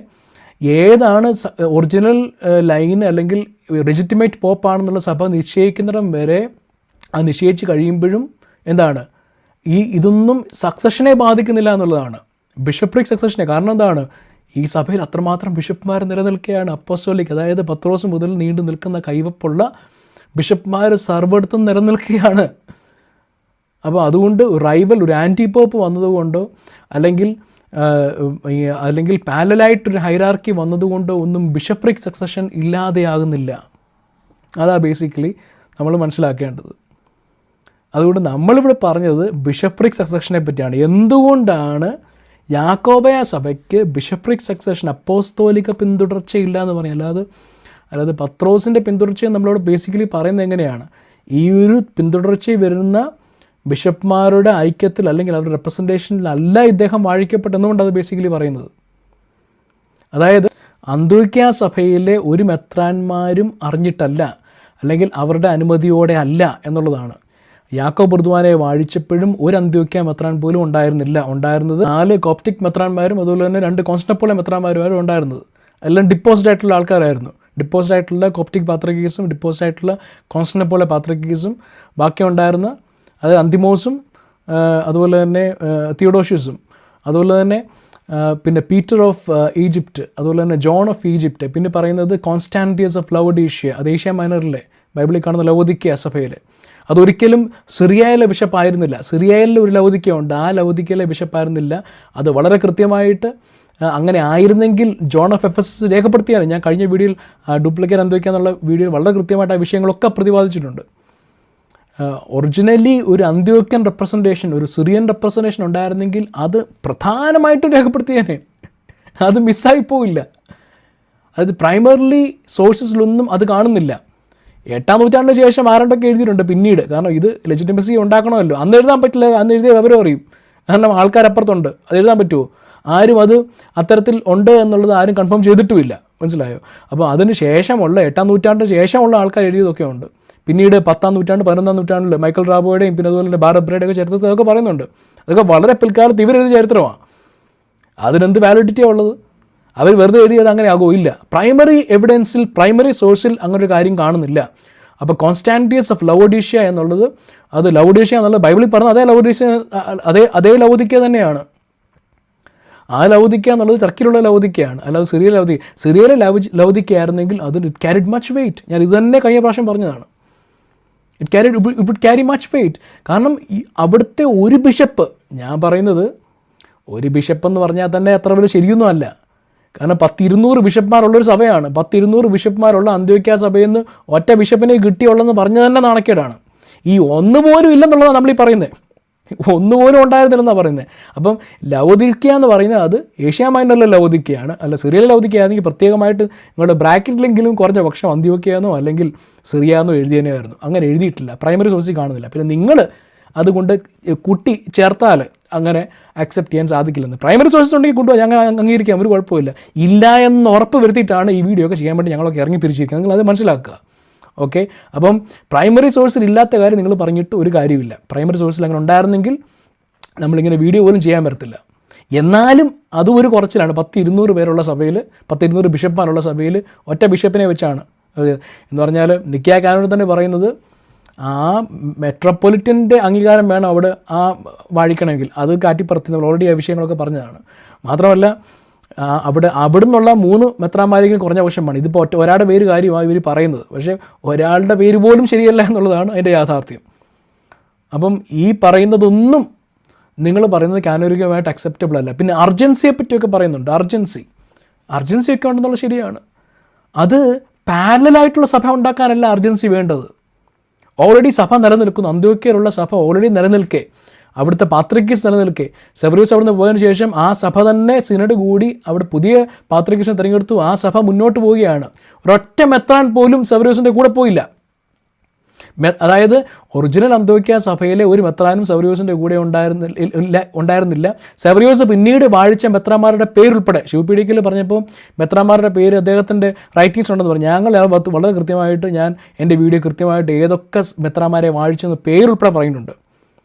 ഏതാണ് ഒറിജിനൽ ലൈൻ അല്ലെങ്കിൽ ലെജിറ്റിമേറ്റ് പോപ്പാണെന്നുള്ള സഭ നിശ്ചയിക്കുന്നിടം വരെ അത് നിശ്ചയിച്ച് കഴിയുമ്പോഴും എന്താണ്, ഇതൊന്നും സക്സഷനെ ബാധിക്കുന്നില്ല എന്നുള്ളതാണ്, ബിഷപ്രിക് സക്സഷനെ. കാരണം എന്താണ്, ഈ സഭയിൽ അത്രമാത്രം ബിഷപ്പ്മാർ നിലനിൽക്കുകയാണ്. അപ്പോസ്തോലിക്, അതായത് പത്രോസ് മുതൽ നീണ്ടു നിൽക്കുന്ന കൈവപ്പുള്ള ബിഷപ്പ്മാർ സർവ്വയിടത്തും നിലനിൽക്കുകയാണ്. അപ്പോൾ അതുകൊണ്ട് റൈവൽ, ഒരു ആൻറ്റി പോപ്പ് വന്നതുകൊണ്ടോ അല്ലെങ്കിൽ പാരലായിട്ടൊരു ഹൈറാർക്കി വന്നതുകൊണ്ടോ ഒന്നും ബിഷപ്രിക് സക്സഷൻ ഇല്ലാതെയാകുന്നില്ല. അതാ ബേസിക്കലി നമ്മൾ മനസ്സിലാക്കേണ്ടത്. അതുകൊണ്ട് നമ്മളിവിടെ പറഞ്ഞത് ബിഷപ്രിക് സക്സഷനെ പറ്റിയാണ്. എന്തുകൊണ്ടാണ് യാക്കോബയ സഭയ്ക്ക് ബിഷപ്രിക് സക്സഷൻ, അപ്പോസ്തോലിക പിന്തുടർച്ചയില്ല എന്ന് പറയും. അല്ലാതെ പത്രോസിൻ്റെ പിന്തുടർച്ചയെ നമ്മളോട് ബേസിക്കലി പറയുന്നത് എങ്ങനെയാണ്, ഈ ഒരു പിന്തുടർച്ചയിൽ വരുന്ന ബിഷപ്പ്മാരുടെ ഐക്യത്തിൽ അല്ലെങ്കിൽ അവരുടെ റെപ്രസെൻറ്റേഷനിലല്ല ഇദ്ദേഹം വാഴിക്കപ്പെട്ടെന്നുകൊണ്ട് അത് ബേസിക്കലി പറയുന്നത്. അതായത് അന്ത്യോക്യ സഭയിലെ ഒരു മെത്രാന്മാരും അറിഞ്ഞിട്ടല്ല, അല്ലെങ്കിൽ അവരുടെ അനുമതിയോടെ അല്ല എന്നുള്ളതാണ്. യാക്കോബ് ബർദ്വാനെ വാഴിച്ചപ്പോഴും ഒരു അന്ത്യോക്യ മെത്രാൻ പോലും ഉണ്ടായിരുന്നത് 4 കോപ്റ്റിക് മെത്രാന്മാരും അതുപോലെ തന്നെ 2 കോൺസ്റ്റന്റിനോപ്പിൾ മെത്രാന്മാരും ഉണ്ടായിരുന്നത്. എല്ലാം ഡിപ്പോസ്ഡ് ആയിട്ടുള്ള ആൾക്കാരായിരുന്നു. ഡിപ്പോസ്ഡ് ആയിട്ടുള്ള കോപ്റ്റിക് പാത്രികീസും ഡിപ്പോസ്ഡ് ആയിട്ടുള്ള കോൺസ്റ്റന്റിനോപ്പിൾ പാത്രികീസും ബാക്കി ഉണ്ടായിരുന്ന, അതായത് അന്തിമോസും അതുപോലെ തന്നെ തിയോഡോഷ്യസും, അതുപോലെ തന്നെ പിന്നെ പീറ്റർ ഓഫ് ഈജിപ്റ്റ്, അതുപോലെ തന്നെ ജോൺ ഓഫ് ഈജിപ്റ്റ്, പിന്നെ പറയുന്നത് കോൺസ്റ്റാന്റിയസ് ഓഫ് ലവോഡീഷ്യ, അത് ഏഷ്യ മൈനറിലെ ബൈബിളിൽ കാണുന്ന ലവോദിക്ക സഭയിലെ. അതൊരിക്കലും സിറിയയിലെ ബിഷപ്പായിരുന്നില്ല. സിറിയയിലെ ഒരു ലവോദിക്ക ഉണ്ട്, ആ ലവോദിക്കയിലെ ബിഷപ്പായിരുന്നില്ല. അത് വളരെ കൃത്യമായിട്ട് അങ്ങനെ ആയിരുന്നെങ്കിൽ ജോൺ ഓഫ് എഫെസസ് രേഖപ്പെടുത്തിയാണ്. ഞാൻ കഴിഞ്ഞ വീഡിയോയിൽ ഡ്യൂപ്ലിക്കേറ്റ് അന്ത്യോക്യ എന്നുള്ള വീഡിയോയിൽ വളരെ കൃത്യമായിട്ട് ആ വിഷയങ്ങളൊക്കെ പ്രതിപാദിച്ചിട്ടുണ്ട്. ഒറിജിനലി ഒരു അന്ത്യോക്യൻ റെപ്രസെൻറ്റേഷൻ, ഒരു സിറിയൻ റെപ്രസെൻറ്റേഷൻ ഉണ്ടായിരുന്നെങ്കിൽ അത് പ്രധാനമായിട്ടും രേഖപ്പെടുത്തിയേനെ. അത് മിസ്സായിപ്പോയില്ല. അതായത് പ്രൈമറിലി സോഴ്സസിലൊന്നും അത് കാണുന്നില്ല. 8-ാം നൂറ്റാണ്ടിന് ശേഷം ആരണ്ടൊക്കെ എഴുതിയിട്ടുണ്ട് പിന്നീട്. കാരണം ഇത് ലെജിറ്റിമസി ഉണ്ടാക്കണമല്ലോ. അന്ന് എഴുതാൻ പറ്റില്ല, അന്ന് എഴുതിയ വിവരം അറിയും. കാരണം ആൾക്കാരപ്പുറത്തുണ്ട്, അത് എഴുതാൻ പറ്റുമോ? ആരും അത് അത്തരത്തിൽ ഉണ്ട് എന്നുള്ളത് ആരും കൺഫേം ചെയ്തിട്ടുമില്ല. മനസ്സിലായോ? അപ്പോൾ അതിന് ശേഷമുള്ള 8-ാം നൂറ്റാണ്ടിന് ശേഷമുള്ള ആൾക്കാർ എഴുതിയതൊക്കെ ഉണ്ട്. പിന്നീട് 10-ാം നൂറ്റാണ്ട് 11-ാം നൂറ്റാണ്ടിൽ മൈക്കൽ റാബോയുടെയും പിന്നെ അതുപോലെ തന്നെ ബാരബ്രയുടെയും ഒക്കെ ചരിത്രത്തിൽ അതൊക്കെ പറയുന്നുണ്ട്. അതൊക്കെ വളരെ പിൽക്കാലത്ത് ഇവരെഴുതിയ ചരിത്രമാണ്. അതിനെന്ത് വാലിഡിറ്റിയാണ് ഉള്ളത്? അവർ വെറുതെ എഴുതിയത് അങ്ങനെ ആകുമോ? ഇല്ല. പ്രൈമറി എവിഡൻസിൽ, പ്രൈമറി സോഴ്സിൽ അങ്ങനൊരു കാര്യം കാണുന്നില്ല. അപ്പോൾ കോൺസ്റ്റാന്റിയസ് ഓഫ് ലവോഡീഷ്യ എന്നുള്ളത്, അത് ലവോഡീഷ്യ എന്നുള്ളത് ബൈബിളിൽ പറഞ്ഞ അതേ ലവോദിക്ക തന്നെയാണ്. ആ ലവോദിക്ക എന്നുള്ളത് ടർക്കിയിലുള്ള ലവോദിക്കയാണ്, അല്ലാതെ സിറിയയിലെ ലവോദിക്ക ആയിരുന്നെങ്കിൽ അതിന് ഇറ്റ് ക്യാരിഡ് മച്ച് വെയിറ്റ്. ഞാൻ ഇത് തന്നെ കഴിഞ്ഞ പ്രാവശ്യം പറഞ്ഞതാണ്. It would carry much weight. കാരണം അവിടുത്തെ ഒരു ബിഷപ്പ്, ഞാൻ പറയുന്നത് ഒരു ബിഷപ്പ് എന്ന് പറഞ്ഞാൽ തന്നെ അത്ര വലിയ ശരിയൊന്നും അല്ല. കാരണം 100-200 ബിഷപ്പ്മാരുള്ളൊരു സഭയാണ്. 100-200 ബിഷപ്പ്മാരുള്ള അന്ത്യോക്യ സഭയിൽ നിന്ന് ഒറ്റ ബിഷപ്പിനെ കിട്ടിയുള്ളെന്ന് പറഞ്ഞ് തന്നെ നാണക്കേടാണ്. ഈ ഒന്നുപോലും ഇല്ലെന്നുള്ളതാണ് നമ്മളീ പറയുന്നത്. ഒന്നുപോലും ഉണ്ടായിരുന്നില്ലെന്നാണ് പറയുന്നത്. അപ്പം ലവോദിക്ക എന്ന് പറയുന്നത് അത് ഏഷ്യ മൈനറിലെ ലവോദിക്കയാണ്. അല്ല, സിറിയയിലെ ലവോദിക്ക ആണെങ്കിൽ പ്രത്യേകമായിട്ട് നിങ്ങളുടെ ബ്രാക്കറ്റിലെങ്കിലും കുറഞ്ഞ പക്ഷം അന്ത്യോക്യയെന്നോ അല്ലെങ്കിൽ സിറിയാന്നോ എഴുതിയതിനായിരുന്നു. അങ്ങനെ എഴുതിയിട്ടില്ല, പ്രൈമറി സോഴ്സിൽ കാണുന്നില്ല. പിന്നെ നിങ്ങൾ അതുകൊണ്ട് കൂട്ടി ചേർത്താൽ അങ്ങനെ അക്സെപ്റ്റ് ചെയ്യാൻ സാധിക്കില്ലെന്ന്. പ്രൈമറി സോഴ്സസ് ഉണ്ടെങ്കിൽ കൊണ്ടുപോയി ഞങ്ങൾ അംഗീകരിക്കാം, ഒരു കുഴപ്പമില്ല. ഇല്ല എന്ന് ഉറപ്പ് വരുത്തിയിട്ടാണ് ഈ വീഡിയോ ഒക്കെ ചെയ്യാൻ വേണ്ടി ഞങ്ങളൊക്കെ ഇറങ്ങി തിരിച്ചിരിക്കുന്നത്. നിങ്ങൾ അത് മനസ്സിലാക്കുക. ഓക്കെ, അപ്പം പ്രൈമറി സോഴ്സിൽ ഇല്ലാത്ത കാര്യം നിങ്ങൾ പറഞ്ഞിട്ട് ഒരു കാര്യമില്ല. പ്രൈമറി സോഴ്സിൽ അങ്ങനെ ഉണ്ടായിരുന്നെങ്കിൽ നമ്മളിങ്ങനെ വീഡിയോ പോലും ചെയ്യാൻ പറ്റത്തില്ല. എന്നാലും അതും ഒരു കുറച്ചിലാണ്. 100-200 പേരുള്ള സഭയിൽ, 100-200 ബിഷപ്പ്മാരുള്ള സഭയിൽ ഒറ്റ ബിഷപ്പിനെ വെച്ചാണ് എന്ന് പറഞ്ഞാൽ നിക്കായ കാനോനിൽ തന്നെ പറയുന്നത് ആ മെട്രോപൊളിറ്റൻ്റെ അംഗീകാരം വേണം അവിടെ ആ വാഴിക്കണമെങ്കിൽ. അത് കാറ്റിപ്പുറത്ത് നമ്മൾ ഓൾറെഡി ആ വിഷയങ്ങളൊക്കെ പറഞ്ഞതാണ്. മാത്രമല്ല അവിടെ നിന്നുള്ള 3 മെത്രാന്മാരെങ്കിലും കുറഞ്ഞ പക്ഷമാണ്. ഇതിപ്പോൾ ഒരാളുടെ പേര് കാര്യമാണ് ഇവർ പറയുന്നത്, പക്ഷേ ഒരാളുടെ പേര് പോലും ശരിയല്ല എന്നുള്ളതാണ് അതിൻ്റെ യാഥാർത്ഥ്യം. അപ്പം ഈ പറയുന്നതൊന്നും നിങ്ങൾ പറയുന്നത് കാനോനികമായിട്ട് അക്സെപ്റ്റബിൾ അല്ല. പിന്നെ അർജൻസിയെ പറ്റിയൊക്കെ പറയുന്നുണ്ട്. അർജൻസിയൊക്കെ ഉണ്ടെന്നുള്ള ശരിയാണ്. അത് പാരലലായിട്ടുള്ള സഭ ഉണ്ടാക്കാനല്ല അർജൻസി വേണ്ടത്. ഓൾറെഡി സഭ നിലനിൽക്കുന്നു. അന്ത്യോക്യയിലുള്ള സഭ ഓൾറെഡി നിലനിൽക്കെ, അവിടുത്തെ പാത്രിക്കീസ് നിലനിൽക്കെ, സെവറിയൂസ് അവിടുന്ന് പോയതിനു ശേഷം ആ സഭ തന്നെ സിനഡ് കൂടി അവിടെ പുതിയ പാത്രിക്കീസിനെ തിരഞ്ഞെടുത്തു. ആ സഭ മുന്നോട്ട് പോവുകയാണ്. ഒരൊറ്റ മെത്രാൻ പോലും സെവറിയൂസിൻ്റെ കൂടെ പോയില്ല. അതായത് ഒറിജിനൽ അന്ത്യോക്യ സഭയിലെ ഒരു മെത്രാനും സെവറിയൂസിൻ്റെ കൂടെ ഉണ്ടായിരുന്നില്ല. സെവറിയൂസ് പിന്നീട് വാഴിച്ച മെത്രാന്മാരുടെ പേരുൾപ്പെടെ ശിവപീഡിക്കൽ പറഞ്ഞപ്പോൾ മെത്രാന്മാരുടെ പേര് അദ്ദേഹത്തിൻ്റെ റൈറ്റിങ്സ് ഉണ്ടെന്ന് പറഞ്ഞു. ഞങ്ങൾ വളരെ കൃത്യമായിട്ട് ഞാൻ എൻ്റെ വീഡിയോ കൃത്യമായിട്ട് ഏതൊക്കെ മെത്രാന്മാരെ വാഴിച്ചെന്ന് പേരുൾപ്പെടെ പറയുന്നുണ്ട്.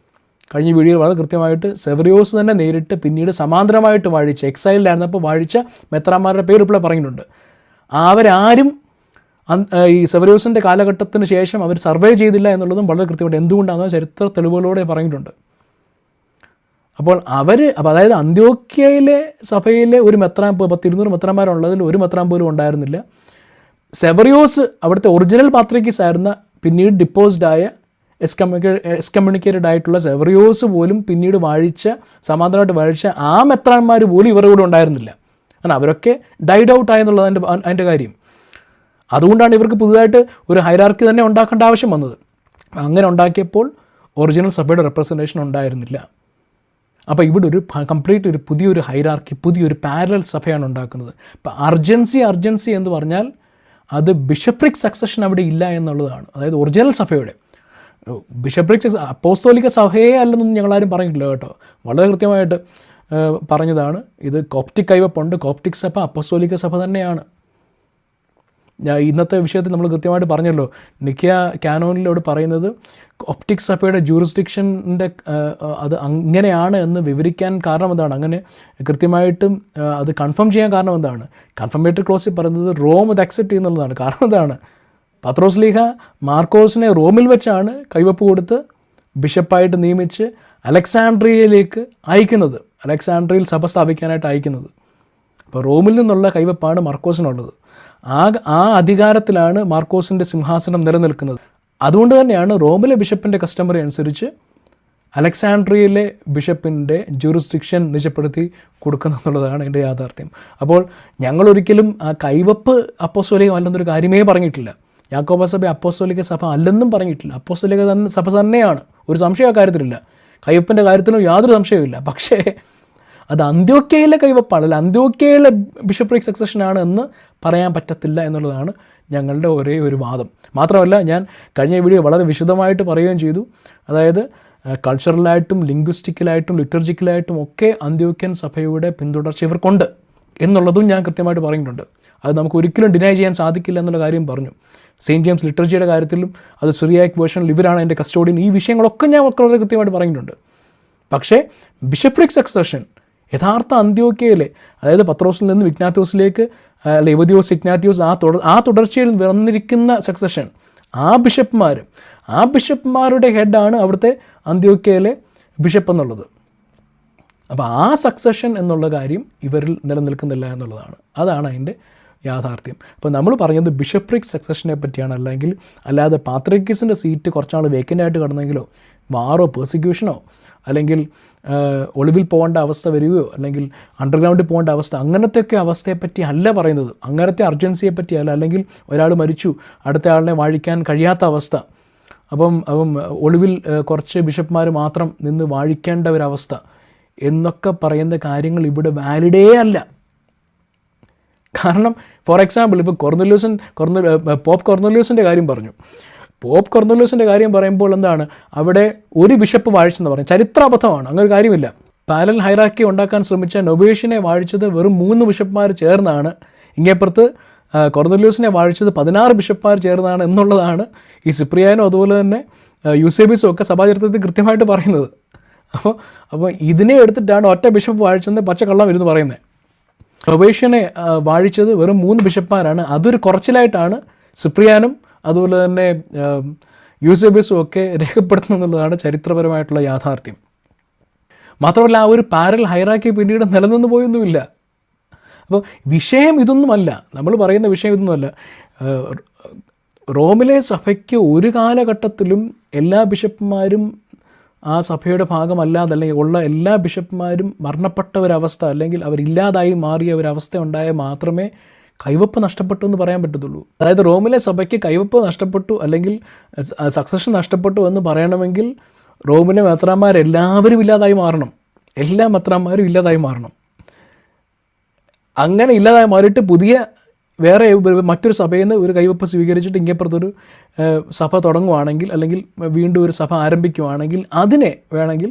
കഴിഞ്ഞ വീഡിയോയിൽ വളരെ കൃത്യമായിട്ട് സെവറിയൂസ് തന്നെ നേരിട്ട് പിന്നീട് സമാന്തരമായിട്ട് വാഴിച്ച, എക്സൈലിലായിരുന്നപ്പോൾ വാഴിച്ച മെത്രാന്മാരുടെ പേരുൾപ്പെടെ പറയുന്നുണ്ട്. അവരാരും ഈ സെവറിയൂസിൻ്റെ കാലഘട്ടത്തിന് ശേഷം അവർ സർവേ ചെയ്തില്ല എന്നുള്ളതും വളരെ കൃത്യമായിട്ട് എന്തുകൊണ്ടാണെന്ന് ചരിത്ര തെളിവുകളോടെ പറഞ്ഞിട്ടുണ്ട്. അപ്പോൾ അതായത് അന്ത്യോക്യയിലെ സഭയിലെ ഒരു മെത്രാൻ 200 മെത്രാന്മാരുള്ളതിൽ ഒരു മെത്രാൻ പോലും ഉണ്ടായിരുന്നില്ല. സെവറിയൂസ് അവിടുത്തെ ഒറിജിനൽ പാത്രിക്കീസ് ആയിരുന്ന പിന്നീട് ഡിപ്പോസ്ഡായ എക്സ്കമ്മ്യൂണിക്കേറ്റഡ് ആയിട്ടുള്ള സെവറിയൂസ് പോലും പിന്നീട് സമാന്തരമായിട്ട് വാഴിച്ച ആ മെത്രാന്മാർ പോലും ഇവരുടെ കൂടെ ഉണ്ടായിരുന്നില്ല. കാരണം അവരൊക്കെ ഡൈഡ് ഔട്ട് ആയെന്നുള്ളത് അതിൻ്റെ കാര്യം. അതുകൊണ്ടാണ് ഇവർക്ക് പുതുതായിട്ട് ഒരു ഹൈറാർക്കി തന്നെ ഉണ്ടാക്കേണ്ട ആവശ്യം വന്നത്. അങ്ങനെ ഉണ്ടാക്കിയപ്പോൾ ഒറിജിനൽ സഭയുടെ റെപ്രസെൻറ്റേഷൻ ഉണ്ടായിരുന്നില്ല. അപ്പോൾ ഇവിടെ ഒരു പുതിയൊരു ഹൈറാർക്കി, പുതിയൊരു പാരലൽ സഭയാണ് ഉണ്ടാക്കുന്നത്. ഇപ്പോൾ അർജൻസി എന്ന് പറഞ്ഞാൽ അത് ബിഷപ്രിക് സക്സഷൻ അവിടെ ഇല്ല എന്നുള്ളതാണ്. അതായത് ഒറിജിനൽ സഭയുടെ ബിഷപ്രിക് അപ്പോസ്തോലിക സഭയെ അല്ലെന്നൊന്നും ഞങ്ങളാരും പറഞ്ഞിട്ടില്ല കേട്ടോ. വളരെ കൃത്യമായിട്ട് പറഞ്ഞതാണ്. ഇത് കോപ്റ്റിക് കൈവപ്പുണ്ട്. കോപ്റ്റിക് സഭ അപ്പോസ്തോലിക സഭ തന്നെയാണ്. ഇന്നത്തെ വിഷയത്തിൽ നമ്മൾ കൃത്യമായിട്ട് പറഞ്ഞല്ലോ. നിക്കിയ കാനോനിലൂടെ പറയുന്നത് കോപ്റ്റിക് സഭയുടെ ജൂറിസ്ഡിക്ഷൻ്റെ അത് അങ്ങനെയാണ് എന്ന് വിവരിക്കാൻ കാരണം എന്താണ്, അങ്ങനെ കൃത്യമായിട്ടും അത് കൺഫേം ചെയ്യാൻ കാരണം എന്താണ്, കൺഫർമേറ്ററി ക്ലോസിൽ പറയുന്നത് റോം അത് അക്സെപ്റ്റ് ചെയ്യുന്നുള്ളതാണ്. കാരണം എന്താണ്, പത്രോസ്ലീഹ മാർക്കോസിനെ റോമിൽ വെച്ചാണ് കൈവപ്പ് കൊടുത്ത് ബിഷപ്പായിട്ട് നിയമിച്ച് അലക്സാൻഡ്രിയയിലേക്ക് അയക്കുന്നത്, അലക്സാൻഡ്രിയയിൽ സഭ സ്ഥാപിക്കാനായിട്ട് അയക്കുന്നത്. അപ്പോൾ റോമിൽ നിന്നുള്ള കൈവപ്പാണ് മാർക്കോസിനുള്ളത്. ആ അധികാരത്തിലാണ് മാർക്കോസിൻ്റെ സിംഹാസനം നിലനിൽക്കുന്നത്. അതുകൊണ്ട് തന്നെയാണ് റോമിലെ ബിഷപ്പിൻ്റെ കസ്റ്റമറി അനുസരിച്ച് അലക്സാൻഡ്രിയയിലെ ബിഷപ്പിൻ്റെ ജൂറിസ്ഡിക്ഷൻ നിജപ്പെടുത്തി കൊടുക്കുന്നുള്ളതാണ് എൻ്റെ യാഥാർത്ഥ്യം. അപ്പോൾ ഞങ്ങളൊരിക്കലും ആ കൈവപ്പ് അപ്പോസ്തോലികം അല്ലെന്നൊരു കാര്യമേ പറഞ്ഞിട്ടില്ല. യാക്കോബ സഭ അപ്പോസ്തോലിക സഭ അല്ലെന്നും പറഞ്ഞിട്ടില്ല. അപ്പോസ്തോലിക സഭ തന്നെയാണ്, ഒരു സംശയം ആ കാര്യത്തിലില്ല. കൈവപ്പിൻ്റെ കാര്യത്തിനും യാതൊരു സംശയവുമില്ല. പക്ഷേ അത് അന്ത്യോക്യയിലെ കൈവപ്പാണ്, അല്ല അന്ത്യോക്യയിലെ ബിഷപ്രിക് സക്സഷനാണ് എന്ന് പറയാൻ പറ്റത്തില്ല എന്നുള്ളതാണ് ഞങ്ങളുടെ ഒരേ ഒരു വാദം. മാത്രമല്ല, ഞാൻ കഴിഞ്ഞ വീഡിയോ വളരെ വിശദമായിട്ട് പറയുകയും ചെയ്തു. അതായത് കൾച്ചറലായിട്ടും ലിംഗ്വിസ്റ്റിക്കലായിട്ടും ലിറ്റർജിക്കലായിട്ടും ഒക്കെ അന്ത്യോക്യൻ സഭയുടെ പിന്തുടർച്ച ഇവർക്കുണ്ട് എന്നുള്ളതും ഞാൻ കൃത്യമായിട്ട് പറയുന്നുണ്ട്. അത് നമുക്ക് ഒരിക്കലും ഡിനൈ ചെയ്യാൻ സാധിക്കില്ല എന്നുള്ള കാര്യം പറഞ്ഞു. സെയിൻറ്റ് ജെയിംസ് ലിറ്റർജിയുടെ കാര്യത്തിലും അത് സിറിയാക് വേർഷനിൽ ഇവരാണ് എൻ്റെ കസ്റ്റോഡിയൻ, ഈ വിഷയങ്ങളൊക്കെ ഞാൻ വളരെ കൃത്യമായിട്ട് പറയുന്നുണ്ട്. പക്ഷേ ബിഷപ്രിക് സക്സഷൻ യഥാർത്ഥ അന്ത്യോക്യയിലെ, അതായത് പത്രോസിൽ നിന്ന് ഇഗ്നാത്യോസിലേക്ക്, ലെവദിയോസ്, ഇഗ്നാത്യോസ്, ആ തുടർച്ചയിൽ വന്നിരിക്കുന്ന സക്സഷൻ, ആ ബിഷപ്പ്മാരുടെ ഹെഡാണ് അവിടുത്തെ അന്ത്യോക്യയിലെ ബിഷപ്പ് എന്നുള്ളത്. അപ്പോൾ ആ സക്സഷൻ എന്നുള്ള കാര്യം ഇവരിൽ നിലനിൽക്കുന്നില്ല എന്നുള്ളതാണ്. അതാണ് അതിൻ്റെ യാഥാർത്ഥ്യം. അപ്പോൾ നമ്മൾ പറഞ്ഞത് ബിഷപ്രിക് സക്സഷനെ പറ്റിയാണ്, അല്ലാതെ പാത്രിക്കീസിൻ്റെ സീറ്റ് കുറച്ചാൾ വേക്കൻ്റായിട്ട് കിടന്നെങ്കിലോ വാറോ പെർസിക്യൂഷനോ അല്ലെങ്കിൽ ഒളിവിൽ പോകേണ്ട അവസ്ഥ വരികയോ അല്ലെങ്കിൽ അണ്ടർഗ്രൗണ്ടിൽ പോകേണ്ട അവസ്ഥ, അങ്ങനത്തെയൊക്കെ അവസ്ഥയെപ്പറ്റി അല്ല പറയുന്നത്. അങ്ങനത്തെ അർജൻസിയെ പറ്റിയല്ല. അല്ലെങ്കിൽ ഒരാൾ മരിച്ചു, അടുത്ത ആളിനെ വാഴിക്കാൻ കഴിയാത്ത അവസ്ഥ, അപ്പം ഒളിവിൽ കുറച്ച് ബിഷപ്പ്മാർ മാത്രം നിന്ന് വാഴിക്കേണ്ട ഒരവസ്ഥ എന്നൊക്കെ പറയുന്ന കാര്യങ്ങൾ ഇവിടെ വാലിഡേ അല്ല. കാരണം ഫോർ എക്സാമ്പിൾ ഇപ്പോൾ പോപ്പ് കൊർന്നല്യൂസിൻ്റെ കാര്യം പറഞ്ഞു. പോപ്പ് കൊർന്നല്യൂസിൻ്റെ കാര്യം പറയുമ്പോൾ എന്താണ്, അവിടെ ഒരു ബിഷപ്പ് വാഴിച്ചെന്ന് പറയും, ചരിത്രാബദ്ധമാണ്. അങ്ങനെ ഒരു കാര്യമില്ല. പാരലൽ ഹൈറാർക്കി ഉണ്ടാക്കാൻ ശ്രമിച്ച നൊവേഷ്യനെ വാഴിച്ചത് വെറും 3 ബിഷപ്പ്മാർ ചേർന്നാണ്. ഇങ്ങേപ്പുറത്ത് കൊർന്നല്യൂസിനെ വാഴിച്ചത് 16 ബിഷപ്പ്മാർ ചേർന്നാണ് എന്നുള്ളതാണ് ഈ സിപ്രിയാനോ അതുപോലെ തന്നെ യൂസേബിസും ഒക്കെ സഭാചരിത്രത്തിൽ കൃത്യമായിട്ട് പറയുന്നത്. അപ്പോൾ ഇതിനെ എടുത്തിട്ടാണ് ഒറ്റ ബിഷപ്പ് വാഴിച്ചെന്ന് പച്ചക്കള്ളം ഇരുന്ന് പറയുന്നത്. നൊവേഷ്യനെ വാഴിച്ചത് വെറും 3 ബിഷപ്പ്മാരാണ്. അതൊരു കുറച്ചിലായിട്ടാണ് സിപ്രിയാനും അതുപോലെ തന്നെ യൂസേബിസും ഒക്കെ രേഖപ്പെടുത്തുന്നതാണ് ചരിത്രപരമായിട്ടുള്ള യാഥാർത്ഥ്യം. മാത്രമല്ല, ആ ഒരു പാരലൽ ഹൈറാർക്കി പിന്നീട് നിലനിന്ന് പോയൊന്നുമില്ല. അപ്പോൾ വിഷയം ഇതൊന്നുമല്ല, നമ്മൾ പറയുന്ന വിഷയം ഇതൊന്നുമല്ല. റോമിലെ സഭയ്ക്ക് ഒരു കാലഘട്ടത്തിലും എല്ലാ ബിഷപ്പ്മാരും ആ സഭയുടെ ഭാഗമല്ലാതെ അല്ലെങ്കിൽ ഉള്ള എല്ലാ ബിഷപ്പ്മാരും മരണപ്പെട്ട ഒരവസ്ഥ അല്ലെങ്കിൽ അവരില്ലാതായി മാറിയ ഒരവസ്ഥ ഉണ്ടായാൽ മാത്രമേ കൈവപ്പ് നഷ്ടപ്പെട്ടു എന്ന് പറയാൻ പറ്റത്തുള്ളൂ. അതായത് റോമിലെ സഭയ്ക്ക് കൈവപ്പ് നഷ്ടപ്പെട്ടു അല്ലെങ്കിൽ സക്സഷൻ നഷ്ടപ്പെട്ടു എന്ന് പറയണമെങ്കിൽ റോമിലെ മെത്രാന്മാരെല്ലാവരും ഇല്ലാതായി മാറണം, എല്ലാ മെത്രാന്മാരും ഇല്ലാതായി മാറണം. അങ്ങനെ ഇല്ലാതായി മാറിയിട്ട് പുതിയ വേറെ മറ്റൊരു സഭയിൽ നിന്ന് ഒരു കൈവപ്പ് സ്വീകരിച്ചിട്ട് ഇങ്ങേപ്പുറത്തൊരു സഭ തുടങ്ങുവാണെങ്കിൽ അല്ലെങ്കിൽ വീണ്ടും ഒരു സഭ ആരംഭിക്കുവാണെങ്കിൽ അതിനെ വേണമെങ്കിൽ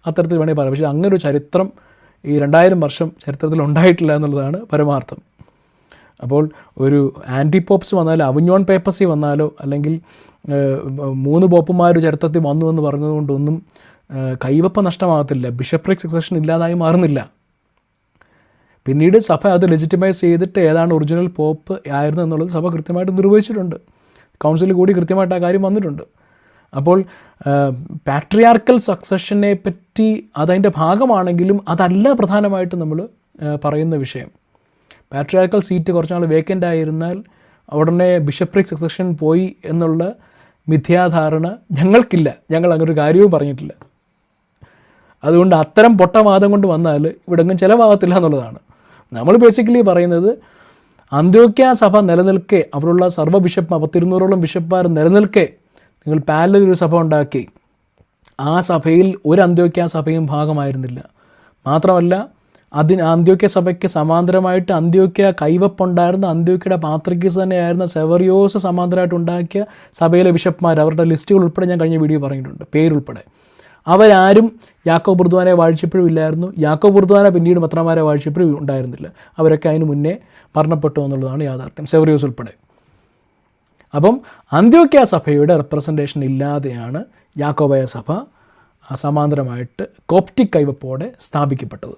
അത്തരത്തിൽ വേണമെങ്കിൽ പറയാം. പക്ഷേ അങ്ങനൊരു ചരിത്രം ഈ 2000 വർഷം ചരിത്രത്തിൽ ഉണ്ടായിട്ടില്ല എന്നുള്ളതാണ് പരമാർത്ഥം. അപ്പോൾ ഒരു ആൻറ്റി പോപ്സ് വന്നാലോ അവിഞ്ഞോൺ പേപ്പസി വന്നാലോ അല്ലെങ്കിൽ 3 പോപ്പുമാർ ചരിത്രത്തിൽ വന്നു എന്ന് പറഞ്ഞതുകൊണ്ടൊന്നും കൈവപ്പ് നഷ്ടമാകത്തില്ല, ബിഷപ്രിക് സക്സഷൻ ഇല്ലാതായി മാറുന്നില്ല. പിന്നീട് സഭ അത് ലെജിറ്റിമൈസ് ചെയ്തിട്ട് ഏതാണ് ഒറിജിനൽ പോപ്പ് ആയിരുന്നു എന്നുള്ളത് സഭ കൃത്യമായിട്ട് നിർവഹിച്ചിട്ടുണ്ട്. കൗൺസിലിൽ കൂടി കൃത്യമായിട്ട് ആ കാര്യം വന്നിട്ടുണ്ട്. അപ്പോൾ പാട്രിയാർക്കൽ സക്സഷനെ പറ്റി അതതിൻ്റെ ഭാഗമാണെങ്കിലും അതല്ല പ്രധാനമായിട്ട് നമ്മൾ പറയുന്ന വിഷയം. പാട്രിയാർക്കൽ സീറ്റ് കുറച്ച് നാൾ വേക്കൻ്റ് ആയിരുന്നാൽ ഉടനെ ബിഷപ്രിക് സക്സഷൻ പോയി എന്നുള്ള മിഥ്യാധാരണ ഞങ്ങൾക്കില്ല, ഞങ്ങൾ അങ്ങനെ ഒരു കാര്യവും പറഞ്ഞിട്ടില്ല. അതുകൊണ്ട് അത്തരം പൊട്ടവാദം കൊണ്ട് വന്നാൽ ഇവിടെങ്ങും ചിലവാകത്തില്ല എന്നുള്ളതാണ്. നമ്മൾ ബേസിക്കലി പറയുന്നത് അന്ത്യോക്യ സഭ നിലനിൽക്കെ അവിടെയുള്ള സർവ്വ ബിഷപ്പ് 200ഓളം ബിഷപ്പ്മാർ നിലനിൽക്കെ നിങ്ങൾ പാരലൽ സഭ ഉണ്ടാക്കി. ആ സഭയിൽ ഒരു അന്ത്യോക്യ സഭയും ഭാഗമായിരുന്നില്ല. മാത്രമല്ല അന്ത്യോക്യ സഭയ്ക്ക് സമാന്തരമായിട്ട് അന്ത്യോക്യ കൈവപ്പുണ്ടായിരുന്ന അന്ത്യോക്യയുടെ പാത്രിക്കീസ് തന്നെയായിരുന്ന സെവറിയോസ് സമാന്തരമായിട്ട് ഉണ്ടാക്കിയ സഭയിലെ ബിഷപ്പ്മാർ, അവരുടെ ലിസ്റ്റുകൾ ഉൾപ്പെടെ ഞാൻ കഴിഞ്ഞ വീഡിയോ പറഞ്ഞിട്ടുണ്ട്, പേരുൾപ്പെടെ. അവരാരും യാക്കോബ് ബുർദ്വാനെ വാഴിച്ചപ്പോഴും ഇല്ലായിരുന്നു. യാക്കോബ് ബുർദ്വാന പിന്നീട് മെത്രാന്മാരെ വാഴിച്ചപ്പോഴും ഉണ്ടായിരുന്നില്ല. അവരൊക്കെ അതിന് മുന്നേ മരണപ്പെട്ടു എന്നുള്ളതാണ് യാഥാർത്ഥ്യം, സെവറിയോസ് ഉൾപ്പെടെ. അപ്പം അന്ത്യോക്യ സഭയുടെ റെപ്രസെൻറ്റേഷൻ ഇല്ലാതെയാണ് യാക്കോബായ സഭ സമാന്തരമായിട്ട് കോപ്റ്റിക് കൈവപ്പോടെ സ്ഥാപിക്കപ്പെട്ടത്.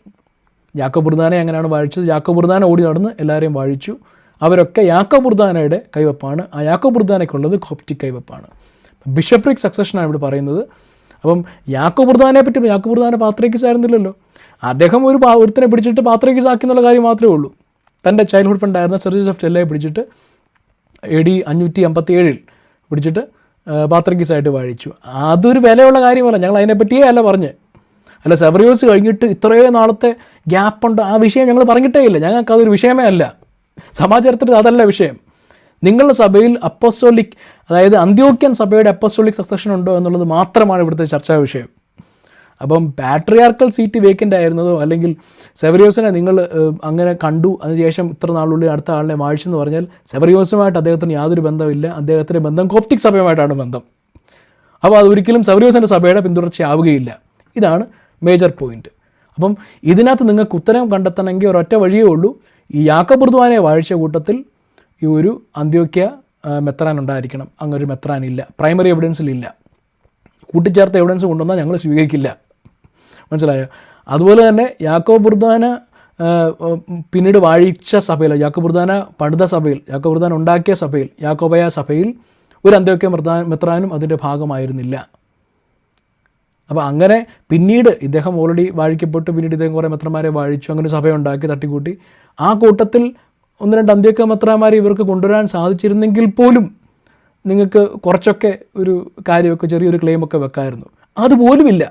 യാക്കോബ് ബുർദ്വാനെ അങ്ങനെയാണ് വാഴിച്ചത്. യാക്കോബ് ബുർദ്വാന ഓടി നടന്ന് എല്ലാവരെയും വാഴിച്ചു. അവരൊക്കെ യാക്കോബ് ബുർദ്വാനയുടെ കൈവപ്പാണ്. ആ യാക്കോബ് ബുർദ്വാനയ്ക്കുള്ളത് കോപ്റ്റിക് കൈവപ്പാണ്. ബിഷപ്രിക് സക്സഷനാണ് ഇവിടെ പറയുന്നത്. അപ്പം യാക്കോബ് ബുർദ്വാനെ പറ്റി, യാക്കോബ് ബുർദ്വാന പാത്രിക്കീസ് ആയിരുന്നില്ലല്ലോ. അദ്ദേഹം ഒരുത്തനെ പിടിച്ചിട്ട് പാത്രിക്കീസ് ആക്കി എന്നുള്ള കാര്യം മാത്രമേ ഉള്ളൂ. തൻ്റെ ചൈൽഡ്ഹുഡ് ഫ്രണ്ടായിരുന്ന സെർ ജോസഫ് ടെല്ലയെ പിടിച്ചിട്ട് AD 557 പിടിച്ചിട്ട് പാത്രിക്കീസായിട്ട് വാഴിച്ചു. അതൊരു വിലയുള്ള കാര്യമല്ല, ഞങ്ങൾ അതിനെപ്പറ്റിയേ അല്ല പറഞ്ഞ്. അല്ല, സെവറിയോസ് കഴിഞ്ഞിട്ട് ഇത്രയോ നാളത്തെ ഗ്യാപ്പുണ്ട്, ആ വിഷയം ഞങ്ങൾ പറഞ്ഞിട്ടേ ഇല്ല. ഞങ്ങൾക്ക് അതൊരു വിഷയമേ അല്ല. സമാചാരത്തിൽ അതല്ല വിഷയം. നിങ്ങളുടെ സഭയിൽ അപ്പസ്തോലിക്, അതായത് അന്ത്യോക്യൻ സഭയുടെ അപ്പസ്തോലിക് സക്സഷൻ ഉണ്ടോ എന്നുള്ളത് മാത്രമാണ് ഇവിടുത്തെ ചർച്ചാ വിഷയം. അപ്പം പാട്രിയാർക്കൽ സീറ്റ് വേക്കൻ്റ് ആയിരുന്നതോ അല്ലെങ്കിൽ സെവറിയോസിനെ നിങ്ങൾ അങ്ങനെ കണ്ടു അതിനുശേഷം ഇത്ര നാളുള്ളിൽ അടുത്ത ആളിനെ വാഴിച്ചെന്ന് പറഞ്ഞാൽ സെവറിയോസുമായിട്ട് അദ്ദേഹത്തിന് യാതൊരു ബന്ധമില്ല. അദ്ദേഹത്തിൻ്റെ ബന്ധം കോപ്റ്റിക് സഭയുമായിട്ടാണ് ബന്ധം. അപ്പോൾ അതൊരിക്കലും സെവറിയോസിൻ്റെ സഭയുടെ പിന്തുടർച്ചയാവുകയില്ല. ഇതാണ് മേജർ പോയിന്റ്. അപ്പം ഇതിനകത്ത് നിങ്ങൾക്ക് ഉത്തരം കണ്ടെത്തണമെങ്കിൽ ഒരൊറ്റ വഴിയേ ഉള്ളൂ. ഈ യാക്കോബ് ബുർദ്വാനെ വാഴിച്ച കൂട്ടത്തിൽ ഈ ഒരു അന്ത്യോക്യ മെത്രാൻ ഉണ്ടായിരിക്കണം. അങ്ങനൊരു മെത്രാൻ ഇല്ല, പ്രൈമറി എവിഡൻസിലില്ല. കൂട്ടിച്ചേർത്ത എവിഡൻസ് കൊണ്ടുവന്നാൽ ഞങ്ങൾ സ്വീകരിക്കില്ല. മനസ്സിലായോ? അതുപോലെ തന്നെ യാക്കോബ് ബുർദ്വാന പിന്നീട് വാഴിച്ച സഭയിൽ, യാക്കോബ് ബുർദ്വാന പണിത സഭയിൽ, യാക്കോബ് ബുർദ്വാന ഉണ്ടാക്കിയ സഭയിൽ, യാക്കോബായ സഭയിൽ ഒരു അന്ത്യോക്യ മെത്രാനും അതിൻ്റെ ഭാഗമായിരുന്നില്ല. അപ്പോൾ അങ്ങനെ പിന്നീട് ഇദ്ദേഹം ഓൾറെഡി വാഴിക്കപ്പെട്ടു. പിന്നീട് ഇദ്ദേഹം കുറേ മെത്രന്മാരെ വാഴിച്ചു. അങ്ങനെ സഭയുണ്ടാക്കി തട്ടിക്കൂട്ടി. ആ കൂട്ടത്തിൽ 1-2 അന്ത്യോക്യ മെത്രാന്മാരെ ഇവർക്ക് കൊണ്ടുവരാൻ സാധിച്ചിരുന്നെങ്കിൽ പോലും നിങ്ങൾക്ക് കുറച്ചൊക്കെ ഒരു കാര്യമൊക്കെ ചെറിയൊരു ക്ലെയിമൊക്കെ വെക്കാമായിരുന്നു. അതുപോലുമില്ല.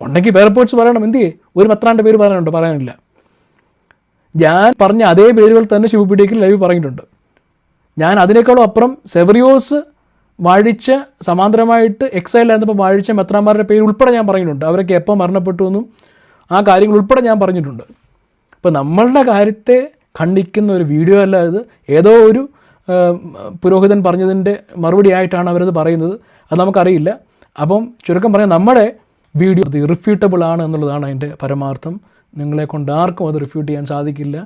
ഉണ്ടെങ്കിൽ വേറെ പോയിട്ട്സ് പറയണം. എന്ത് ചെയ്യേ? ഒരു മെത്രാൻ്റെ പേര് പറയാനുണ്ടോ? പറയാനില്ല. ഞാൻ പറഞ്ഞ അതേ പേരുകൾ തന്നെ ശിവപീഡിയയ്ക്ക് ലൈവ് പറഞ്ഞിട്ടുണ്ട്. ഞാൻ അതിനേക്കാളും അപ്പുറം സെവറിയോസ് വാഴിച്ച സമാന്തരമായിട്ട് എക്സൈലായിരുന്നപ്പോൾ വാഴിച്ച മെത്രാന്മാരുടെ പേര് ഉൾപ്പെടെ ഞാൻ പറഞ്ഞിട്ടുണ്ട്. അവരൊക്കെ എപ്പോൾ മരണപ്പെട്ടു എന്നും ആ കാര്യങ്ങൾ ഉൾപ്പെടെ ഞാൻ പറഞ്ഞിട്ടുണ്ട്. അപ്പോൾ നമ്മളുടെ കാര്യത്തെ ഖണ്ഡിക്കുന്ന ഒരു വീഡിയോ അല്ല ഇത്. ഏതോ ഒരു പുരോഹിതൻ പറഞ്ഞതിൻ്റെ മറുപടി ആയിട്ടാണ് അവരത് പറയുന്നത്. അത് നമുക്കറിയില്ല. അപ്പം ചുരുക്കം പറയാം, നമ്മുടെ വീഡിയോ അത് ഇറിഫ്യൂട്ടബിൾ ആണ് എന്നുള്ളതാണ് അതിൻ്റെ പരമാർത്ഥം. നിങ്ങളെ കൊണ്ട് ആർക്കും അത് റിഫ്യൂട്ട് ചെയ്യാൻ സാധിക്കില്ല.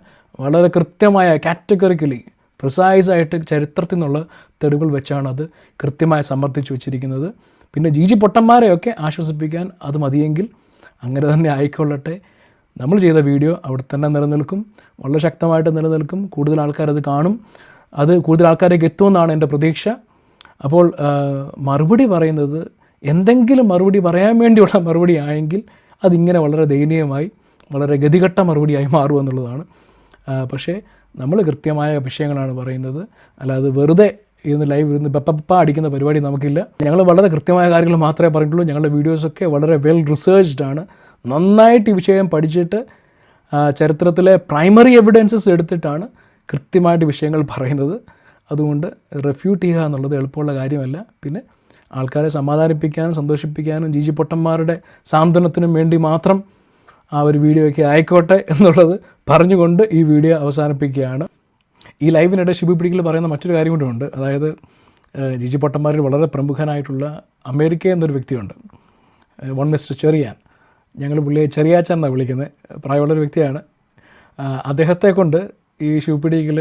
വളരെ കൃത്യമായ കാറ്റഗറിക്കലി പ്രിസൈസായിട്ട് ചരിത്രത്തിൽ നിന്നുള്ള തെളിവുകൾ വെച്ചാണ് അത് കൃത്യമായി സമർത്ഥിച്ച് വെച്ചിരിക്കുന്നത്. പിന്നെ ജീജി പൊട്ടന്മാരെയൊക്കെ ആശ്വസിപ്പിക്കാൻ അത് മതിയെങ്കിൽ അങ്ങനെ തന്നെ ആയിക്കൊള്ളട്ടെ. നമ്മൾ ചെയ്ത വീഡിയോ അവിടെ തന്നെ നിലനിൽക്കും, വളരെ ശക്തമായിട്ട് നിലനിൽക്കും. കൂടുതൽ ആൾക്കാരത് കാണും, അത് കൂടുതൽ ആൾക്കാരേക്ക് എത്തുമെന്നാണ് എൻ്റെ പ്രതീക്ഷ. അപ്പോൾ മറുപടി പറയുന്നത് എന്തെങ്കിലും മറുപടി പറയാൻ വേണ്ടിയുള്ള മറുപടി ആയെങ്കിൽ അതിങ്ങനെ വളരെ ദയനീയമായി വളരെ ഗതികെട്ട മറുപടിയായി മാറുമെന്നുള്ളതാണ്. പക്ഷേ നമ്മൾ കൃത്യമായ വിഷയങ്ങളാണ് പറയുന്നത്. അല്ലാതെ വെറുതെ ഇരുന്ന് ലൈവ് ഇരുന്ന് ബപ്പ അടിക്കുന്ന പരിപാടി നമുക്കില്ല. ഞങ്ങൾ വളരെ കൃത്യമായ കാര്യങ്ങൾ മാത്രമേ പറഞ്ഞിട്ടുള്ളൂ. ഞങ്ങളുടെ വീഡിയോസൊക്കെ വളരെ വെൽ റിസേർച്ച്ഡ് ആണ്. നന്നായിട്ട് ഈ വിഷയം പഠിച്ചിട്ട് ചരിത്രത്തിലെ പ്രൈമറി എവിഡൻസസ് എടുത്തിട്ടാണ് കൃത്യമായിട്ട് വിഷയങ്ങൾ പറയുന്നത്. അതുകൊണ്ട് റെഫ്യൂട്ട് ചെയ്യുക എന്നുള്ളത് എളുപ്പമുള്ള കാര്യമല്ല. പിന്നെ ആൾക്കാരെ സമാധാനിപ്പിക്കാനും സന്തോഷിപ്പിക്കാനും ജി പൊട്ടന്മാരുടെ സാന്ത്വനത്തിനും വേണ്ടി മാത്രം ആ ഒരു വീഡിയോ ഒക്കെ ആയിക്കോട്ടെ എന്നുള്ളത് പറഞ്ഞുകൊണ്ട് ഈ വീഡിയോ അവസാനിപ്പിക്കുകയാണ്. ഈ ലൈവിനിടെ ഷിബു പിടിക്കൽ പറയുന്ന മറ്റൊരു കാര്യം കൂടിയുണ്ട്. അതായത് ജി പൊട്ടന്മാരിൽ വളരെ പ്രമുഖനായിട്ടുള്ള അമേരിക്ക എന്നൊരു വ്യക്തിയുണ്ട്, വൺ മിസ്റ്റർ ചെറിയാൻ. ഞങ്ങൾ പുള്ളിയെ ചെറിയാച്ചൻ എന്നാണ് വിളിക്കുന്നത്. പ്രായമുള്ളൊരു വ്യക്തിയാണ്. അദ്ദേഹത്തെ കൊണ്ട് ഈ ഷിബു പിടിക്കൽ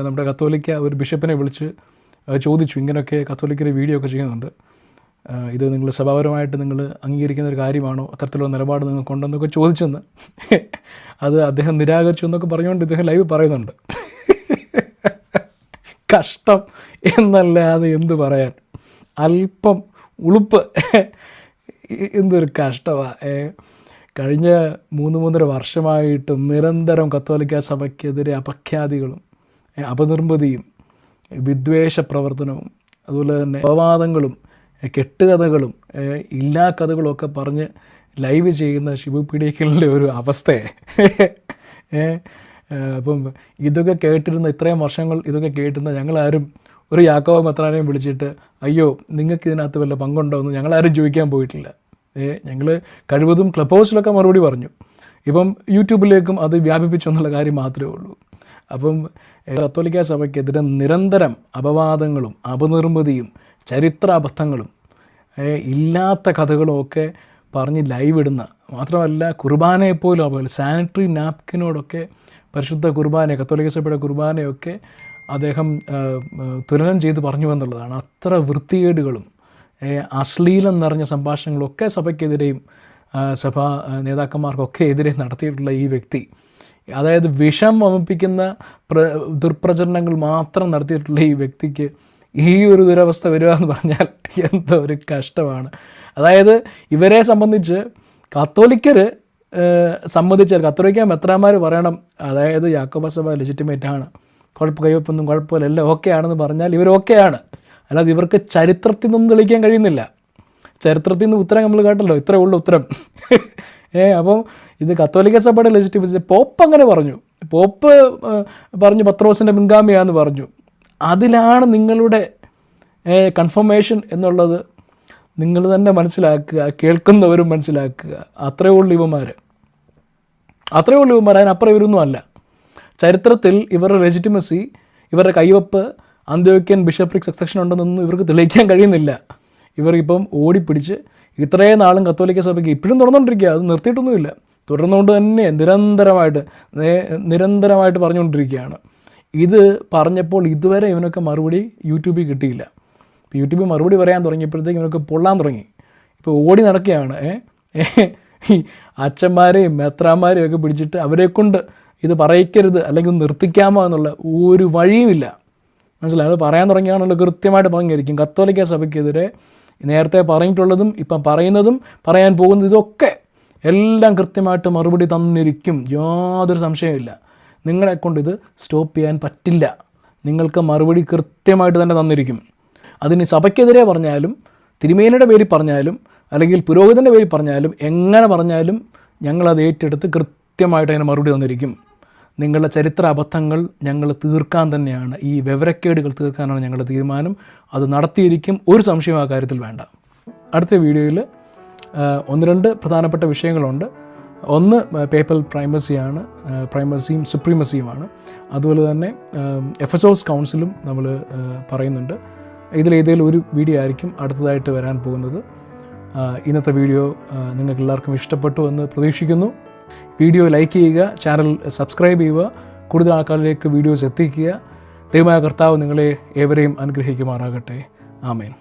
നമ്മുടെ കത്തോലിക്ക ഒരു ബിഷപ്പിനെ വിളിച്ച് ചോദിച്ചു, ഇങ്ങനെയൊക്കെ കത്തോലിക്കര് വീഡിയോ ഒക്കെ ചെയ്യുന്നുണ്ട്, ഇത് നിങ്ങൾ സഭാപരമായിട്ട് നിങ്ങൾ അംഗീകരിക്കുന്ന ഒരു കാര്യമാണോ, അത്തരത്തിലുള്ള നിലപാട് നിങ്ങൾക്കുണ്ടെന്നൊക്കെ ചോദിച്ചെന്ന്. അത് അദ്ദേഹം നിരാകരിച്ചു എന്നൊക്കെ പറഞ്ഞുകൊണ്ട് ഇദ്ദേഹം ലൈവ് പറയുന്നുണ്ട്. കഷ്ടം എന്നല്ലാതെ എന്ത് പറയാൻ, അല്പം ഉളുപ്പ്. എന്തൊരു കഷ്ടമാണ്. കഴിഞ്ഞ 3-3.5 വർഷമായിട്ട് നിരന്തരം കത്തോലിക്ക സഭയ്ക്കെതിരെ അപഖ്യാതികളും അപനിർമ്മിതിയും വിദ്വേഷ പ്രവർത്തനവും അതുപോലെ തന്നെ അപവാദങ്ങളും കെട്ടുകഥകളും ഇല്ലാ കഥകളൊക്കെ പറഞ്ഞ് ലൈവ് ചെയ്യുന്ന ഷിബു പിടിക്കലിൻ്റെ ഒരു അവസ്ഥയെ അപ്പം ഇതൊക്കെ കേട്ടിരുന്ന ഇത്രയും വർഷങ്ങൾ ഇതൊക്കെ കേട്ടിരുന്ന ഞങ്ങളാരും ഒരു യാക്കോബ മെത്രാനെയും വിളിച്ചിട്ട് അയ്യോ നിങ്ങൾക്ക് ഇതിനകത്ത് വല്ല പങ്കുണ്ടോ എന്ന് ഞങ്ങളാരും ചോദിക്കാൻ പോയിട്ടില്ല. ഞങ്ങൾ കഴിവതും ക്ലബ് ഹൗസിലൊക്കെ മറുപടി പറഞ്ഞു. ഇപ്പം യൂട്യൂബിലേക്കും അത് വ്യാപിപ്പിച്ചു എന്നുള്ള കാര്യം മാത്രമേ ഉള്ളൂ. അപ്പം കത്തോലിക്ക സഭയ്ക്കെതിരെ നിരന്തരം അപവാദങ്ങളും അപനിർമ്മിതിയും ചരിത്രാബദ്ധങ്ങളും ഇല്ലാത്ത കഥകളും ഒക്കെ പറഞ്ഞ് ലൈവ് ഇടുന്ന, മാത്രമല്ല കുർബാനയെപ്പോലും അതുപോലെ സാനിറ്ററി നാപ്കിനോടൊക്കെ പരിശുദ്ധ കുർബാന, കത്തോലിക്ക സഭയുടെ കുർബാനയൊക്കെ അദ്ദേഹം തുലനം ചെയ്ത് പറഞ്ഞു എന്നുള്ളതാണ്. അത്ര വൃത്തികേടുകളും അശ്ലീലം നിറഞ്ഞ സംഭാഷണങ്ങളൊക്കെ സഭയ്ക്കെതിരെയും സഭാ നേതാക്കന്മാർക്കൊക്കെ എതിരെ നടത്തിയിട്ടുള്ള ഈ വ്യക്തി, അതായത് വിഷം വമിപ്പിക്കുന്ന ദുർപ്രചരണങ്ങൾ മാത്രം നടത്തിയിട്ടുള്ള ഈ വ്യക്തിക്ക് ഈ ഒരു ദുരവസ്ഥ വരിക എന്ന് പറഞ്ഞാൽ എന്തോ ഒരു കഷ്ടമാണ്. അതായത് ഇവരെ സംബന്ധിച്ച് കത്തോലിക്കർ സമ്മതിച്ചാൽ കത്തോലിക്ക മെത്രാന്മാർ പറയണം, അതായത് യാക്കോബ സഭ ലെജിറ്റിമേറ്റ് ആണ്, കൈവപ്പൊന്നും കുഴപ്പമില്ല, എല്ലാം ഓക്കെ ആണെന്ന് പറഞ്ഞാൽ ഇവർ ഓക്കെയാണ്. അല്ലാതെ ഇവർക്ക് ചരിത്രത്തിൽ നിന്നും തെളിയിക്കാൻ കഴിയുന്നില്ല. ചരിത്രത്തിൽ നിന്ന് ഉത്തരം നമ്മൾ കേട്ടല്ലോ, ഇത്രേ ഉള്ളൂ ഉത്തരം. അപ്പം ഇത് കത്തോലിക്ക സഭയുടെ ലെജിറ്റിമസി. പോപ്പ് അങ്ങനെ പറഞ്ഞു, പോപ്പ് പറഞ്ഞു പത്രോസിൻ്റെ പിൻഗാമിയാന്ന് പറഞ്ഞു. അതിലാണ് നിങ്ങളുടെ കൺഫർമേഷൻ എന്നുള്ളത് നിങ്ങൾ തന്നെ മനസ്സിലാക്കുക, കേൾക്കുന്നവരും മനസ്സിലാക്കുക. അത്രയേ ഉള്ളൂ ഇവന്മാർ, അതിനപ്പുറം ഇവരൊന്നും അല്ല. ചരിത്രത്തിൽ ഇവരുടെ ലെജിറ്റിമസി, ഇവരുടെ കൈവപ്പ്, അന്ത്യോക്യൻ ബിഷപ്രിക് സക്സഷൻ ഉണ്ടെന്നൊന്നും ഇവർക്ക് തെളിയിക്കാൻ കഴിയുന്നില്ല. ഇവർക്കിപ്പം ഓടിപ്പിടിച്ച് ഇത്രയും നാളും കത്തോലിക്ക സഭയ്ക്ക് ഇപ്പോഴും തുറന്നുകൊണ്ടിരിക്കുക, അത് നിർത്തിയിട്ടൊന്നുമില്ല, തുടർന്നുകൊണ്ട് തന്നെ നിരന്തരമായിട്ട് പറഞ്ഞുകൊണ്ടിരിക്കുകയാണ്. ഇത് പറഞ്ഞപ്പോൾ ഇതുവരെ ഇവനൊക്കെ മറുപടി യൂട്യൂബിൽ കിട്ടിയില്ല. ഇപ്പോൾ യൂട്യൂബിൽ മറുപടി പറയാൻ തുടങ്ങിയപ്പോഴത്തേക്ക് ഇവനൊക്കെ പൊള്ളാൻ തുടങ്ങി. ഇപ്പോൾ ഓടി നടക്കുകയാണ്. ഈ അച്ഛന്മാരെയും മെത്രാന്മാരെയും ഒക്കെ പിടിച്ചിട്ട് അവരെ കൊണ്ട് ഇത് പറയിക്കരുത് അല്ലെങ്കിൽ നിർത്തിക്കാമോ എന്നുള്ള ഒരു വഴിയുമില്ല. മനസ്സിലായി? അത് പറയാൻ തുടങ്ങിയാണല്ലോ കൃത്യമായിട്ട് പറഞ്ഞിരിക്കും. കത്തോലിക്ക സഭയ്ക്കെതിരെ നേരത്തെ പറഞ്ഞിട്ടുള്ളതും ഇപ്പം പറയുന്നതും പറയാൻ പോകുന്നതും ഇതൊക്കെ എല്ലാം കൃത്യമായിട്ട് മറുപടി തന്നിരിക്കും, യാതൊരു സംശയമില്ല. നിങ്ങളെക്കൊണ്ട് ഇത് സ്റ്റോപ്പ് ചെയ്യാൻ പറ്റില്ല. നിങ്ങൾക്ക് മറുപടി കൃത്യമായിട്ട് തന്നെ തന്നിരിക്കും. അതിന് സഭയ്ക്കെതിരെ പറഞ്ഞാലും തിരുമേനിയുടെ പേരിൽ പറഞ്ഞാലും അല്ലെങ്കിൽ പുരോഹിതൻ്റെ പേരിൽ പറഞ്ഞാലും എങ്ങനെ പറഞ്ഞാലും ഞങ്ങളത് ഏറ്റെടുത്ത് കൃത്യമായിട്ട് അതിന് മറുപടി തന്നിരിക്കും. നിങ്ങളുടെ ചരിത്ര അബദ്ധങ്ങൾ ഞങ്ങൾ തീർക്കാൻ തന്നെയാണ്, ഈ വിവരക്കേടുകൾ തീർക്കാനാണ് ഞങ്ങളുടെ തീരുമാനം. അത് നടത്തിയിരിക്കും, ഒരു സംശയം ആ കാര്യത്തിൽ വേണ്ട. അടുത്ത വീഡിയോയിൽ 1-2 പ്രധാനപ്പെട്ട വിഷയങ്ങളുണ്ട്. ഒന്ന് പേപ്പൽ പ്രൈമസിയാണ്, പ്രൈമസിയും സുപ്രീമസിയുമാണ്. അതുപോലെ തന്നെ എഫെസോസ് കൗൺസിലും നമ്മൾ പറയുന്നുണ്ട്. ഇതിലേതെങ്കിലും ഒരു വീഡിയോ ആയിരിക്കും അടുത്തതായിട്ട് വരാൻ പോകുന്നത്. ഇന്നത്തെ വീഡിയോ നിങ്ങൾക്ക് എല്ലാവർക്കും ഇഷ്ടപ്പെട്ടു എന്ന് പ്രതീക്ഷിക്കുന്നു. വീഡിയോ ലൈക്ക് ചെയ്യുക, ചാനൽ സബ്സ്ക്രൈബ് ചെയ്യുക, കൂടുതൽ ആൾക്കാരിലേക്ക് വീഡിയോസ് എത്തിക്കുക. ദൈവമായ കർത്താവ് നിങ്ങളെ ഏവരെയും അനുഗ്രഹിക്കുമാറാകട്ടെ. ആമേൻ.